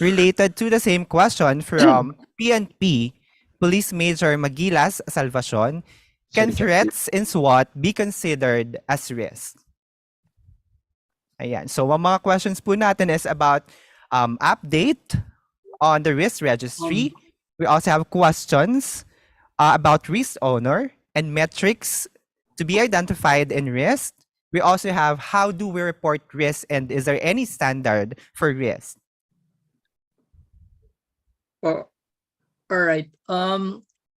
related to the same question from PNP, Police Major Magilas Salvacion, can threats in SWAT be considered as risk? Ayan. So, ang mga questions po natin is about update on the risk registry. We also have questions about risk owner and metrics to be identified in risk. We also have how do we report risk and is there any standard for risk? All right.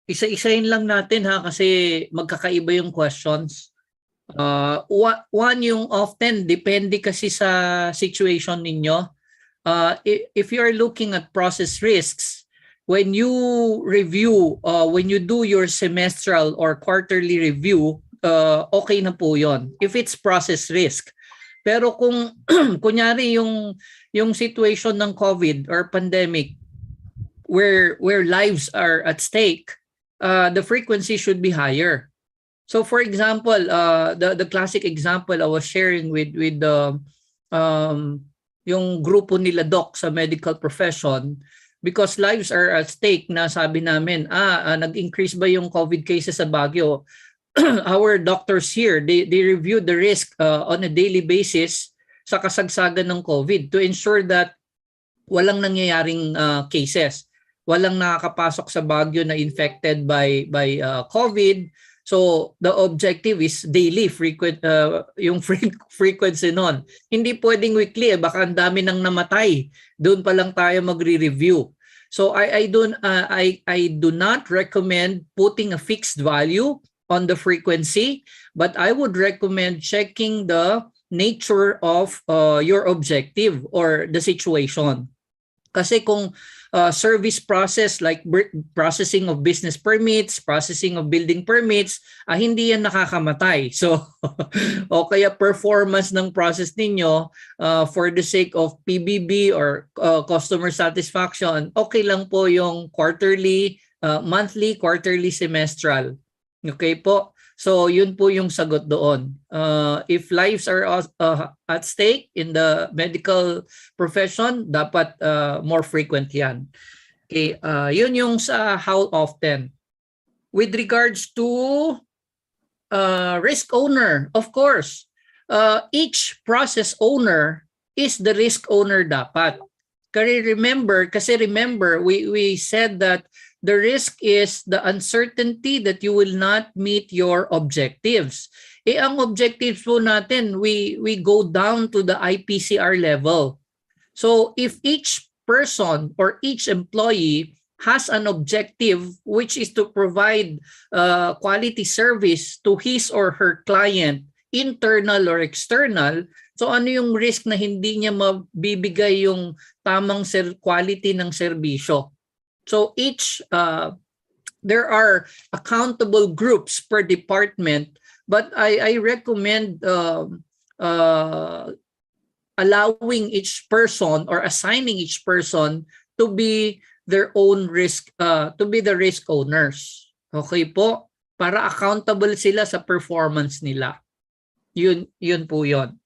Isa-isahin lang natin ha kasi magkakaiba yung questions. One yung often depende kasi sa situation ninyo. If you are looking at process risks, when you review, when you do your semestral or quarterly review, okay na po yon if it's process risk. Pero kung kunyari yung situation ng COVID or pandemic where lives are at stake, the frequency should be higher. So for example, the classic example I was sharing with yung grupo nila doc sa medical profession, because lives are at stake na sabi namin, nag-increase ba yung COVID cases sa Baguio? Our doctors here, they review the risk on a daily basis sa kasagsagan ng COVID to ensure that walang nangyayaring cases. Walang nakakapasok sa Baguio na infected by COVID. So the objective is daily yung frequency nun. Hindi pwedeng weekly baka ang dami nang namatay. Doon pa lang tayo magre-review. So I do not recommend putting a fixed value on the frequency, but I would recommend checking the nature of your objective or the situation. Kasi kung service process like processing of business permits, processing of building permits, hindi yan nakakamatay. So, o kaya performance ng process ninyo for the sake of PBB or customer satisfaction, okay lang po yung quarterly monthly, quarterly, semestral. Okay po? So yun po yung sagot doon. If lives are at stake in the medical profession, dapat more frequent yan. Okay, yun yung sa how often. With regards to risk owner, of course, each process owner is the risk owner dapat. Kasi remember, we said that the risk is the uncertainty that you will not meet your objectives. Ang objectives po natin, we go down to the IPCR level. So if each person or each employee has an objective, which is to provide quality service to his or her client, internal or external, so ano yung risk na hindi niya mabibigay yung tamang quality ng serbisyo? So there are accountable groups per department, but I recommend allowing each person or assigning each person to be their own risk, to be the risk owners. Okay po? Para accountable sila sa performance nila. Yun po yun.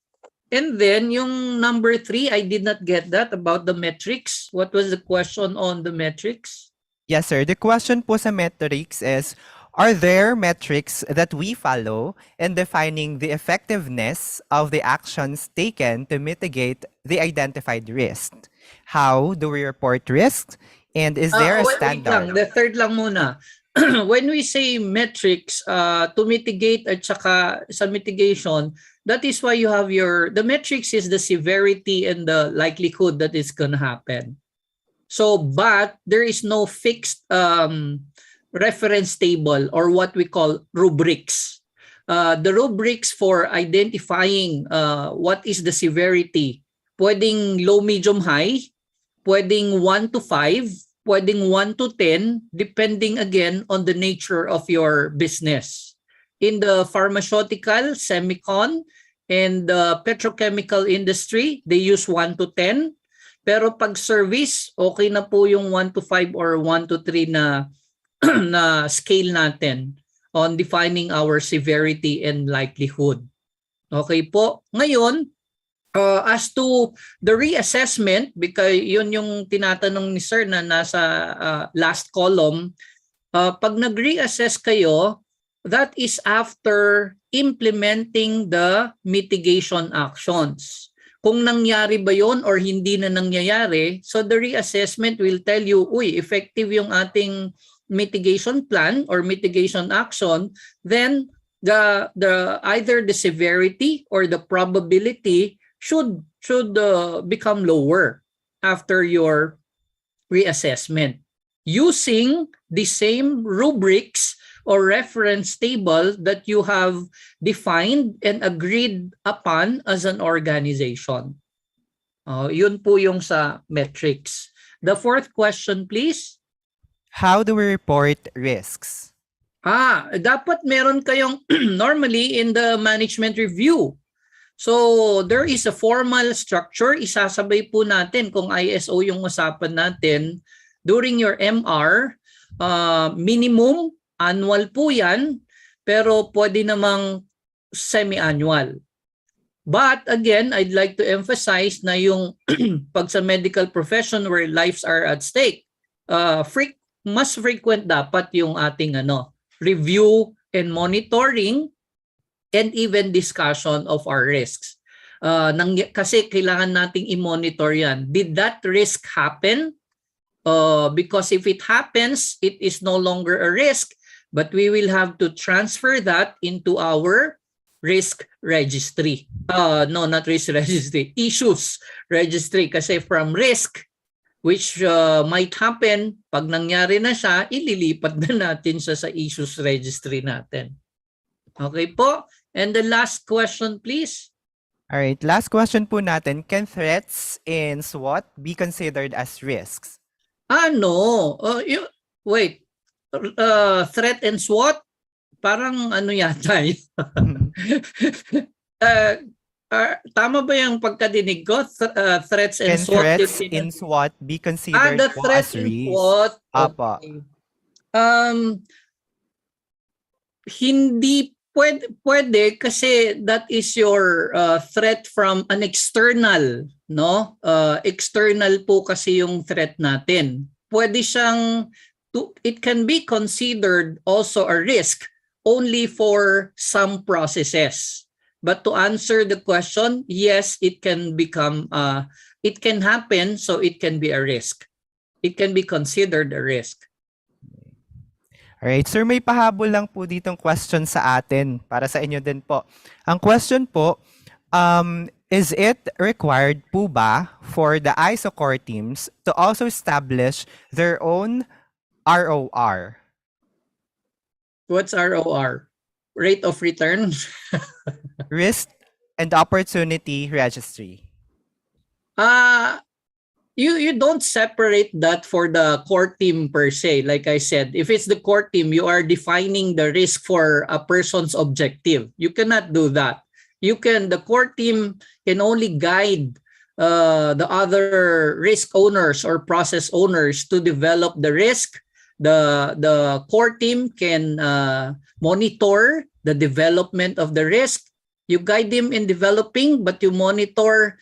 And then yung number 3, I did not get that about the metrics. What was the question on the metrics? Yes, sir. The question po sa metrics is, are there metrics that we follow in defining the effectiveness of the actions taken to mitigate the identified risk? How do we report risks? And is there a Wait standard? lang. The third lang muna. When we say metrics to mitigate at saka sa mitigation, that is why you have the metrics is the severity and the likelihood that it's going to happen. So, but there is no fixed reference table or what we call rubrics. The rubrics for identifying what is the severity, pwedeng low, medium, high, pwedeng 1 to 5, pwedeng 1 to 10, depending again on the nature of your business. In the pharmaceutical, semicon, and the petrochemical industry, they use 1 to 10. Pero pag service, okay na po yung 1 to 5 or 1 to 3 na scale natin on defining our severity and likelihood. Okay po. Ngayon, as to the reassessment, because yun yung tinatanong ni Sir na nasa last column, pag nag-reassess kayo, that is after implementing the mitigation actions. Kung nangyari ba yon or hindi na nangyayari, so the reassessment will tell you, effective yung ating mitigation plan or mitigation action, then the either the severity or the probability should become lower after your reassessment using the same rubrics or reference table that you have defined and agreed upon as an organization. Yun po yung sa metrics. The fourth question, please. How do we report risks? Dapat meron kayong normally in the management review. So there is a formal structure. Isasabay po natin kung ISO yung usapan natin during your MR. Minimum annual po yan, pero pwede namang semi-annual. But again, I'd like to emphasize na yung pag sa medical profession where lives are at stake, mas frequent dapat yung ating review and monitoring and even discussion of our risks. Kasi kailangan nating i-monitor yan. Did that risk happen? Because if it happens, it is no longer a risk, but we will have to transfer that into our risk registry. No, not risk registry, issues registry. Kasi from risk, which might happen, pag nangyari na siya, ililipat na natin siya sa issues registry natin. Okay po? And the last question, please. All right, last question po natin. Can threats in SWOT be considered as risks? No. Wait. Threat and SWOT? Parang yata yun. Tama ba yung pagkadinig ko? Threats and Can SWOT? threats in SWOT be considered The po threats as in risks? SWOT. Apa. Okay. Hindi pwede kasi that is your threat from an external, no? External po kasi yung threat natin. Pwede siyang it can be considered also a risk only for some processes. But to answer the question, yes, it can become it can happen, so it can be a risk. It can be considered a risk. Alright, sir, may pahabol lang po ditong question sa atin para sa inyo din po. Ang question po, is it required po ba for the ISO core teams to also establish their own ROR? What's ROR? Rate of return? Risk and Opportunity Registry. You don't separate that for the core team per se. Like I said, if it's the core team, you are defining the risk for a person's objective. You cannot do that. The core team can only guide the other risk owners or process owners to develop the risk. The core team can monitor the development of the risk. You guide them in developing, but you monitor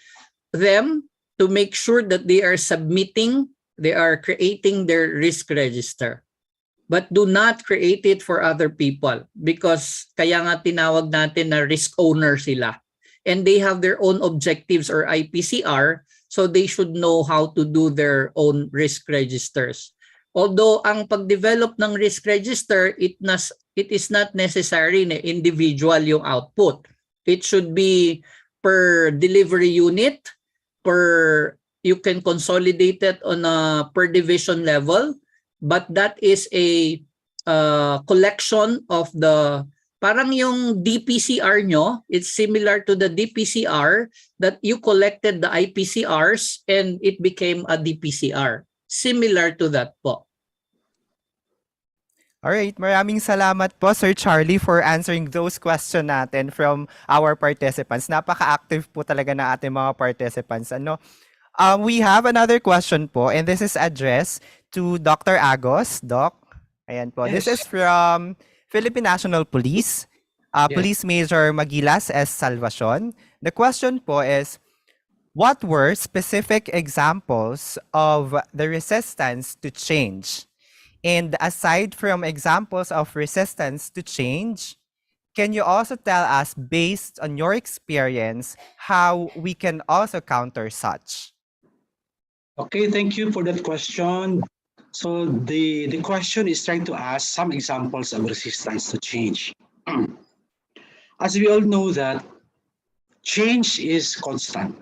them to make sure that they are creating their risk register. But do not create it for other people because kaya nga tinawag natin na risk owner sila. And they have their own objectives or IPCR, so they should know how to do their own risk registers. Although ang pag-develop ng risk register, it is not necessary na individual yung output. It should be per delivery unit, you can consolidate it on a per division level, but that is a collection of the parang yung DPCR nyo. It's similar to the DPCR that you collected the IPCRs and it became a DPCR. Similar to that po. Alright, maraming salamat po Sir Charlie for answering those questions natin from our participants. Napaka-active po talaga na ating mga participants. We have another question po and this is addressed to Dr. Agos. Doc, ayan po. Yes. This is from Philippine National Police, Police Major Magilas S. Salvacion. The question po is, what were specific examples of the resistance to change? And aside from examples of resistance to change, can you also tell us, based on your experience, how we can also counter such? Okay, thank you for that question. So the question is trying to ask some examples of resistance to change. As we all know that change is constant.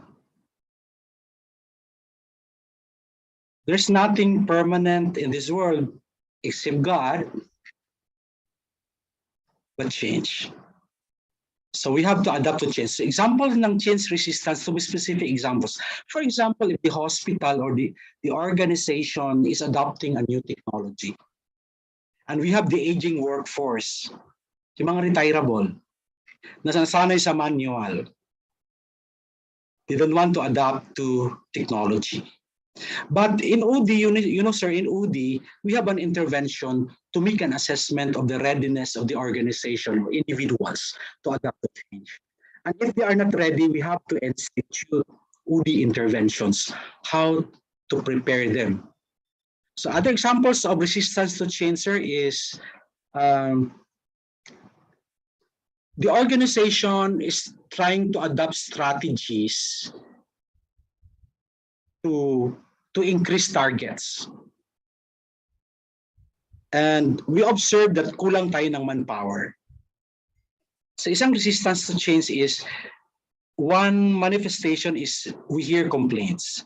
There's nothing permanent in this world except God, but change. So we have to adapt to change. So examples ng change resistance, to be specific examples. For example, if the hospital or the organization is adopting a new technology, and we have the aging workforce, yung mga retirable, nasanay sa manual, they don't want to adapt to technology. But in OD, you know, sir, in OD, we have an intervention to make an assessment of the readiness of the organization or individuals to adapt to change. And if they are not ready, we have to institute OD interventions, how to prepare them. So other examples of resistance to change, sir, is the organization is trying to adopt strategies to increase targets. And we observe that kulang tayo ng manpower. So isang resistance to change is, one manifestation is we hear complaints.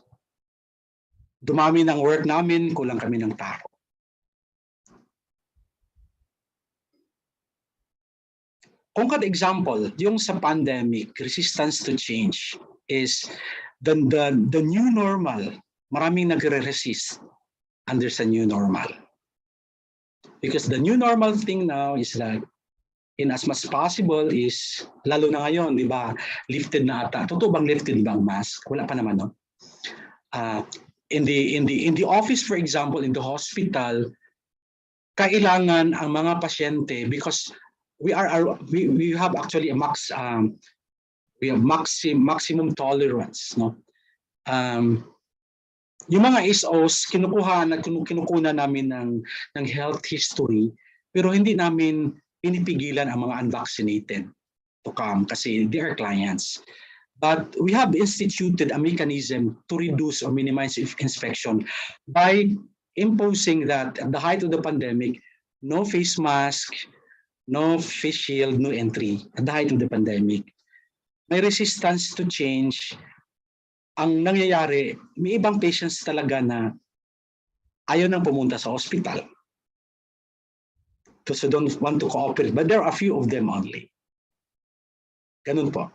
Dumami ng work namin, kulang kami ng tao. Concrete example, yung sa pandemic, resistance to change is the new normal. Maraming nagre-resist under sa new normal. Because the new normal thing now is like, in as much possible is, lalo na ngayon, di ba, lifted na ata. Totoo bang lifted bang mask? Wala pa naman, no? In the office, for example, in the hospital, kailangan ang mga pasyente, because we have actually a we have maximum tolerance, no? Yung mga SOs kinukuna namin ng health history, pero hindi namin pinipigilan ang mga unvaccinated to come kasi they are clients. But we have instituted a mechanism to reduce or minimize infection by imposing that at the height of the pandemic, no face mask, no face shield, no entry at the height of the pandemic. May resistance to change. Ang nangyayari, may ibang patients talaga na ayaw nang pumunta sa hospital. So don't want to cooperate, but there are a few of them only. Ganun po.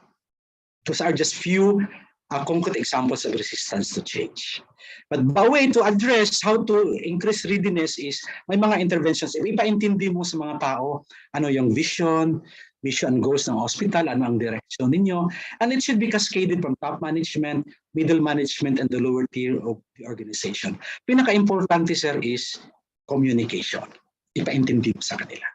Those are just few concrete examples of resistance to change. But the way to address how to increase readiness is may mga interventions. Ipaintindi mo sa mga tao ano yung vision and goals ng hospital, ano ang direksyon ninyo. And it should be cascaded from top management, middle management, and the lower tier of the organization. Pinaka-importante, sir, is communication. Ipaintindi mo sa kanila.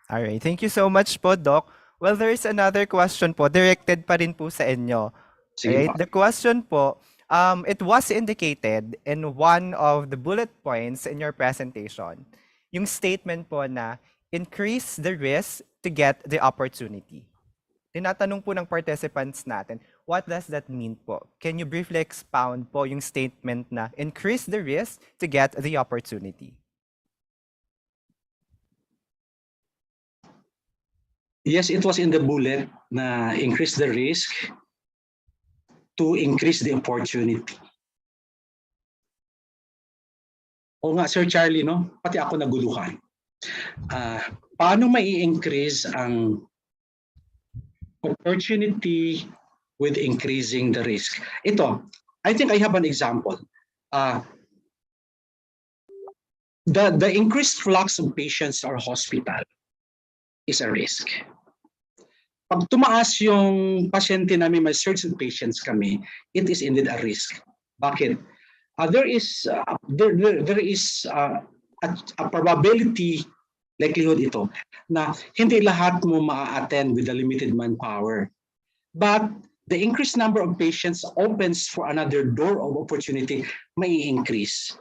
Alright, thank you so much po, Doc. Well, there is another question po, directed pa rin po sa inyo. Right? The question po, it was indicated in one of the bullet points in your presentation, yung statement po na increase the risk to get the opportunity. Tinatanong po ng participants natin, what does that mean po? Can you briefly expound po yung statement na increase the risk to get the opportunity? Yes, it was in the bullet na increase the risk to increase the opportunity. O nga, Sir Charlie, no? Pati ako naguluhan. Paano mai-increase ang opportunity with increasing the risk? Ito, I think I have an example. The increased flux of patients or hospital is a risk. Pag tumaas yung pasyente namin, may surge of patients kami, it is indeed a risk. Bakit? There is a probability, likelihood ito, na hindi lahat mo ma-attend with a limited manpower. But the increased number of patients opens for another door of opportunity, may increase.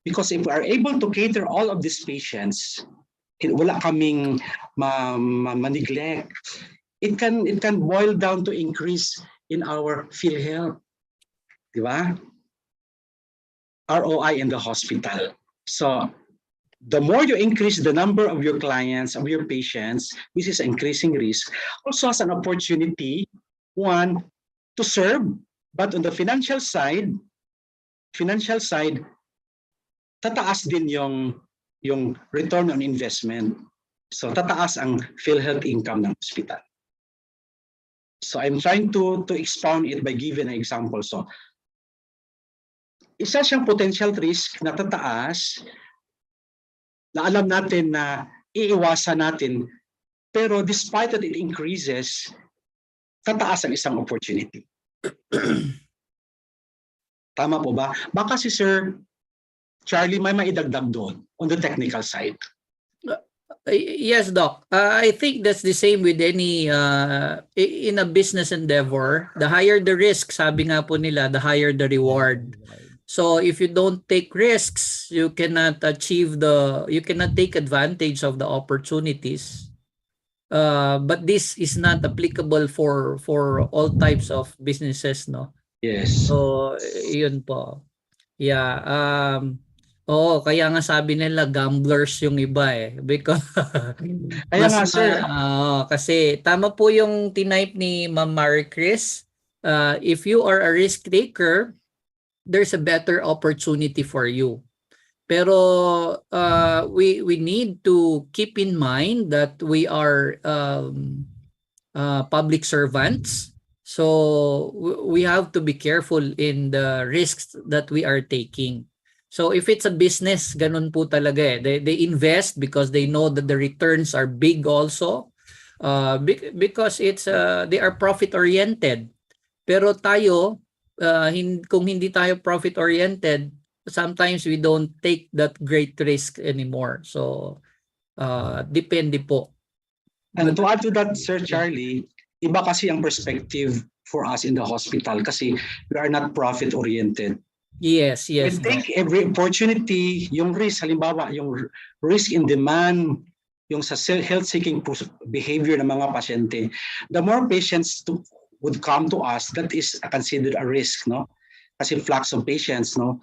Because if we are able to cater all of these patients, wala kaming ma-neglect. It can boil down to increase in our PhilHealth, di ba? ROI in the hospital. So the more you increase the number of your clients, of your patients, which is increasing risk, also has an opportunity, one, to serve, but on the financial side, tataas din yung return on investment. So tataas ang PhilHealth income ng hospital. So I'm trying to expound it by giving an example. So isa siyang potential risk na tataas na alam natin na iiwasan natin, pero despite that it increases, tataas ang isang opportunity. Tama po ba? Baka si Sir Charlie may maidagdag doon on the technical side. Yes, Doc. I think that's the same with any in a business endeavor. The higher the risk, sabi nga po nila, the higher the reward. So if you don't take risks, you cannot take advantage of the opportunities. But this is not applicable for all types of businesses, no? Yes. So yun po. Yeah. Oo, kaya nga sabi nila gamblers yung iba eh. Because kaya nga, sir. Kasi tama po yung tinype ni Ma'am Marie Chris. If you are a risk taker, there's a better opportunity for you. Pero we need to keep in mind that we are public servants. So we have to be careful in the risks that we are taking. So if it's a business, ganun po talaga eh. They invest because they know that the returns are big also. Because they are profit oriented. Pero tayo, kung hindi tayo profit oriented, sometimes we don't take that great risk anymore. So, depende po. And to add to that, Sir Charlie, iba kasi ang perspective for us in the hospital kasi we are not profit-oriented. Yes, We yes. take every opportunity, yung risk, halimbawa, yung risk in demand, yung sa health-seeking behavior ng mga pasyente, the more patients would come to us, that is considered a risk, no? Kasi flux of patients, no?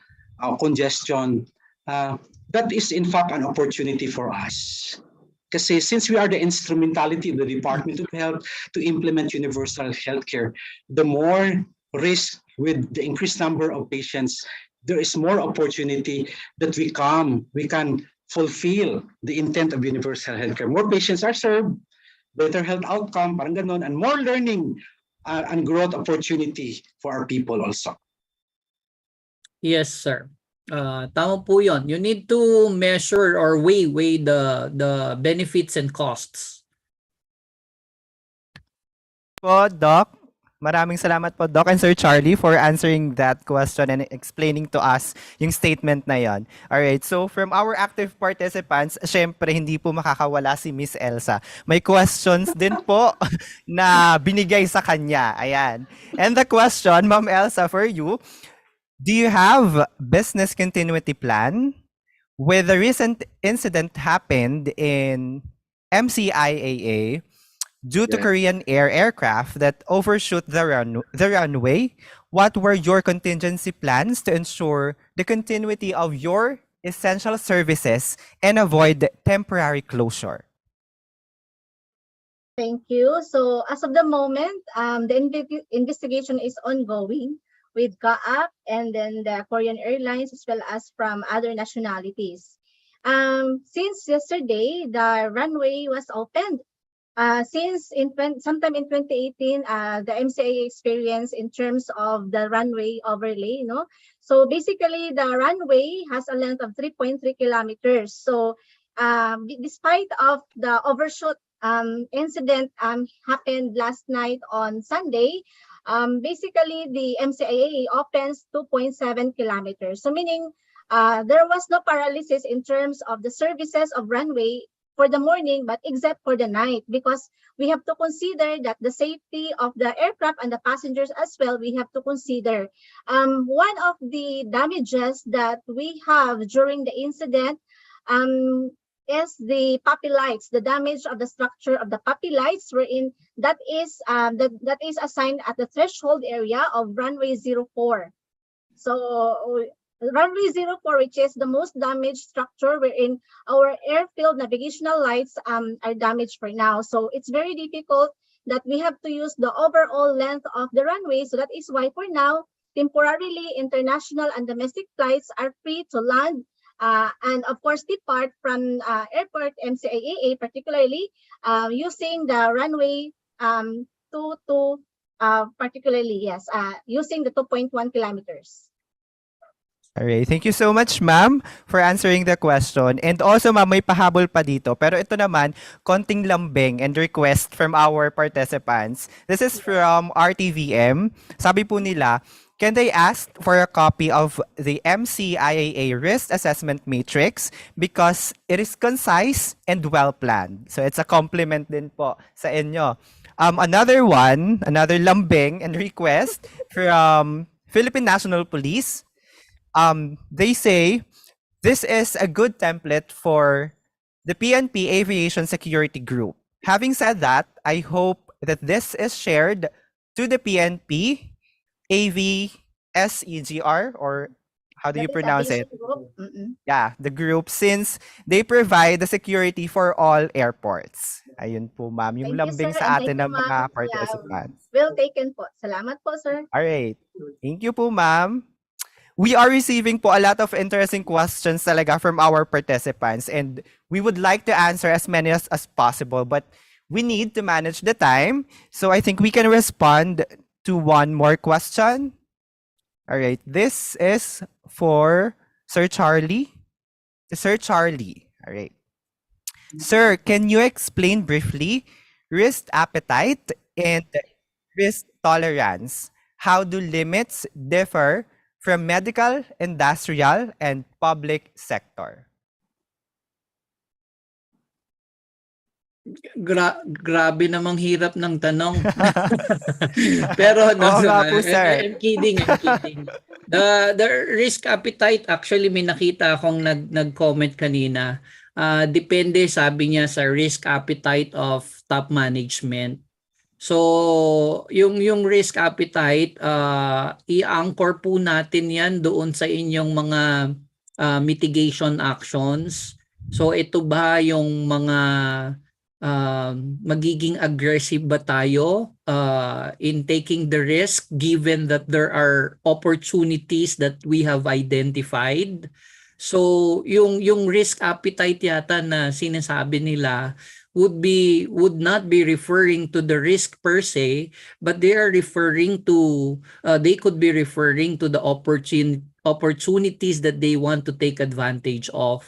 Congestion, that is in fact an opportunity for us. Kasi since we are the instrumentality of the Department of Health to implement universal healthcare, the more risk with the increased number of patients, there is more opportunity that we can fulfill the intent of universal healthcare. More patients are served, better health outcome, parang ganon, and more learning and growth opportunity for our people also. Yes, sir. Tama po yun. You need to measure or weigh the benefits and costs. Po, Doc. Maraming salamat po, Doc and Sir Charlie, for answering that question and explaining to us yung statement na yon. Alright, so from our active participants, syempre hindi po makakawala si Miss Elsa. May questions din po na binigay sa kanya. Ayan. And the question, Ma'am Elsa, for you, do you have business continuity plan? With the recent incident happened in MCIAA, due to Korean Air aircraft that overshoot the runway, what were your contingency plans to ensure the continuity of your essential services and avoid temporary closure? Thank you. So as of the moment, the investigation is ongoing with GAAP and then the Korean Airlines as well as from other nationalities. Since yesterday, the runway was opened. Since sometime in 2018, the MCIAA experience in terms of the runway overlay, no? So basically, the runway has a length of 3.3 kilometers. So despite of the overshoot incident happened last night on Sunday, basically the MCIAA opens 2.7 kilometers. So meaning there was no paralysis in terms of the services of runway for the morning, but except for the night, because we have to consider that the safety of the aircraft and the passengers as well, we have to consider. One of the damages that we have during the incident is the puppy lights, the damage of the structure of the puppy lights, wherein that is assigned at the threshold area of runway 04. So runway 04, which is the most damaged structure, wherein our airfield navigational lights are damaged for now. So it's very difficult that we have to use the overall length of the runway. So that is why for now, temporarily, international and domestic flights are free to land and of course depart from airport MCIAA, particularly using the runway particularly, yes, using the 2.1 kilometers. Alright, thank you so much, ma'am, for answering the question. And also, ma'am, may pahabol pa dito. Pero ito naman, konting lambing and request from our participants. This is from RTVM. Sabi po nila, can they ask for a copy of the MCIAA risk assessment matrix because it is concise and well-planned. So it's a compliment din po sa inyo. Another lambing and request from Philippine National Police. They say this is a good template for the PNP Aviation Security Group. Having said that, I hope that this is shared to the PNP AVSEGR, or how do you pronounce it? Yeah, the group, since they provide the security for all airports. Ayun po, ma'am, yung lambing sa atin ng mga participants. Well taken po. Salamat po, sir. Alright. Thank you po, ma'am. We are receiving po a lot of interesting questions talaga from our participants, and we would like to answer as many as possible, but we need to manage the time. So I think we can respond to one more question. All right, this is for Sir Charlie. Sir Charlie, all right. Sir, can you explain briefly risk appetite and risk tolerance? How do limits differ from medical, industrial, and public sector? Grabe namang hirap ng tanong. Pero no, Oo no, nga po, sir. I'm kidding, I'm kidding. The risk appetite, actually may nakita akong nag-comment kanina. Depende, sabi niya, sa risk appetite of top management. So, yung risk appetite, i-anchor po natin 'yan doon sa inyong mga mitigation actions. So, ito ba yung mga magiging aggressive ba tayo in taking the risk given that there are opportunities that we have identified? So, yung risk appetite yata na sinasabi nila would not be referring to the risk per se, but they are referring to they could be referring to the opportunities that they want to take advantage of.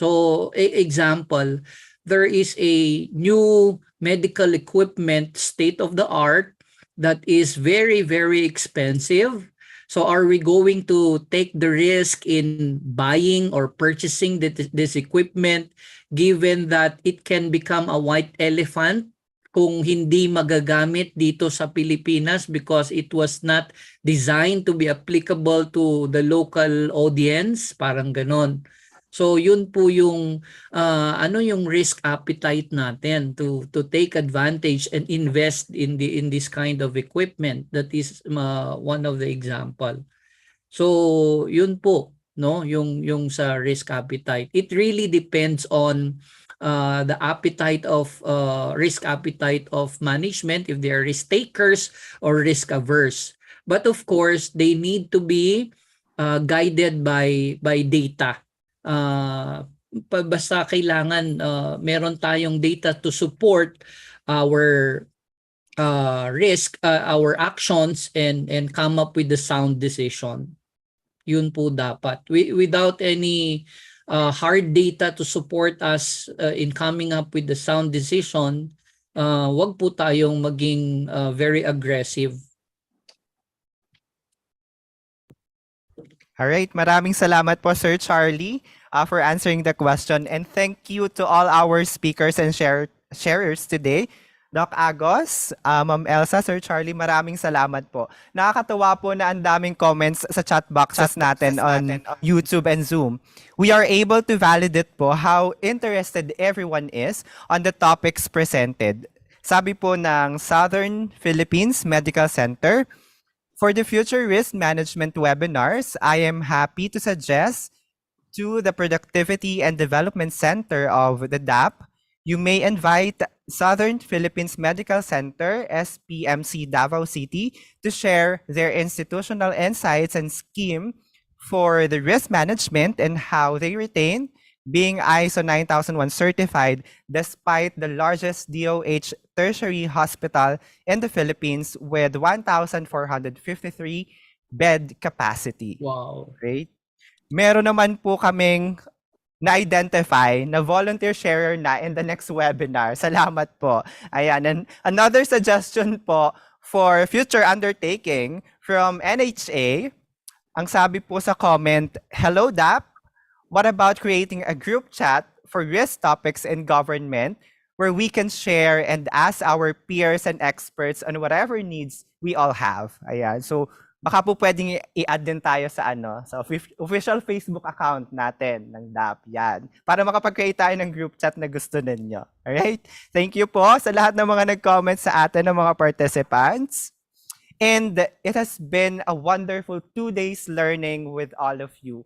So, example, there is a new medical equipment, state of the art, that is very, very expensive. So are we going to take the risk in buying or purchasing this equipment given that it can become a white elephant kung hindi magagamit dito sa Pilipinas because it was not designed to be applicable to the local audience, parang ganon. So yun po yung yung risk appetite natin to take advantage and invest in this kind of equipment. That is one of the example. So yun po, no, yung sa risk appetite. It really depends on the appetite of risk appetite of management, if they are risk takers or risk averse. But of course, they need to be guided by data. Basta kailangan meron tayong data to support our risk, our actions, and come up with the sound decision. Yun po dapat. Without any hard data to support us in coming up with the sound decision, wag po tayong maging very aggressive. All right, maraming salamat po, Sir Charlie, for answering the question. And thank you to all our speakers and sharers today. Doc Agos, Ma'am Elsa, Sir Charlie, maraming salamat po. Nakakatuwa po na ang daming comments sa chat boxes natin on YouTube and Zoom. We are able to validate po how interested everyone is on the topics presented. Sabi po ng Southern Philippines Medical Center, for the future risk management webinars, I am happy to suggest to the Productivity and Development Center of the DAP, you may invite Southern Philippines Medical Center, SPMC Davao City, to share their institutional insights and scheme for the risk management and how they retain being ISO 9001 certified despite the largest DOH tertiary hospital in the Philippines with 1,453 bed capacity. Wow. Right? Meron naman po kaming na-identify na volunteer sharer na in the next webinar. Salamat po. Ayan. And another suggestion po for future undertaking from NHA, ang sabi po sa comment, hello DAP, what about creating a group chat for risk topics in government where we can share and ask our peers and experts on whatever needs we all have? Ayan. So, baka po pwedeng i-add din tayo sa sa official Facebook account natin ng DAP. Yan. Para makapag-create tayo ng group chat na gusto ninyo. Alright? Thank you po sa lahat ng mga nag-comment sa atin ng mga participants. And it has been a wonderful 2 days learning with all of you.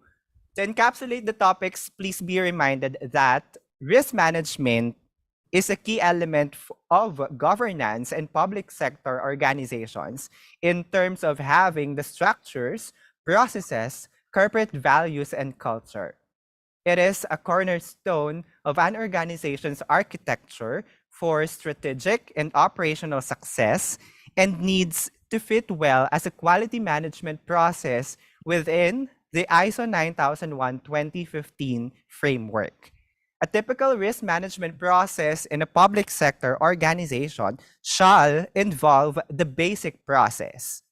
To encapsulate the topics, please be reminded that risk management is a key element of governance and public sector organizations in terms of having the structures, processes, corporate values, and culture. It is a cornerstone of an organization's architecture for strategic and operational success and needs to fit well as a quality management process within the ISO 9001:2015 framework. A typical risk management process in a public sector organization shall involve the basic process.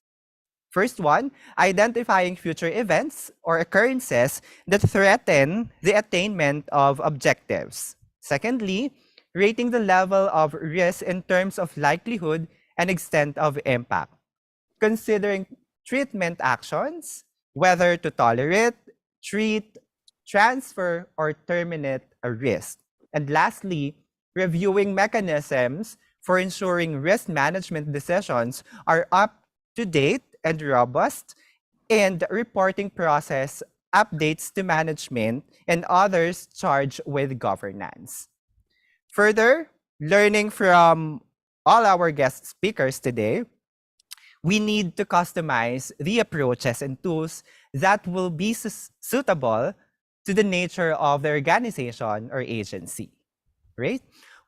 First one, identifying future events or occurrences that threaten the attainment of objectives. Secondly, rating the level of risk in terms of likelihood and extent of impact. Considering treatment actions, whether to tolerate, treat, transfer, or terminate a risk. And lastly, reviewing mechanisms for ensuring risk management decisions are up to date and robust, and reporting process updates to management and others charged with governance. Further, learning from all our guest speakers today, we need to customize the approaches and tools that will be suitable to the nature of the organization or agency, right?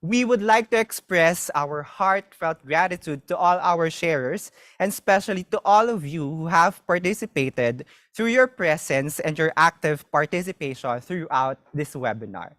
We would like to express our heartfelt gratitude to all our sharers, and especially to all of you who have participated through your presence and your active participation throughout this webinar.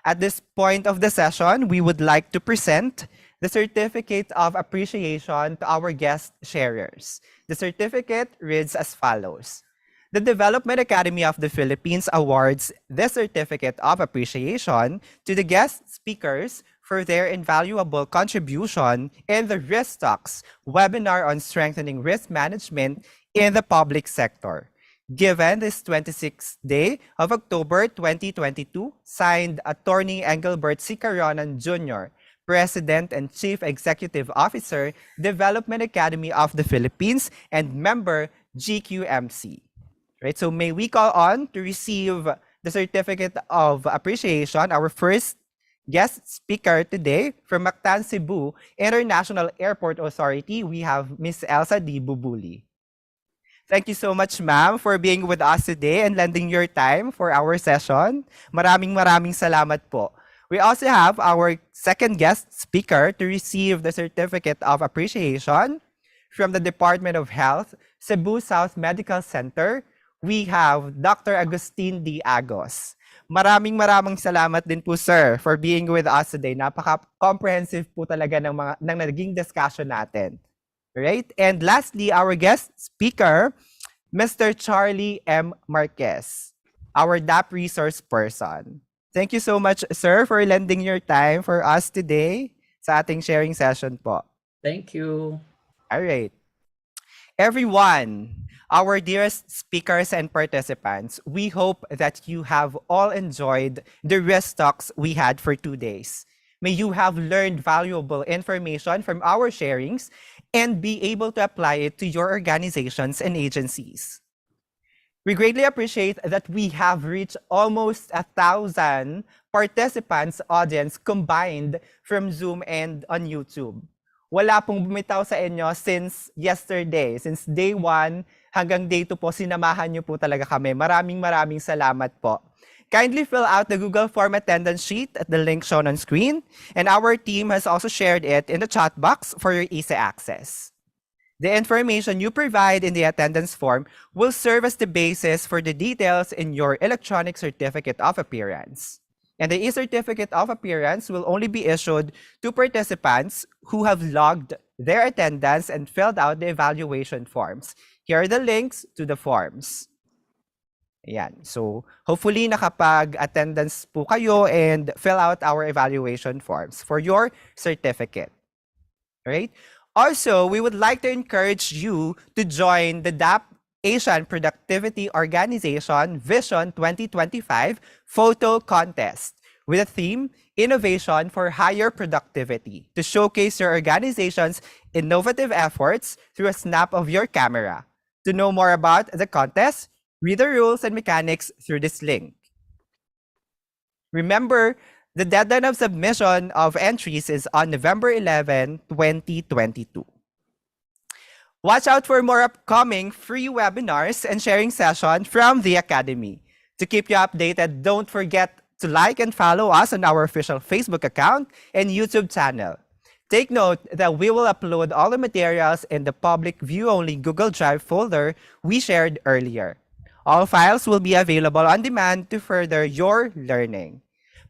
At this point of the session, we would like to present the Certificate of Appreciation to our guest sharers. The certificate reads as follows. The Development Academy of the Philippines awards this Certificate of Appreciation to the guest speakers for their invaluable contribution in the RiskTalks webinar on strengthening risk management in the public sector. Given this 26th day of October 2022, signed Attorney Engelbert C. Caronan Jr., President and Chief Executive Officer, Development Academy of the Philippines, and member GQMC. Right, so may we call on to receive the Certificate of Appreciation, our first guest speaker today from Mactan, Cebu International Airport Authority. We have Ms. Elsa D. Bubuli. Thank you so much, ma'am, for being with us today and lending your time for our session. Maraming salamat po. We also have our second guest speaker to receive the Certificate of Appreciation from the Department of Health, Cebu South Medical Center. We have Dr. Agustin D. Agos. Maraming salamat din po, sir, for being with us today. Napaka-comprehensive po talaga ng naging discussion natin. Right? And lastly, our guest speaker, Mr. Charlie M. Marquez, our DAP resource person. Thank you so much, sir, for lending your time for us today sa ating sharing session po. Thank you. All right. Everyone, our dearest speakers and participants, we hope that you have all enjoyed the RiskTalks we had for 2 days. May you have learned valuable information from our sharings and be able to apply it to your organizations and agencies. We greatly appreciate that we have reached almost 1,000 participants audience combined from Zoom and on YouTube. Wala pong bumitaw sa inyo since yesterday, since day 1 hanggang day 2 po, sinamahan niyo po talaga kami. Maraming salamat po. Kindly fill out the Google Form attendance sheet at the link shown on screen, and our team has also shared it in the chat box for your easy access. The information you provide in the attendance form will serve as the basis for the details in your electronic certificate of appearance. And the e-certificate of appearance will only be issued to participants who have logged their attendance and filled out the evaluation forms. Here are the links to the forms. Ayan. So, hopefully nakapag-attendance po kayo and fill out our evaluation forms for your certificate. Right? Also, we would like to encourage you to join the DAP Asian Productivity Organization Vision 2025 Photo Contest with a theme, Innovation for Higher Productivity, to showcase your organization's innovative efforts through a snap of your camera. To know more about the contest, read the rules and mechanics through this link. Remember, the deadline of submission of entries is on November 11, 2022. Watch out for more upcoming free webinars and sharing sessions from the Academy. To keep you updated, don't forget to like and follow us on our official Facebook account and YouTube channel. Take note that we will upload all the materials in the public view-only Google Drive folder we shared earlier. All files will be available on demand to further your learning.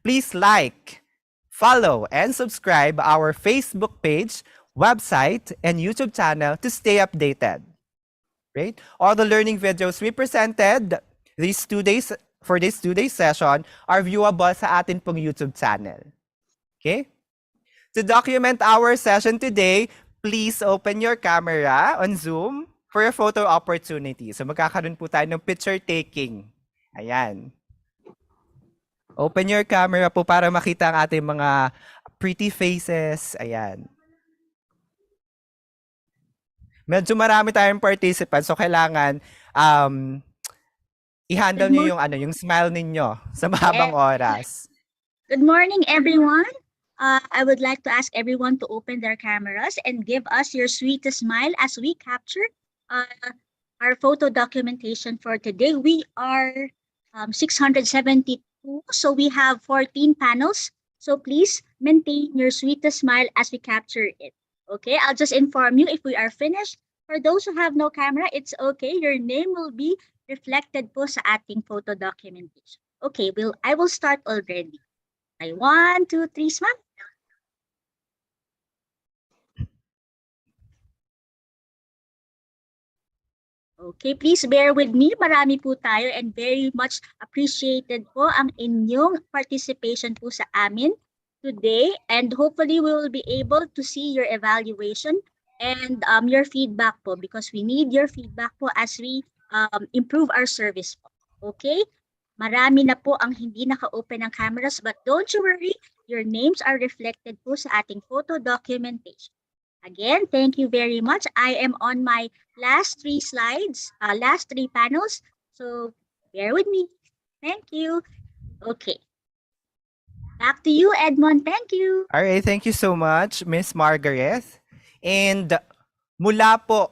Please like, follow, and subscribe our Facebook page, website, and YouTube channel to stay updated. Right? All the learning videos we presented these 2 days for this 2-day session are viewable sa atin pong YouTube channel. Okay? To document our session today, please open your camera on Zoom for a photo opportunity. So magkakaroon po tayo ng picture taking. Ayan. Open your camera po para makita ang ating mga pretty faces. Ayan. Medyo marami tayong participants, so kailangan i-handle niyo yung smile ninyo sa mahabang oras. Good morning, everyone. I would like to ask everyone to open their cameras and give us your sweetest smile as we capture our photo documentation for today. We are 672, so we have 14 panels. So please maintain your sweetest smile as we capture it. Okay, I'll just inform you if we are finished. For those who have no camera, it's okay. Your name will be reflected po sa ating photo documentation. Okay, I will start already. 1, 2, 3, smile. Okay, please bear with me. Marami po tayo and very much appreciated po ang inyong participation po sa amin today, and hopefully we will be able to see your evaluation and your feedback po, because we need your feedback po as we improve our service po. Okay? Marami na po ang hindi naka-open ng cameras, but don't you worry, your names are reflected po sa ating photo documentation. Again, thank you very much. I am on my last 3 slides, last 3 panels, so bear with me. Thank you. Okay. Back to you, Edmond. Thank you. All right, thank you so much, Miss Margaret. And mula po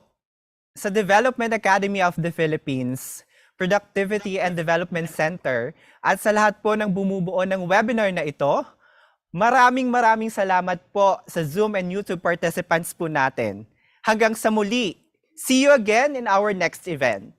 sa Development Academy of the Philippines, Productivity and Development Center, at sa lahat po ng bumubuo ng webinar na ito, maraming salamat po sa Zoom and YouTube participants po natin. Hanggang sa muli, see you again in our next event.